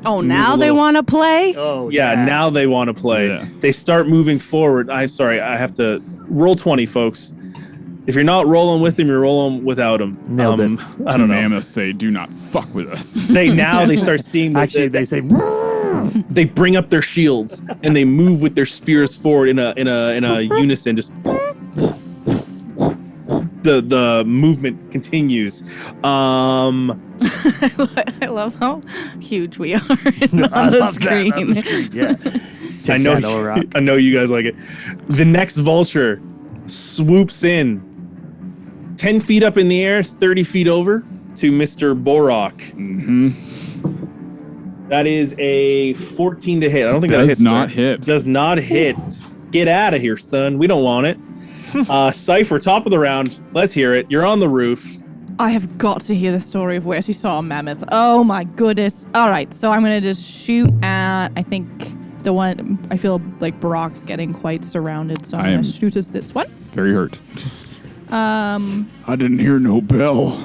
Oh, move now a they little- want to play? Oh, yeah, now they want to play. Yeah. They start moving forward. I'm sorry, I have to roll 20, folks. If you're not rolling with him, you're rolling without him. Nailed it. I Two don't know. mammoths say, "Do not fuck with us." They start seeing that Actually, they say. they bring up their shields and they move with their spears forward in a unison. Just the movement continues. I love how huge we are on I the love screen. that on the screen. Yeah. I know, Auroch. I know you guys like it. The next vulture swoops in 10 feet up in the air, 30 feet over to Mr. Borok. Mm-hmm. That is a 14 to hit. I don't think that Does hits. not sir. hit. Does not hit. Get out of here, son. We don't want it. Cypher, top of the round. Let's hear it. You're on the roof. I have got to hear the story of where she saw a mammoth. Oh my goodness. All right, so I'm going to just shoot at, I think, the one, I feel like Brock's getting quite surrounded, so I'm going to shoot as this one. Very hurt. I didn't hear no bell.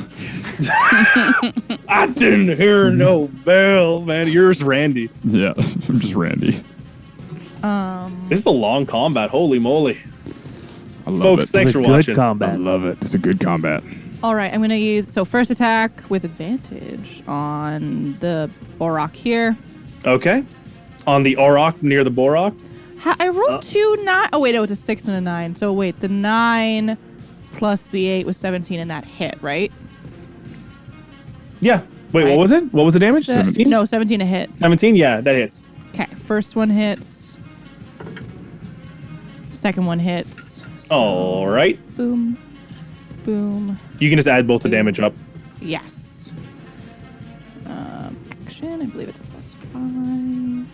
I didn't hear no bell, man. Yours, Randy. Yeah, I'm just Randy. This is a long combat. Holy moly. I love Folks, it. thanks It's for a good watching. I combat. love it. It's a good combat. All right, I'm going to use, so first attack with advantage on the Auroch here. Okay. On the Auroch near the Borok. I rolled 2 9. Oh, wait, it was a 6 and a 9. So wait, the 9 plus the 8 was 17, and that hit, right? Yeah. Wait, Right. what was it? What was the damage? Se- 16? No, 17 a hit. 17? Yeah, that hits. Okay, first one hits. Second one hits. So All right. boom, boom. You can just add both the damage up. Yes. Action, I believe it's a +5.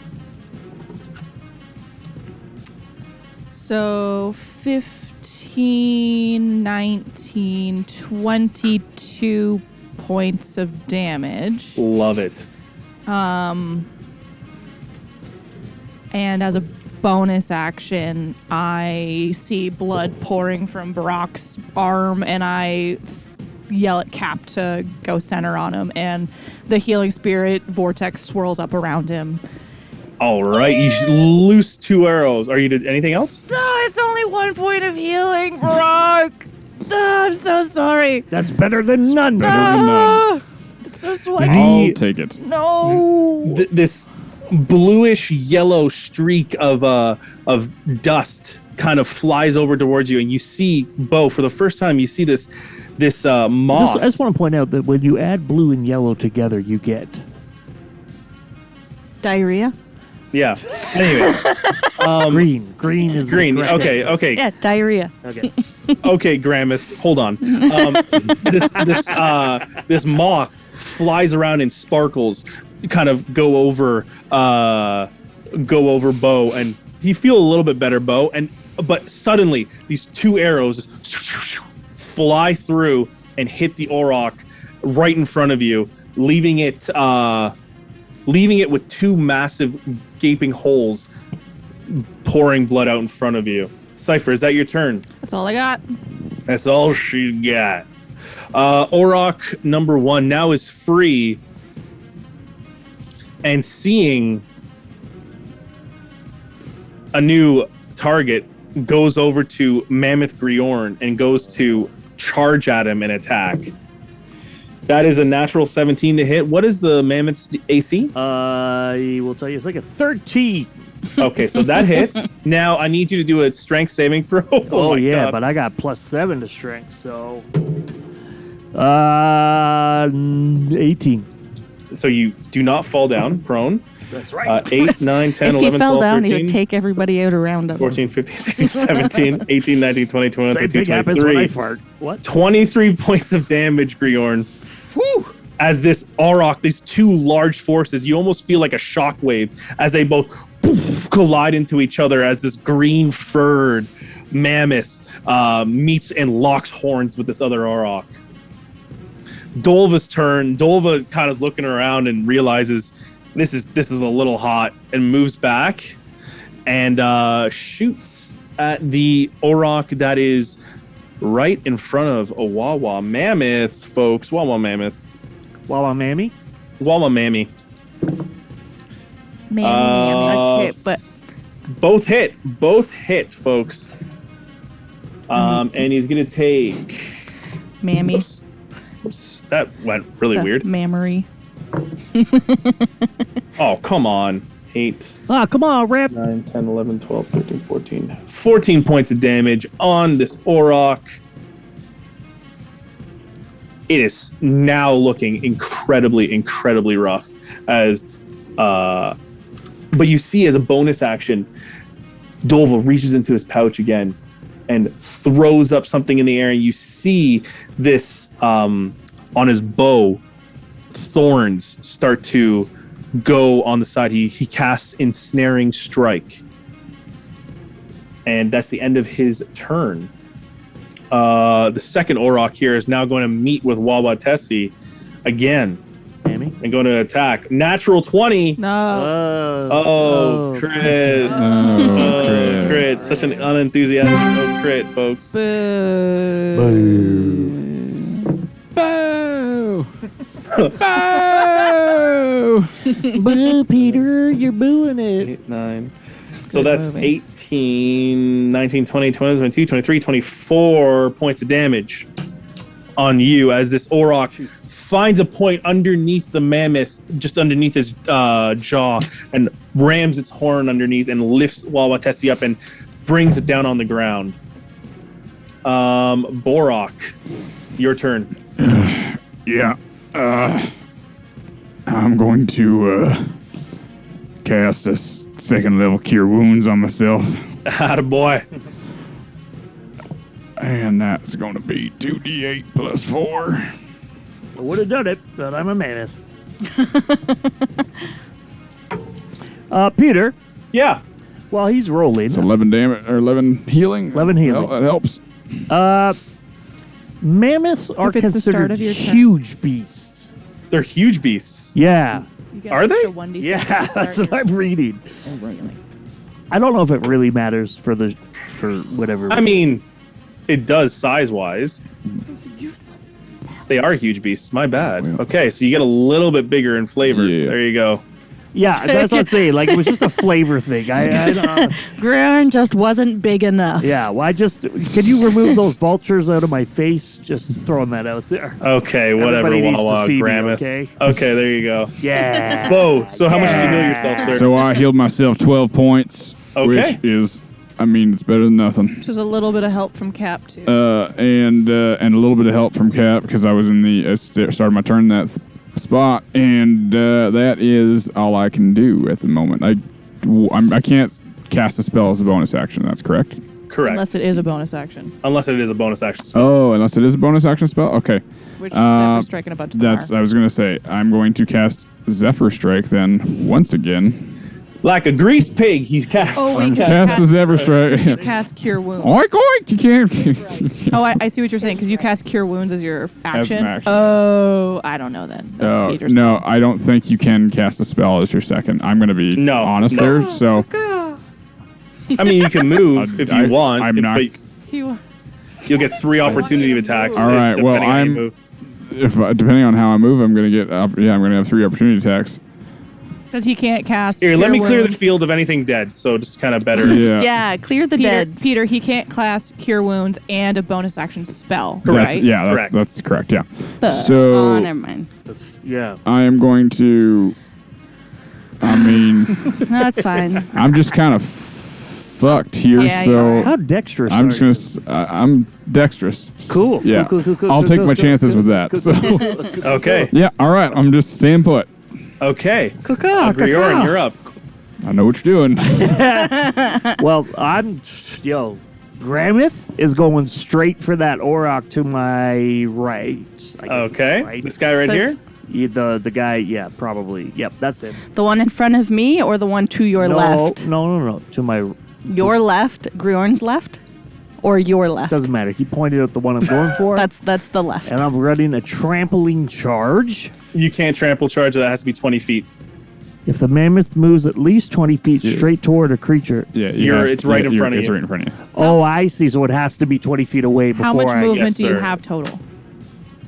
So 15, 19, 22 points of damage. Love it. And as a bonus action, I see blood pouring from Brock's arm, and I yell at Cap to go center on him, and the healing spirit vortex swirls up around him. All right. You should loose 2 arrows. Are you did anything else? Oh, it's only 1 point of healing, Brock. Oh, I'm so sorry. That's better than none. Better than none. Ah, it's so sweaty. I'll take it. No. This bluish yellow streak of dust kind of flies over towards you, and you see Bo for the first time. You see this moth. I just want to point out that when you add blue and yellow together, you get Diarrhea? Yeah. Anyway, green. Green is the green. correct Okay. answer. Okay. Yeah, diarrhea. Okay. Okay, Grammath. Hold on. This moth flies around and sparkles, kind of go over Bo, and you feel a little bit better, Bo. But suddenly these 2 arrows fly through and hit the Auroch right in front of you, leaving it with 2 massive gaping holes, pouring blood out in front of you. Cypher, is that your turn? That's all I got. That's all she got. Auroch number 1 now is free and seeing a new target goes over to Mammoth Griorn and goes to charge at him and attack. That is a natural 17 to hit. What is the Mammoth's AC? I will tell you, it's like a 13. Okay, so that hits. Now I need you to do a strength saving throw. Oh, my yeah, God. but I got +7 to strength, so 18. So you do not fall down prone. That's right. 8, 9, 10, If 11, he fell 12, down, 13, he would take everybody out around him. 14, 15, 16, 17, 18, 19, 20, 21, Same 22, thing happens when I 23. fart. What? 23 points of damage, Griorn. Whew. As this Auroch, these 2 large forces, you almost feel like a shockwave as they both collide into each other as this green furred mammoth meets and locks horns with this other Auroch. Dolva's turn. Dolva kind of looking around and realizes this is a little hot and moves back and shoots at the Auroch that is right in front of a Wawa Mammoth, folks. Wawa Mammoth. Wawa Mammy? Wawa Mammy. Mammy. Okay, but Both hit, folks. And he's gonna take. mammy. Oops. That went really weird. Mammary. Oh, come on. 8, Ah, come on, Ref. 9, 10, 11, 12, 13, 14. 14 points of damage on this Auroch. It is now looking incredibly, incredibly rough as but you see as a bonus action, Dolva reaches into his pouch again and throws up something in the air, and you see this on his bow, thorns start to go on the side. He casts Ensnaring Strike. And that's the end of his turn. The second Auroch here is now going to meet with Wawatesi again. And going to attack. Natural 20. No. Oh, crit. Oh, Crit. Such an unenthusiastic crit, folks. Boo. Boo! Boo! Boo, Peter, you're booing it. 8, 9. So that's 18, 19, 20, 21, 22, 23, 24 points of damage on you as this Auroch finds a point underneath the mammoth, just underneath his jaw, and rams its horn underneath and lifts Wawatesi up and brings it down on the ground. Borok, your turn. Yeah. I'm going to cast a second level Cure Wounds on myself. Attaboy. And that's going to be 2d8 plus 4. I would have done it, but I'm a mammoth. Peter, Yeah. while he's rolling, It's 11 damage, or 11 healing. 11 healing. Oh, that helps. mammoths are If it's the start considered of your turn. huge beasts. They're huge beasts. Yeah. You get Are an they? extra 1d6 Yeah, at the start that's what your- I'm reading. Oh, really? I don't know if it really matters for whatever. I mean, it does size-wise. Useless. They are huge beasts. My bad. Yeah. Okay, so you get a little bit bigger in flavor. Yeah. There you go. yeah, that's what I'm saying. Like, it was just a flavor thing. I Griorn just wasn't big enough. yeah, well, can you remove those vultures out of my face? Just throwing that out there. Okay, whatever, Everybody needs to Wawa, see me, Grammeth. okay? Okay, there you go. Yeah. Bo, so how much did you heal yourself, sir? So I healed myself 12 points, Okay. which is, I mean, it's better than nothing. Which was a little bit of help from Cap, too. And a little bit of help from Cap because I was in the started my turn in that spot, and that is all I can do at the moment. I can't cast a spell as a bonus action. That's correct. Correct. Unless it is a bonus action, Unless it is a bonus action spell. Oh, unless it is a bonus action spell. Okay, which Zephyr striking a bunch of that's. I was gonna say I'm going to cast Zephyr Strike then once again. Like a greased pig, he's cast. Oh, wait, Cast the Zephyr Strike. cast Cure Wounds. Oink oink! You can't. Oh, I see what you're saying, because you cast Cure Wounds as your action. action. Oh, I don't know then. That's Oh, Peter's no, problem. I don't think you can cast a spell as your second. I'm going to be No, honest no. there. So I mean, you can move if you want. I'm not. But you'll get 3 opportunity attacks. All right, depending well, on how you I'm- move. If depending on how I move, I'm going to get. I'm going to have 3 opportunity attacks. Because he can't cast. Here, let Cure me clear the Wounds. field of anything dead. So just kind of better. Yeah. Yeah, clear the dead. Peter, he can't cast Cure Wounds and a bonus action spell. Correct. Right? Yeah, Correct. that's correct. Yeah. Oh, So never mind. Yeah. I am going to. I mean, No, that's fine. I'm just kind of fucked here. Yeah, you so How dexterous I'm are just you? gonna. I'm dexterous. Cool. Yeah. Cool. I'll take my chances with that. Cool. So Okay. yeah. All right. I'm just staying put. Okay. Caw-caw, Griorn, caw-caw. you're up. I know what you're doing. Well, Grammeth is going straight for that Auroch to my right. I guess it's Okay. right. This guy right So here? it's The guy, yeah, probably. Yep, that's him. The one in front of me or the one to your left? No. To my, Your left, Griorn's left, or your left? doesn't matter. He pointed out the one I'm going for. That's the left. And I'm running a trampoline charge. You can't trample charge. That has to be 20 feet. If the mammoth moves at least 20 feet straight toward a creature. Yeah. It's right in front of It's you. right in front of you. Oh, I see. So it has to be 20 feet away before How much I... movement Yes, do you sir. have total?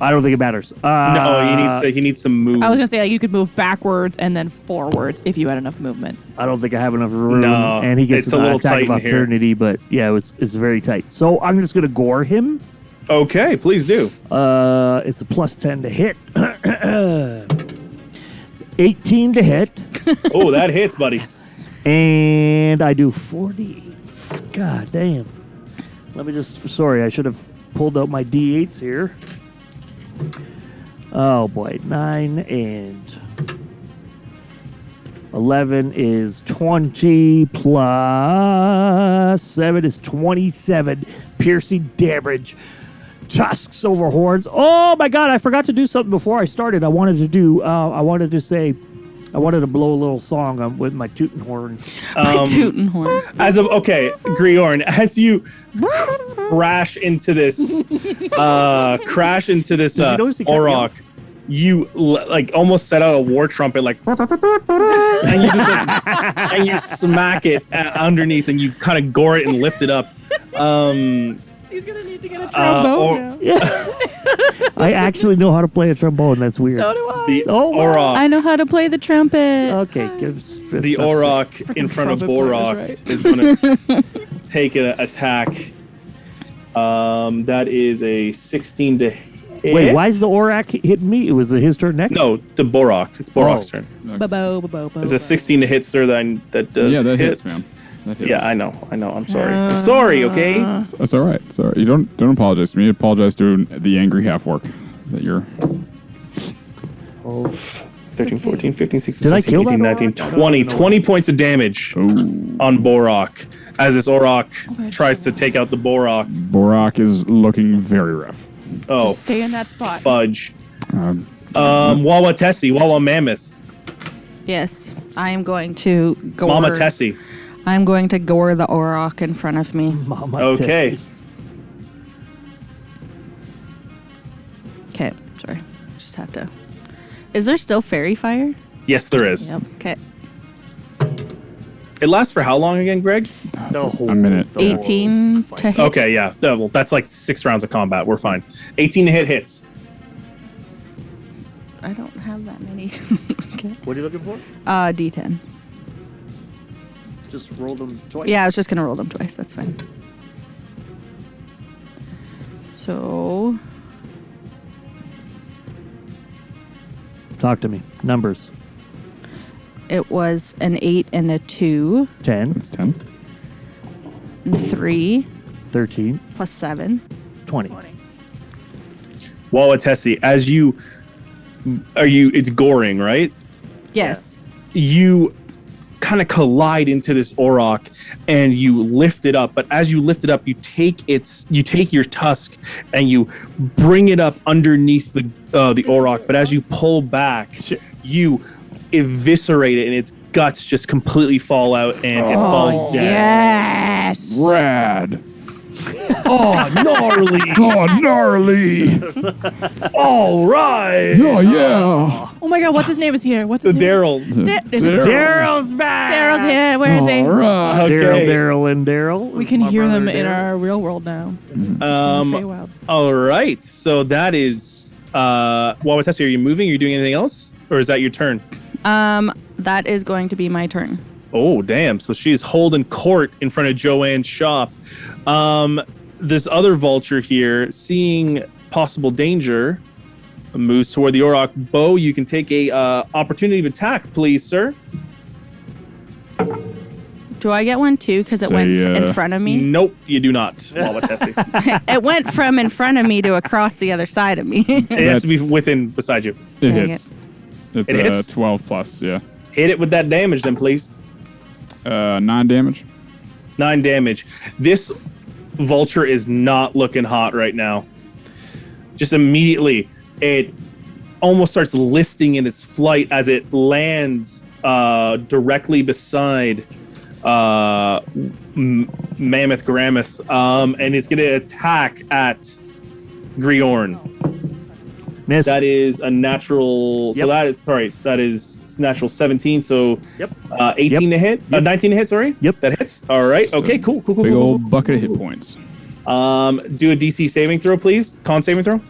I don't think it matters. No, he needs to move. I was gonna say like, you could move backwards and then forwards if you had enough movement. I don't think I have enough room. No, and he gets it's a an little attack tight of in here. opportunity, but yeah, it's very tight. So I'm just gonna gore him. Okay, please do. It's a plus 10 to hit. 18 to hit, Oh, that hits, buddy. and I do 40. God damn. Let me just. Sorry, I should have pulled out my d8s here. Oh boy, 9 and 11 is 20 plus 7 is 27 piercing damage. Tusks over horns. Oh my God! I forgot to do something before I started. I wanted to blow a little song with my tootin' horn. My tootin' horn. Griorn, as you crash into this Auroch, you almost set out a war trumpet, and you just and you smack it underneath, and you kind of gore it and lift it up. He's gonna need to get a trombone now. I actually know how to play a trombone. That's weird. So do I. The Oh, wow. Auroch. I know how to play the trumpet. Okay, The Auroch in front of trumpet player Auroch is right. is going to take an attack. That is a 16 to hit. Wait, why is the Auroch hitting me? It was his turn next? No, the Borok. It's Borok's turn. It's a 16 to hit, sir. That does Yeah, that hit. hits, man. That hits. Yeah, I know. I'm sorry. I'm sorry, okay? That's all right. Sorry. You don't apologize to me. Apologize to the angry half orc that you're. 13, 14, 15, 16, Did I 17, kill 18, that 19, Auroch? 20. 20 points of damage on Borok as this Auroch tries to take out the Borok. Borok is looking very rough. Oh, Just stay in that spot. fudge. Um, Wawa Tessie, Wawa Mammoth, Yes, I am going to gore. Mama Tessie. I'm going to gore the Auroch in front of me. Mama Okay. Okay, sorry. Just have to. Is there still fairy fire? Yes, there is. Yep. Okay. It lasts for how long again, Greg? The whole, A minute. the whole 18 fight. to hit. Okay, yeah. Well, that's like 6 rounds of combat. We're fine. 18 to hit hits. I don't have that many. Okay. What are you looking for? D10. Just roll them twice. Yeah, I was just gonna roll them twice. That's fine. So Talk to me. Numbers. it was an 8 and a 2, 10, it's 10. and 3 13, plus 7. 20. Wawa Tessie, as it's goring, right? Yes. You kind of collide into this Auroch and you lift it up, but as you lift it up, you take your tusk and you bring it up underneath the Auroch, but as you pull back, you eviscerate it and its guts just completely fall out and it falls dead. Yes. Rad. Oh, gnarly. Oh, gnarly. All right. Oh, yeah. Oh my God, what's his name is here? What's The his name? Daryl's. Is it Daryl's back. Daryl's here. Where is he? All right. Okay. Daryl, and Daryl. We can hear them in our real world now. Feywild. All right. So that is Wawa Tessie, are you moving? Are you doing anything else? Or is that your turn? That is going to be my turn. Oh, damn. So she's holding court in front of Joanne's shop. This other vulture here, seeing possible danger, moves toward the Auroch. Bo, you can take a opportunity of attack, please, sir. Do I get one too? Because it Say, went in front of me. Nope, you do not, Wawa Tessie. It went from in front of me to across the other side of me. It has to be beside you. It Dang hits. It's It hits? 12 plus, yeah. Hit it with that damage, then, please. 9 damage. 9 damage. This vulture is not looking hot right now. Just immediately, it almost starts listing in its flight as it lands directly beside Mammoth Gramoth, and it's going to attack at Griorn. Miss. That is a natural. So Yep. that is natural 17. So Yep. 18 to hit. 19 to hit. Sorry. Yep. That hits. All right. Okay. Cool. Big Cool. old bucket of hit points. Do a DC saving throw, please. Con saving throw.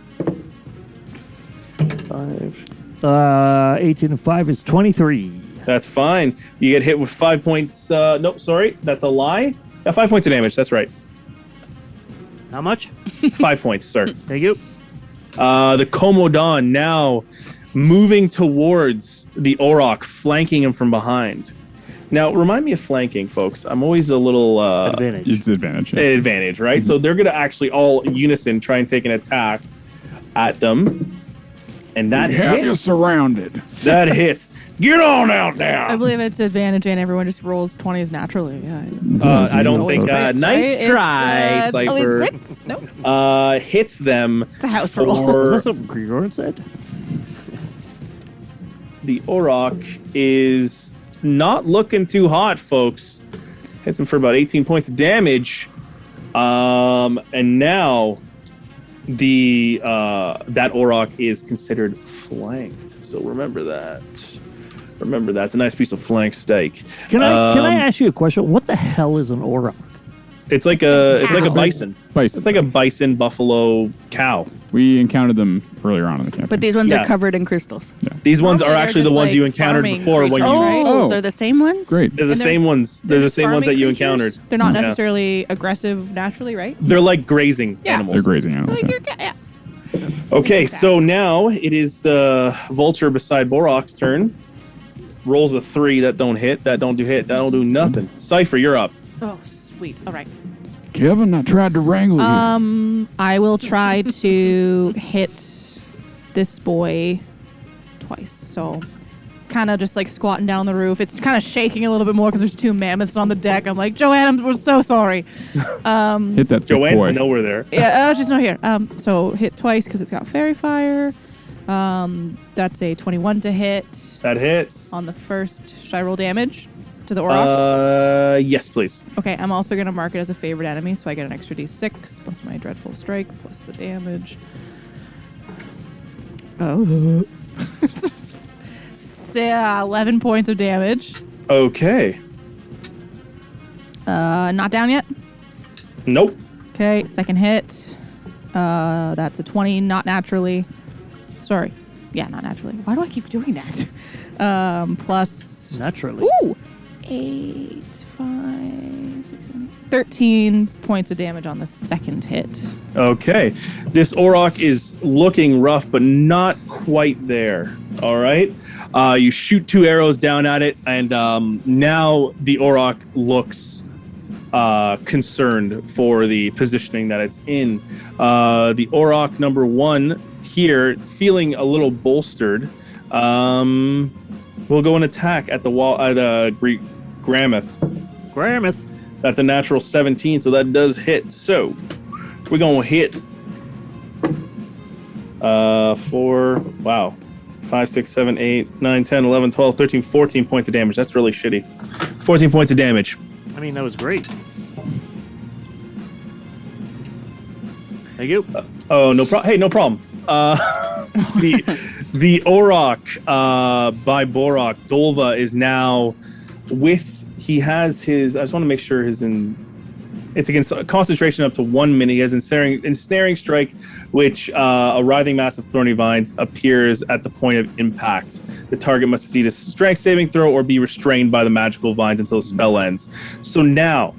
5. 18 and 5 is 23. That's fine. You get hit with 5 points. Nope. Sorry. That's a lie. Yeah, 5 points of damage. That's right. How much? 5 points, sir. Thank you. The Komodan now moving towards the Auroch, flanking him from behind. Now, remind me of flanking, folks. I'm always a little Advantage. It's advantage. Yeah. advantage, right? So they're going to actually all unison try and take an attack at them. And that have you hits. surrounded. That hits. Get on out I now. believe it's advantage and everyone just rolls 20s naturally. Yeah. I don't think. Crits, Nice right? try, It's always Cypher. crits? Nope. Hits them. The house roll. for Is that what Grigor said? the Auroch is not looking too hot, folks. Hits him for about 18 points of damage. And now the that Auroch is considered flanked. So remember that. Remember that. It's a nice piece of flank steak. Can I ask you a question? What the hell is an auroch? It's like a bison. Bison. It's like a bison, buffalo, cow. We encountered them earlier on in the campaign. But these ones Yeah. are covered in crystals. These ones Normally are they're actually the just, ones like, you encountered farming before when creatures, you. right? Oh, Oh. they're the same ones? Great. They're the And same ones. They're the just same ones that farming you creatures. encountered. They're not Yeah. necessarily aggressive naturally, right? They're like grazing Yeah. animals. They're grazing animals. Like yeah. your cat. Yeah. Okay, Exactly. so now it is the vulture beside Borok's turn. Rolls a 3. That don't hit. That don't do hit. That don't do nothing. Cypher, you're up. Oh, sweet. All right. Kevin, I tried to wrangle you. I will try to hit this boy twice. So, kind of just like squatting down the roof. It's kind of shaking a little bit more because there's 2 mammoths on the deck. I'm like, Joanne, we're so sorry. Hit that big Joanne's boy. nowhere there. Yeah, she's not here. So hit twice because it's got fairy fire. That's a 21 to hit That hits. on the first. Should I roll damage to the Auroch? Yes, please. Okay, I'm also going to mark it as a favorite enemy, so I get an extra d6 plus my dreadful strike plus the damage. Oh. 11 points of damage. Okay. Not down yet. Nope. Okay, second hit. That's a 20, not naturally. Sorry. Yeah, not naturally. Why do I keep doing that? Plus. Naturally. Ooh! 8, 5, 6, 7, 8. 13 points of damage on the second hit. Okay. This Auroch is looking rough, but not quite there. All right. You shoot 2 arrows down at it, and now the Auroch looks concerned for the positioning that it's in. The Auroch number 1 here, feeling a little bolstered, will go and attack at the wall at Gramoth. Gramoth. That's a natural 17, so that does hit. So we're gonna hit for 5, 6, 7, 8, 9, 10, 11, 12, 13, 14 points of damage. That's really shitty. 14 points of damage. I mean, that was great. Thank you. Oh, no problem. Hey, no problem. The Auroch by Borok, Dolva is now with. He has his. I just want to make sure his it's against concentration up to 1 minute. He has ensnaring strike, which a writhing mass of thorny vines appears at the point of impact. The target must succeed a strength saving throw or be restrained by the magical vines until the spell ends. So now,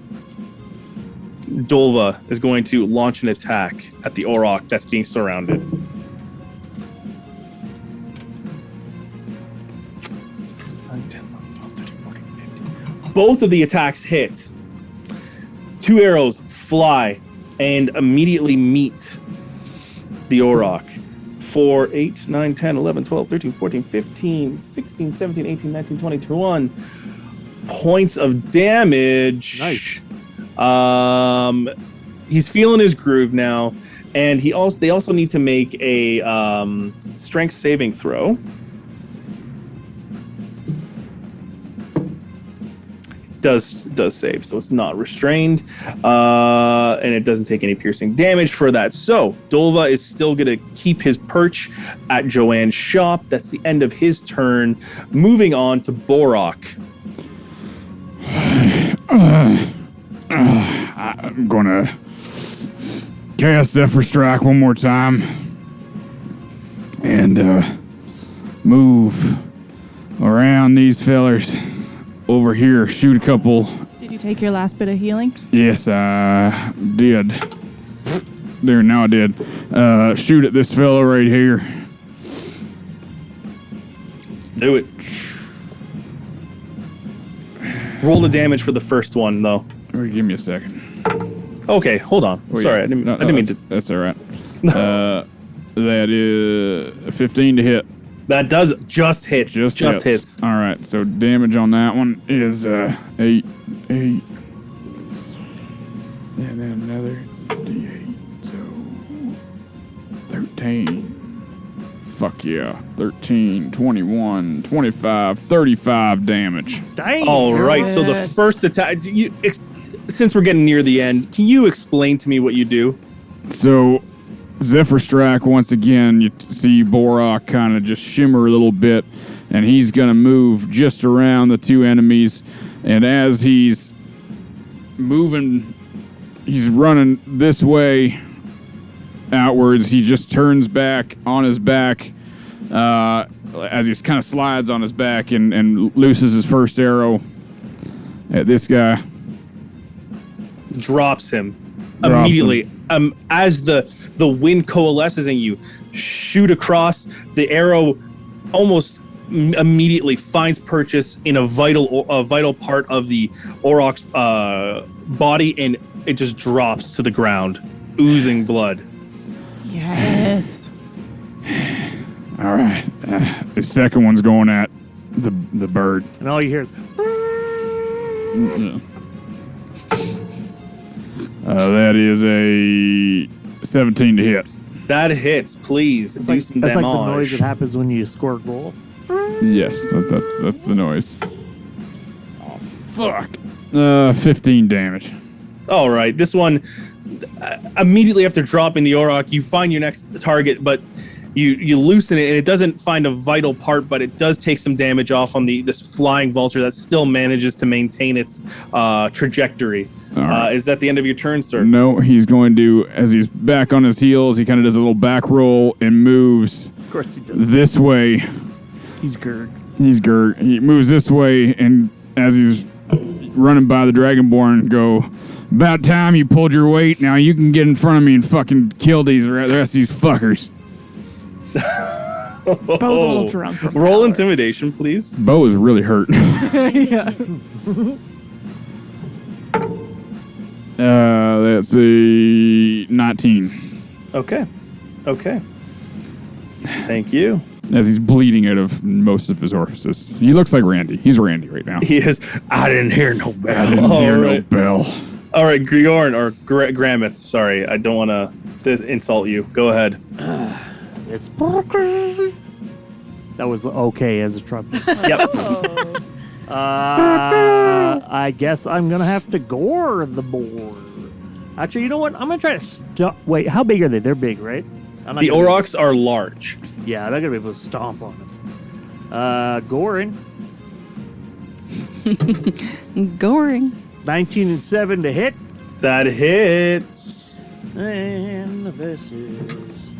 Dolva is going to launch an attack at the Auroch that's being surrounded. Both of the attacks hit. 2 arrows fly and immediately meet the Auroch for 8, 9, 10, 11, 12, 13, 14, 15, 16, 17, 18, 19, 20, 21 points of damage. Nice. He's feeling his groove now, and they also need to make a strength saving throw. Does save, so it's not restrained, and it doesn't take any piercing damage for that. So Dolva is still gonna keep his perch at Joanne's shop. That's the end of his turn. Moving on to Borok. I'm gonna cast Zephyr Strike one more time and move around these fellers over here. Shoot a couple. Did you take your last bit of healing? Yes, I did. There, now I did. Shoot at this fellow right here. Do it. Roll the damage for the first one, though. Or give me a second. Okay, hold on. Oh, Sorry, yeah. I didn't mean to. That's all right. That is 15 to hit. That does just hit. Just hits. All right, so damage on that one is 8. And then another D8. So 13. Fuck yeah. 13, 21, 25, 35 damage. Dang. All right. So the yes. first attack. Since we're getting near the end, can you explain to me what you do? So Zephyr Strike, once again, you see Auroch kind of just shimmer a little bit, and he's going to move just around the two enemies. And as he's moving, he's running this way outwards. He just turns back on his back as he kind of slides on his back and looses his first arrow at this guy. Drops him immediately. As the wind coalesces and you shoot across, the arrow almost immediately finds purchase in a vital part of the Auroch's body, and it just drops to the ground, oozing blood. Yes. All right. The second one's going at the bird. And all you hear is, Yeah. That is a 17 to hit. That hits, please. Do some that's like the damage. noise that happens when you score a goal. Yes, that's the noise. Oh, fuck. 15 damage. All right, this one, immediately after dropping the Auroch, you find your next target, but you loosen it, and it doesn't find a vital part, but it does take some damage off on this flying vulture that still manages to maintain its trajectory. All right. Is that the end of your turn, sir? No, he's going to, as he's back on his heels, he kind of does a little back roll and moves Of course he does. this way. He's Gurg. He moves this way, and as he's running by the Dragonborn, go, about time you pulled your weight. Now you can get in front of me and fucking kill the rest of these fuckers. Bo's a little drunk. From Roll power. intimidation, please. Bo is really hurt. Yeah. That's a 19. Okay. Thank you. As he's bleeding out of most of his orifices. He looks like Randy. He's Randy right now. He is. I didn't hear no bell. I didn't hear no right. bell. All right, Griorn or Gramith. Sorry, I don't want to insult you. Go ahead. It's that was okay as a trumpet. Yep. I guess I'm gonna have to gore the boar. Actually, you know what? I'm gonna try to stop. Wait, how big are they? They're big, right? I'm not The gonna be- Aurochs are large. Yeah, they're gonna be able to stomp on them. Goring, Goring. 19 and 7 to hit, That hits. and this is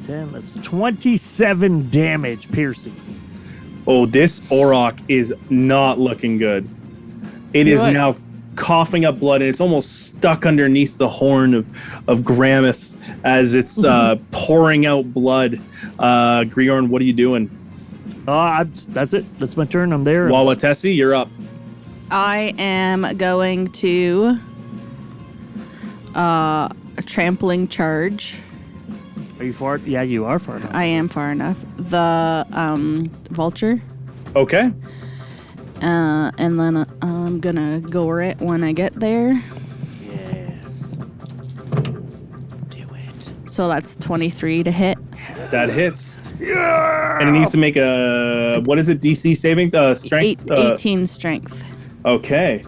10. That's 27 damage piercing. Oh, this Auroch is not looking good. It is Good. now coughing up blood, and it's almost stuck underneath the horn of Gramith as it's pouring out blood. Griorn, what are you doing? That's it. That's my turn. I'm there. Wawatesi, you're up. I am going to a trampling charge. Are you far? Yeah, you are far enough. I am far enough. The vulture. Okay. And then I'm gonna gore it when I get there. Yes. Do it. So that's 23 to hit. That hits. Yeah. And it needs to make a, what is it, DC saving? Strength? 18 strength. Okay.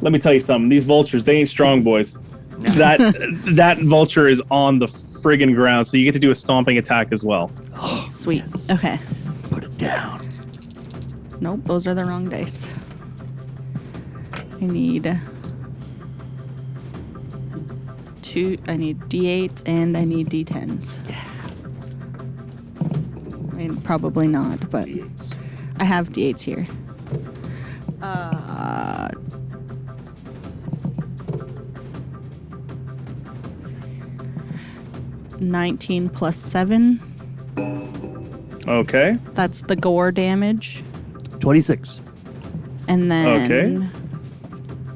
Let me tell you something. These vultures, they ain't strong, boys. That vulture is on the friggin' ground, so you get to do a stomping attack as well. Sweet. Okay. Put it down. Nope, those are the wrong dice. I need D8s and I need D10s. Yeah. I mean, probably not, but I have D8s here. 19 plus 7. Okay. That's the gore damage. 26. And then Okay.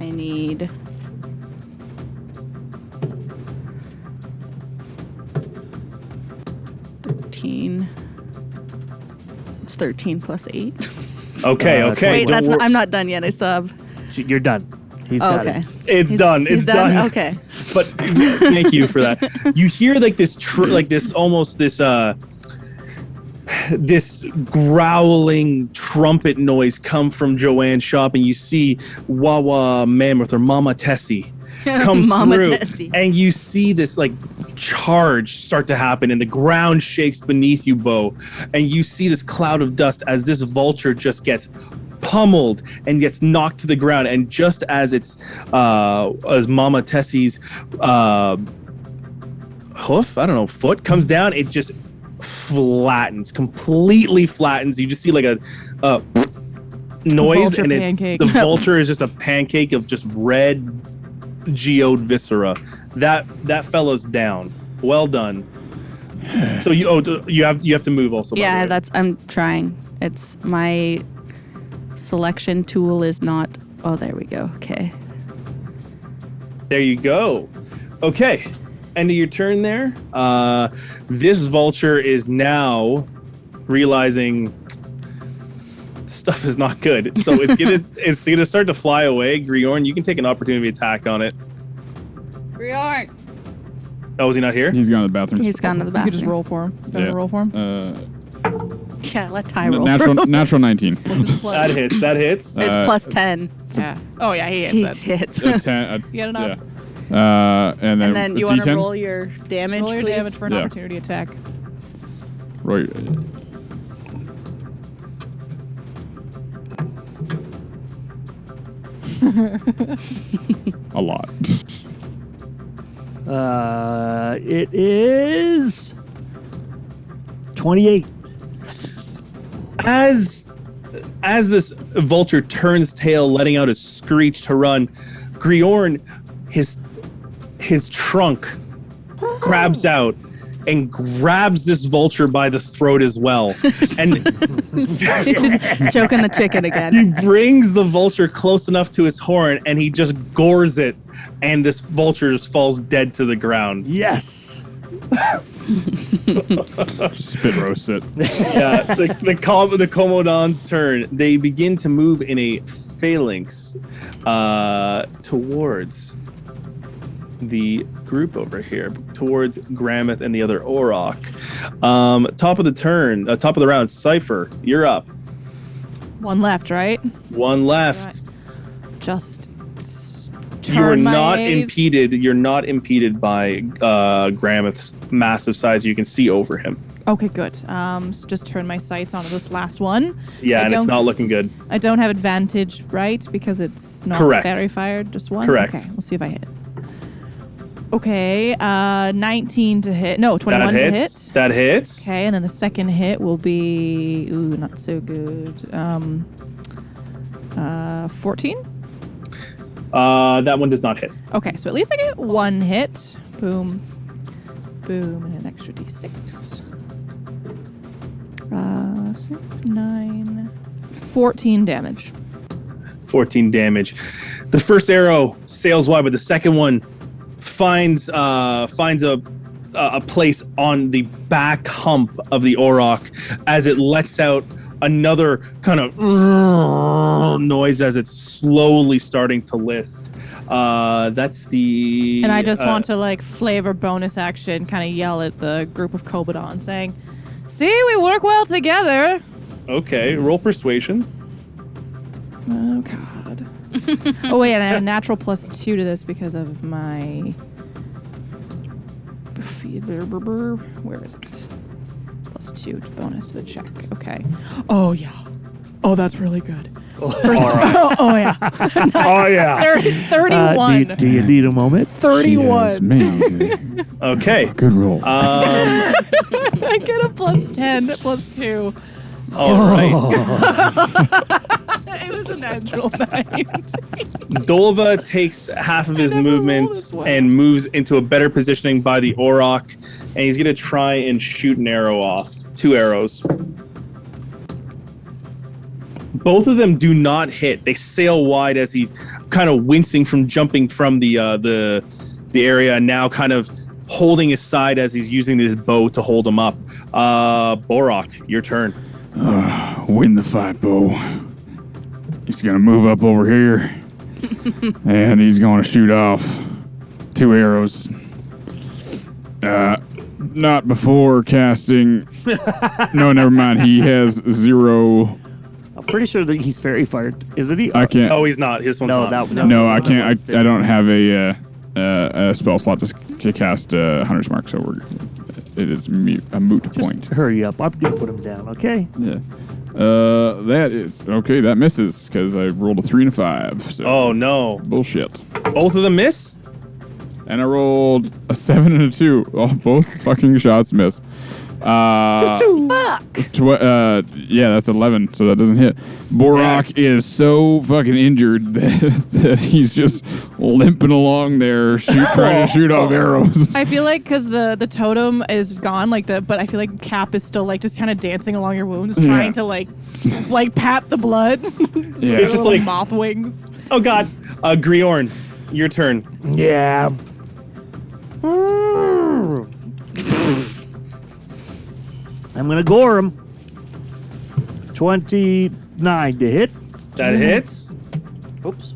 I need 13. It's 13 plus 8. Okay, okay. Wait, don't wor- I'm not done yet. I still have. You're done. He's got okay. it. It's done. He's It's done. Okay. But thank you for that. You hear like this this growling trumpet noise come from Joanne's shop, and you see Wawa Mammoth or Mama Tessie comes Mama through, Tessie. and you see this like charge start to happen, and the ground shakes beneath you, Bo, and you see this cloud of dust as this vulture just gets pummeled and gets knocked to the ground, and just as as Mama Tessie's foot comes down, it just completely flattens. You just see like a noise, vulture and pancake. the vulture is just a pancake of just red geode viscera. That fellow's down. Well done. So you have to move also. by the way. I'm trying. It's my selection tool is not. Oh, there we go. Okay. There you go. Okay. End of your turn there. This vulture is now realizing stuff is not good. So it's gonna start to fly away. Griorn, you can take an opportunity attack on it. Griorn. Oh, is he not here? He's gone to the bathroom. He's gone to the You bathroom. could just roll for him. Do you want Yeah. to roll for him? Yeah, let Ty roll. Natural 19. What's his plus? That hits. That hits. It's plus 10. Yeah. Oh yeah, he He hits it. hits. A 10, You got enough? Yeah. And And then you want to D10? roll your damage, Roll your please? damage for an Yeah. opportunity attack. Right. A lot. It is 28. As this vulture turns tail, letting out a screech to run, Griorn, his trunk grabs out and grabs this vulture by the throat as well. And Choking the chicken again. he brings the vulture close enough to its horn, and he just gores it, and this vulture just falls dead to the ground. Yes. Just spit roast it. Yeah, the Komodan's turn. They begin to move in a phalanx towards the group over here, towards Grammath and the other Auroch. Top of the round, Cypher, you're up. One left, right? One left. Just You are turn my not gaze. impeded. You're not impeded by Grammath's massive size. You can see over him. Okay, good. So just turn my sights onto this last one. Yeah, I and it's don't- not looking good. I don't have advantage, right? Because it's not Correct. fairy fired, just one? Correct. Okay, we'll see if I hit. Okay, 19 to hit. No, 21 That to hits. hit. That hits. Okay, and then the second hit will be... Ooh, not so good. 14? That one does not hit. Okay, so at least I get one hit. Boom. Boom, and an extra d6. 9... 14 damage. 14 damage. The first arrow sails wide, but the second one finds a place on the back hump of the Auroch as it lets out another kind of noise as it's slowly starting to list. That's the... And I just want to, like, flavor bonus action, kind of yell at the group of Komodan, saying, "See, we work well together." Okay, roll persuasion. Oh, God. Oh, wait, and I have a natural +2 to this because of my... Where is it? +2 bonus to the check. Okay. Oh, yeah. Oh, that's really good. Oh, yeah. Oh, yeah. 31. Do you need a moment? 31. Yes, man. Okay. Okay. Good roll. I get a +10, +2. All right. It was a natural 9. Dolva takes half of his never rolled movement this well. and moves into a better positioning by the Auroch, and he's going to try and shoot an arrow off. 2 arrows. Both of them do not hit. They sail wide as he's kind of wincing from jumping from the area, and now kind of holding his side as he's using his bow to hold him up. Auroch, your turn. Win the fight, Bo. He's gonna move up over here, and he's gonna shoot off 2 arrows. Not before casting. No, never mind. He has 0. I'm pretty sure that he's fairy fired, isn't he? I can't. Oh, he's not. His one's No, not. No, I can't. I don't have a spell slot to cast Hunter's Mark, so it is a moot Just point. hurry up. I'm going to put him down, okay? Yeah. That is okay. That misses because I rolled a 3 and a 5. So Oh, no. bullshit. Both of them miss? And I rolled a 7 and a 2. Oh, both fucking shots miss. Fuck. Yeah, that's 11, so that doesn't hit. Auroch is so fucking injured that he's just limping along there, trying to shoot off arrows. I feel like because the totem is gone, but I feel like Cap is still like just kind of dancing along your wounds, trying to like pat the blood. Yeah. It's just like- moth wings. Oh, God. Griorn, your turn. Yeah. I'm going to gore him. 29 to hit. That hits. Oops.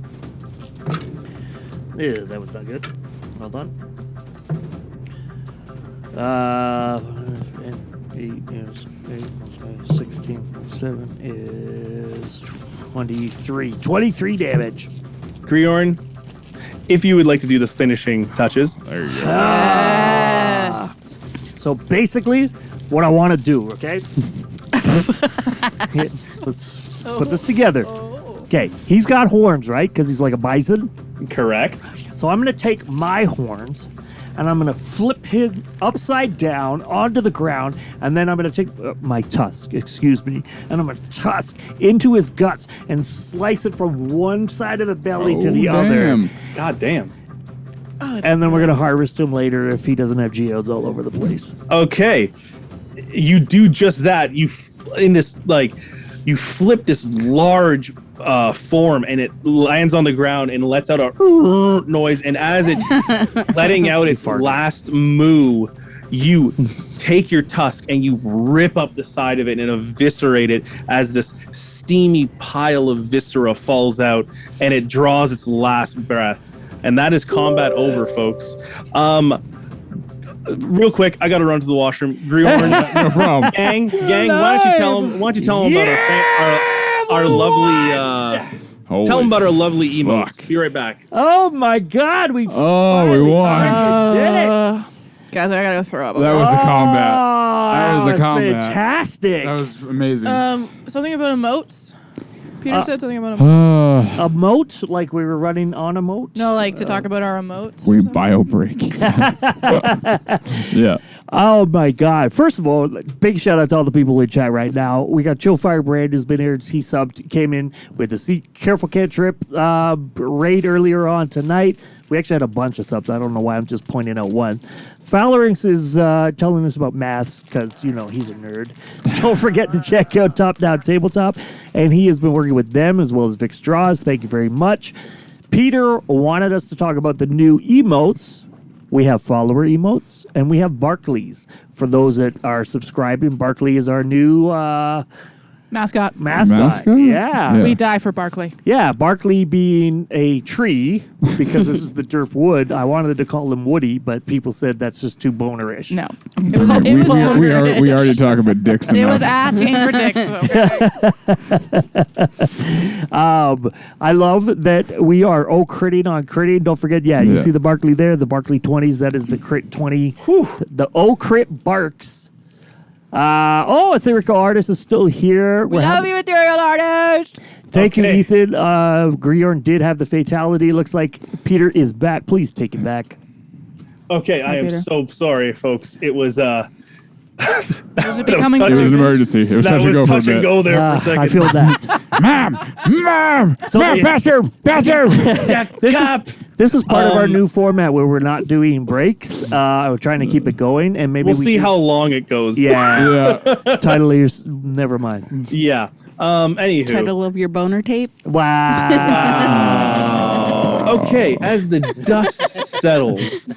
Yeah, that was not good. Well done. 16, 7 is 23. 23 damage. Griorn, if you would like to do the finishing touches. There you go. Yes. So basically, what I want to do, okay? Let's put this together. Okay, he's got horns, right? Because he's like a bison. Correct. So I'm going to take my horns and I'm going to flip him upside down onto the ground, and then I'm going to take my tusk, excuse me, and I'm going to tusk into his guts and slice it from one side of the belly to the other. God damn. And then we're going to harvest him later if he doesn't have geodes all over the place. Okay. You do just that. You flip this large form, and it lands on the ground and lets out a noise. And as it's letting out its last moo, you take your tusk and you rip up the side of it and eviscerate it as this steamy pile of viscera falls out, and it draws its last breath. And that is combat over, folks. Real quick, I gotta run to the washroom. Griorn, No problem. gang, why don't you tell him about our lovely Holy tell him about our lovely emotes. fuck. Be right back. Oh my God, we we finally won. fucking did it. Guys, I gotta go throw up. That was a combat. Oh, That was a was combat. fantastic. That was amazing. Something about emotes. Peter said something about emotes. Uh, A moat, like we were running on a moat? No, like to talk about our emotes. we or something? bio break. Yeah. Oh my God. First of all, big shout out to all the people in chat right now. We got Chill Fire Brand who's been here. He subbed, came in with the Careful Cantrip raid earlier on tonight. We actually had a bunch of subs. I don't know why I'm just pointing out one. Phalanx is telling us about maths because, you know, he's a nerd. Don't forget to check out Top Down Tabletop. And he has been working with them as well as Vic Straws. Thank you very much. Peter wanted us to talk about the new emotes. We have follower emotes and we have Barclays. For those that are subscribing, Barclay is our new Mascot. mascot. Yeah. Yeah. We die for Barkley. Yeah, Barkley being a tree, because this is the derp wood. I wanted to call him Woody, but people said that's just too bonerish. No. It was, We already talk about dicks it enough. was asking for dicks. Okay. I love that we are critting on critting. Don't forget, you Yeah. see the Barkley there, the Barkley 20s. That is the crit 20. The crit barks. Ethereal Artist is still here. We love you, ethereal artist. Thank you, Okay. Ethan. Griorn did have the fatality. Looks like Peter is back. Please take it back. Okay, I am Peter. so sorry, folks. It was Was it was becoming touch It was an and- emergency. It was that touch and was go for a touch and bit. go there for a second. I feel that. Mom, So- bathroom. This is part of our new format where we're not doing breaks. We're trying to keep it going, and maybe We'll see how long it goes. Yeah. Yeah. Title of yours. Never mind. Yeah. Anywho. Title of your boner tape. Wow. Okay, as the dust settles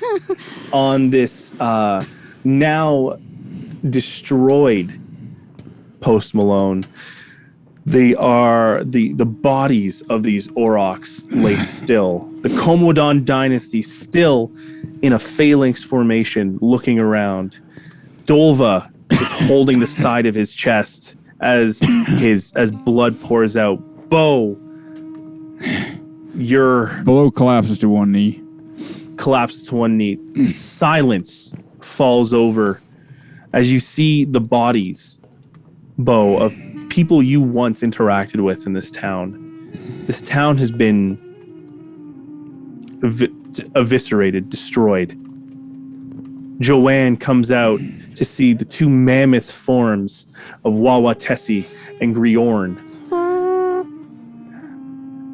on this now destroyed, Post Malone. They are the bodies of these aurochs lay still. The Komodan Dynasty still in a phalanx formation, looking around. Dolva is holding the side of his chest as blood pours out. Bo, your Below collapses to one knee. collapses to one knee. Silence falls over as you see the bodies, Bo, of people you once interacted with in this town. This town has been eviscerated, destroyed. Joanne comes out to see the two mammoth forms of Wawatesi and Griorn.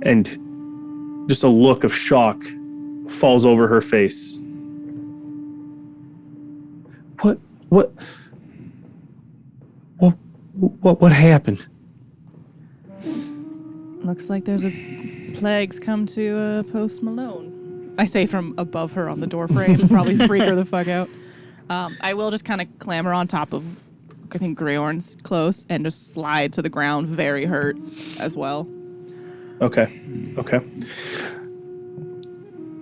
And just a look of shock falls over her face. What happened? Looks like there's a plague's come to Post Malone. I say from above her on the doorframe, probably freak her the fuck out. I will just kind of clamber on top of, I think Griorn's close, and just slide to the ground, very hurt as well. Okay.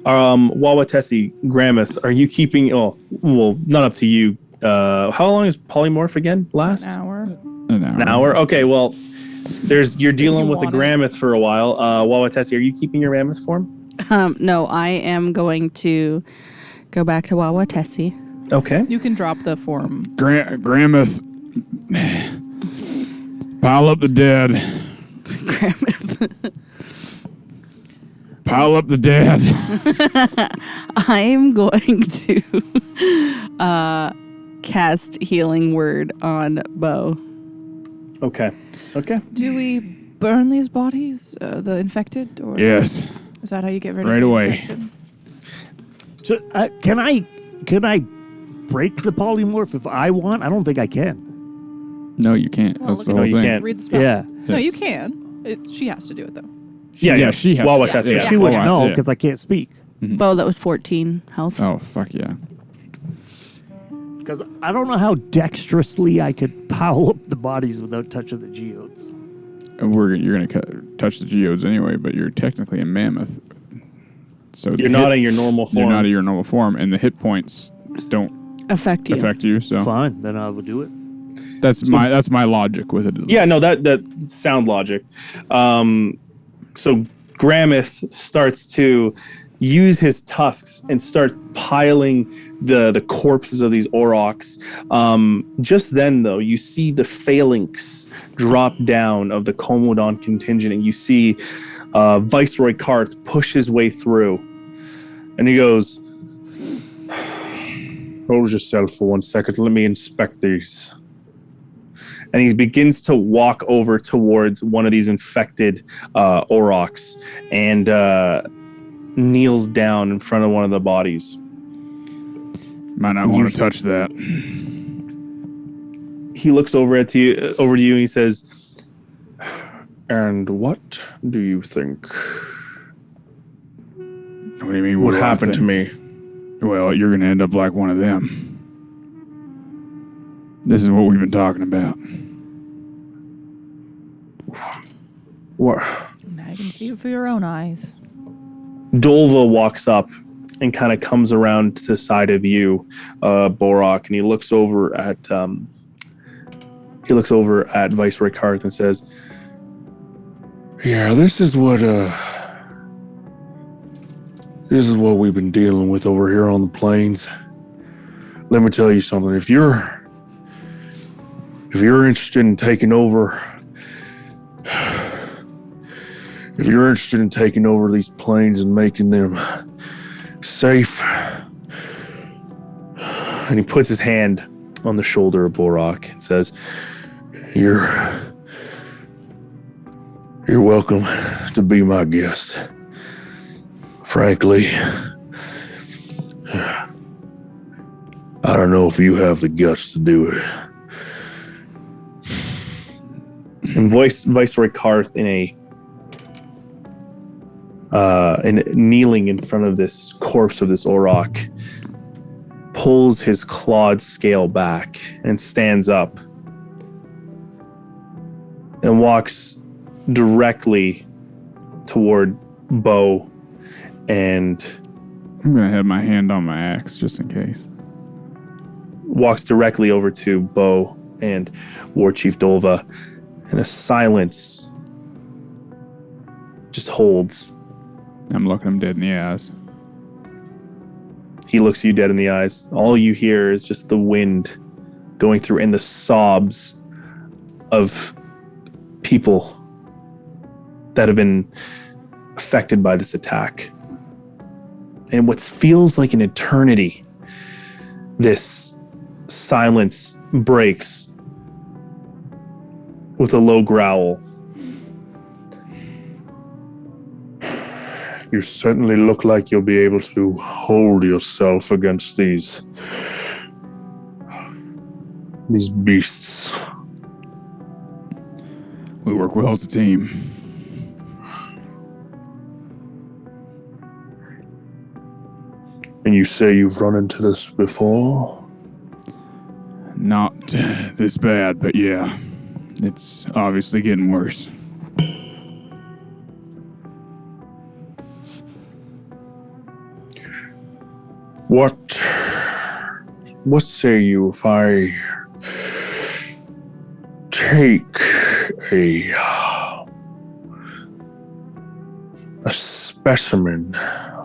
Wawatesi, Gramoth, are you keeping? Oh, well, not up to you. How long is polymorph again? Last An hour. An hour. Okay. Well, you're dealing with a want it. Gramoth for a while. Wawatesi, are you keeping your mammoth form? No, I am going to go back to Wawatesi. Okay. You can drop the form. Gramoth. Pile up the dead. Pile up the dead. I am going to cast Healing Word on Bo. Okay. Do we burn these bodies, the infected? Or Yes. Is that how you get rid Right of the away. infection? So, can I break the polymorph if I want? I don't think I can. No, you can't. Well, That's look the at whole you thing. can't. Read the spell. Yeah. No, you can. She has to do it, though. Yeah, she has. Wawatesi. Yeah. She wouldn't Oh, know yeah. because I can't speak. Bo, that was 14 health. Oh, fuck yeah. Because I don't know how dexterously I could pile up the bodies without touching the geodes. You're going to touch the geodes anyway, but you're technically a mammoth. So You're not in your normal form. You're not in your normal form, and the hit points don't Affect you. affect you. So Fine, then I will do it. that's my logic with it. Yeah, no, that sound logic. So Gramoth starts to use his tusks and start piling the corpses of these aurochs. Just then, though, you see the phalanx drop down of the Komodan contingent, and you see Viceroy Karth push his way through, and he goes, "Hold yourself for 1 second. Let me inspect these." And he begins to walk over towards one of these infected aurochs and kneels down in front of one of the bodies. Might not want to touch that. He looks over to you, and he says, "And what do you think What do you mean? would do I happen to think? me?" Well, you're going to end up like one of them. This is what we've been talking about. What? Now you can see it for your own eyes. Dolva walks up and kind of comes around to the side of you, Borok, and he looks over at Viceroy Karth and says, "Yeah, this is what we've been dealing with over here on the plains. Let me tell you something. If you're interested in taking over, these plains and making them safe," and he puts his hand on the shoulder of Borok and says, You're welcome to be my guest. Frankly, I don't know if you have the guts to do it." And Viceroy Karth kneeling in front of this corpse of this auroch, pulls his clawed scale back and stands up and walks directly toward Bo, and I'm going to have my hand on my axe just in case. walks directly over to Bo and War Chief Dolva, and a silence just holds. I'm looking him dead in the eyes. He looks you dead in the eyes. All you hear is just the wind going through and the sobs of people that have been affected by this attack. And what feels like an eternity, this silence breaks with a low growl. You certainly look like you'll be able to hold yourself against these beasts. We work well as a team. And you say you've run into this before? Not this bad, but yeah. It's obviously getting worse. What say you if I take a specimen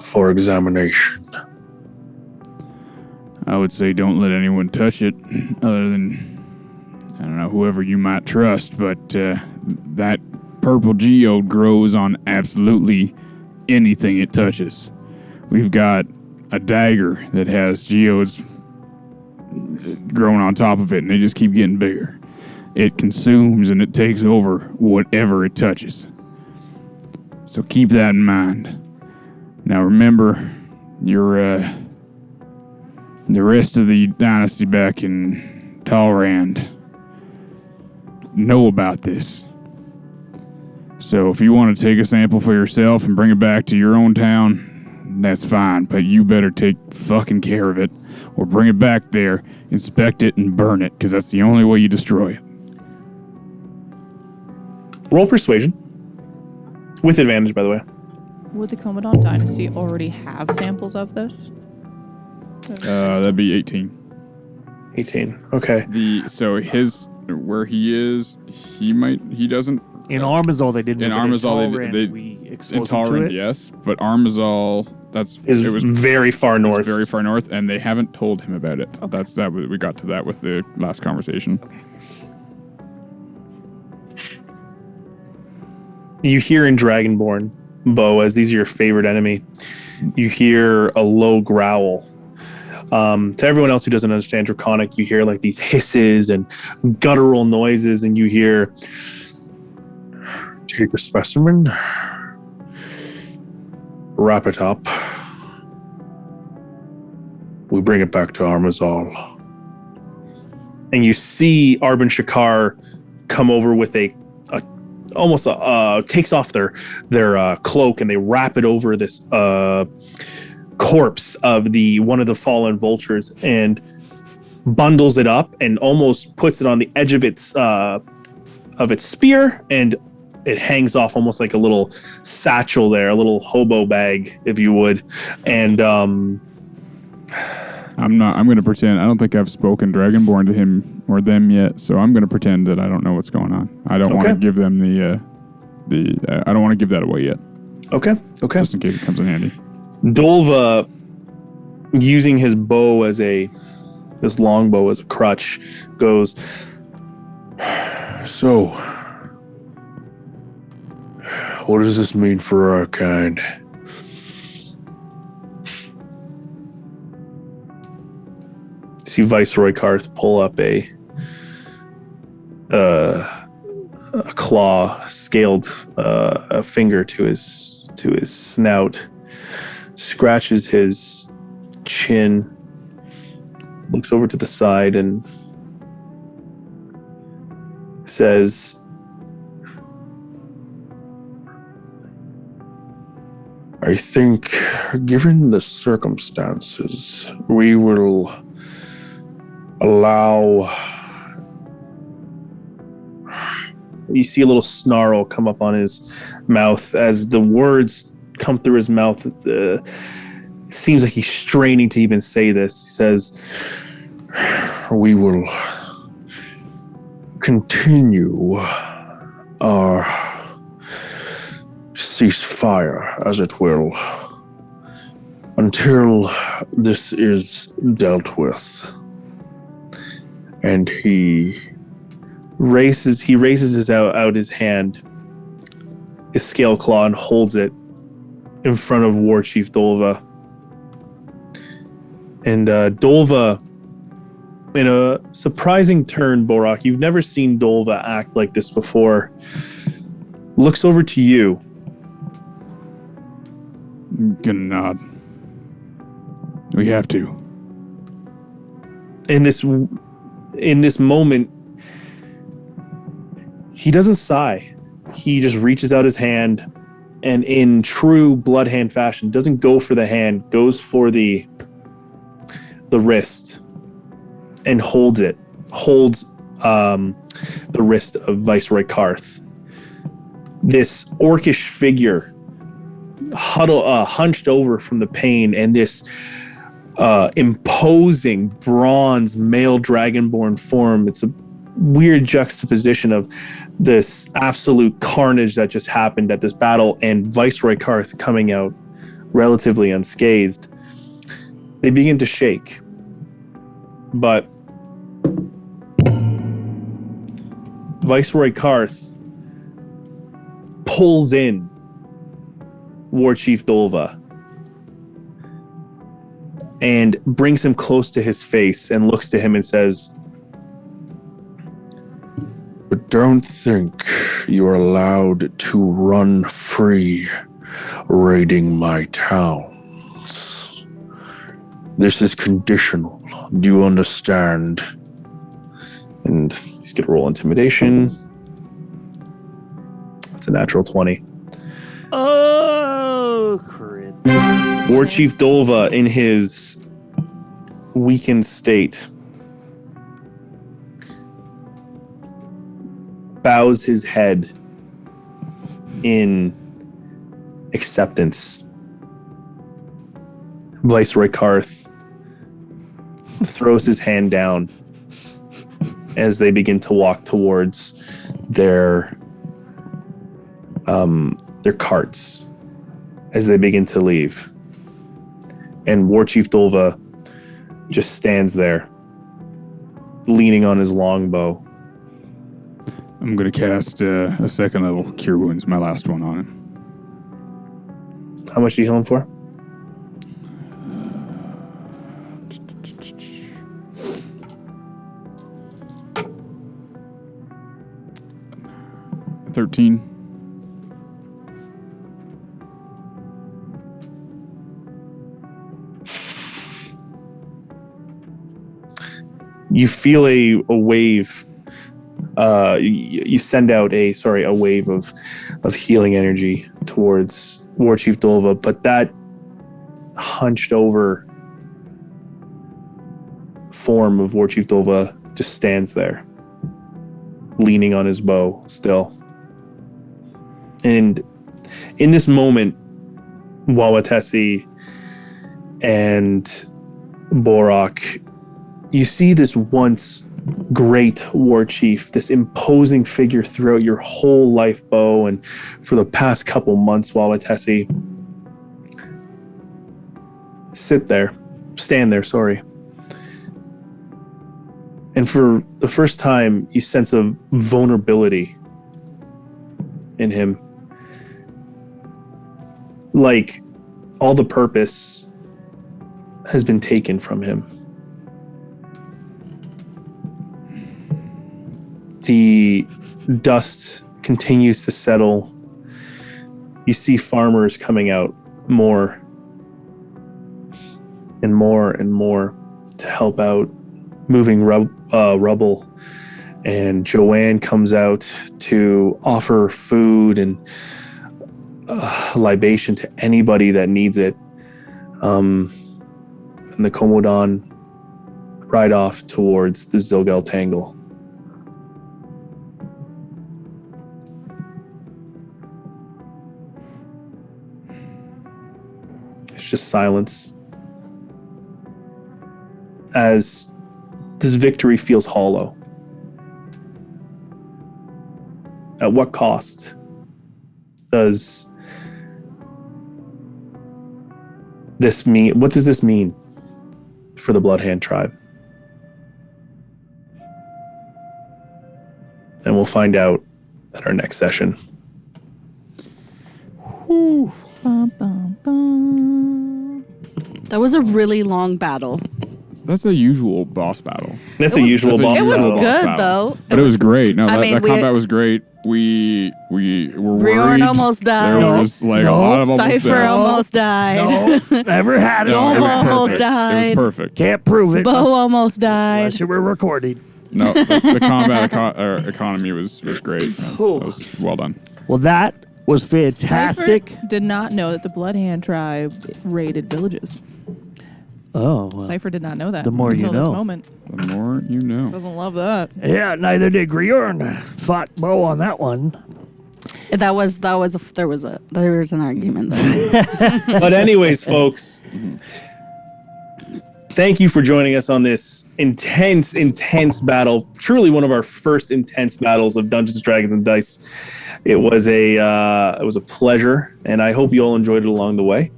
for examination? I would say don't let anyone touch it, other than, I don't know, whoever you might trust, but that purple geode grows on absolutely anything it touches. We've got a dagger that has geodes growing on top of it, and they just keep getting bigger. It consumes and it takes over whatever it touches. So keep that in mind. Now remember, the rest of the dynasty back in Talrand know about this. So if you want to take a sample for yourself and bring it back to your own town, that's fine, but you better take fucking care of it, or bring it back there, inspect it, and burn it, because that's the only way you destroy it. Roll persuasion. With advantage, by the way. Would the Komodan Dynasty already have samples of this? That'd be 18. 18. Okay. Where he is, he doesn't. In Armazal, they didn't. In Armazal, they we exposed in them to Talrand, it. yes, but Armazal, It was very far north. It's very far north, and they haven't told him about it. Okay. We got to that with the last conversation. Okay. You hear in Dragonborn, Bo, as these are your favorite enemy, you hear a low growl. To everyone else who doesn't understand Draconic, you hear like these hisses and guttural noises, and you hear, take a specimen, wrap it up, we bring it back to Armazal. And you see Arbin Shakar come over with almost takes off their cloak, and they wrap it over this corpse of one of the fallen vultures, and bundles it up and almost puts it on the edge of its spear, and it hangs off almost like a little satchel there, a little hobo bag, if you would. And I'm going to pretend. I don't think I've spoken Dragonborn to him or them yet, so I'm going to pretend that I don't know what's going on. I don't want to give them I don't want to give that away yet. Okay. Just in case it comes in handy. Dolva, using his bow this long bow as a crutch, goes, so, what does this mean for our kind? See Viceroy Karth pull up a claw, scaled finger to his snout, scratches his chin, looks over to the side, and says, I think, given the circumstances, we will allow... You see a little snarl come up on his mouth as the words come through his mouth. It seems like he's straining to even say this. He says, we will continue our ceasefire, as it will, until this is dealt with. And he raises out his hand, his scale claw, and holds it in front of War Chief Dolva. And Dolva, in a surprising turn, Borak, you've never seen Dolva act like this before, looks over to you. Gonna nod. We have to. In this moment, he doesn't sigh. He just reaches out his hand, and in true blood hand fashion, doesn't go for the hand, goes for the wrist, and holds the wrist of Viceroy Karth. This orcish figure, hunched over from the pain, and this imposing bronze male dragonborn form. It's a weird juxtaposition of this absolute carnage that just happened at this battle and Viceroy Karth coming out relatively unscathed. They begin to shake, but Viceroy Karth pulls in War Chief Dolva and brings him close to his face and looks to him and says, "But don't think you're allowed to run free raiding my towns. This is conditional. Do you understand?" And he's going to roll intimidation. It's a natural 20. Oh, crit. War Chief Dolva, in his weakened state, bows his head in acceptance. Viceroy Karth throws his hand down as they begin to walk towards their carts as they begin to leave. And War Chief Dolva just stands there, leaning on his longbow. I'm going to cast a second level Cure Wounds, my last one on him. How much are you healing for? $13. You feel a wave. You send out a wave of healing energy towards War Chief Dolva, but that hunched over form of War Chief Dolva just stands there, leaning on his bow still. And in this moment, Wawatesi and Borak, you see this once great war chief, this imposing figure throughout your whole life, Bo, and for the past couple months, Wawatesi, stand there. And for the first time, you sense a vulnerability in him. Like all the purpose has been taken from him. The dust continues to settle. You see farmers coming out more and more and more to help out, moving rubble. And Joanne comes out to offer food, and libation to anybody that needs it. And the Komodan ride off towards the Zilgal Tangle. It's just silence as this victory feels hollow. At what cost does this mean? What does this mean for the Bloodhand tribe? And we'll find out at our next session. Bum, bum, bum. That was a really long battle. That's a usual boss battle. That's a usual boss. It was battle. good though. But it was great. No, I mean, that combat was great. We were Riorn worried. almost died. There was like a lot of almost Cypher deaths. almost died. No, never had it. Nova it was almost perfect. died. It was perfect. Can't prove it. Bo almost died. Unless you were recording. No, the combat economy was great. That was well done. Well, that was fantastic. Cypher did not know that the Bloodhand tribe raided villages. Oh, well. Cypher did not know that The more you until this know. moment. The more you know. Doesn't love that. Yeah, neither did Riorn. Fought Bo on that one. There was an argument there. But anyways, folks, thank you for joining us on this intense battle. Truly one of our first intense battles of Dungeons, Dragons, and Dice. It was a pleasure, and I hope you all enjoyed it along the way.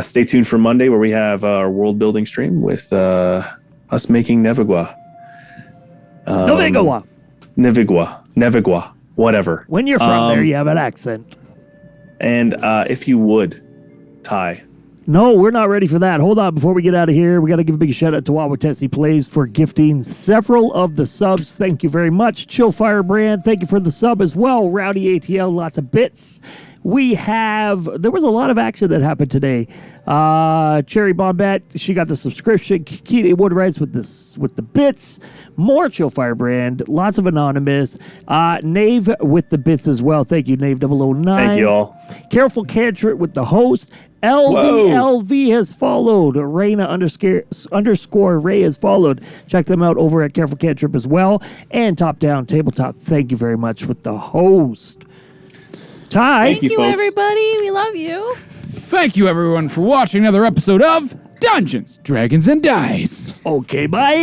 Stay tuned for Monday, where we have our world building stream with us making Nevigua. Nevigua, whatever. When you're from there, you have an accent. And if you would, Ty. No, we're not ready for that. Hold on. Before we get out of here, we got to give a big shout out to Wawatesi Plays for gifting several of the subs. Thank you very much. Chill Firebrand, thank you for the sub as well. Rowdy ATL, lots of bits. There was a lot of action that happened today. Cherry Bombat, she got the subscription. Kikita Woodrights with the bits. More Chill Firebrand. Lots of anonymous. Nave with the bits as well. Thank you, Nave 009. Thank you all. Careful Cantrip with the host. LV has followed. Raina underscore Ray has followed. Check them out over at Careful Cantrip as well. And Top Down Tabletop. Thank you very much with the host. Ty. Thank you, folks. everybody. We love you. Thank you, everyone, for watching another episode of Dungeons, Dragons, and Dice. Okay, bye.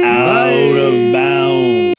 Out of bounds.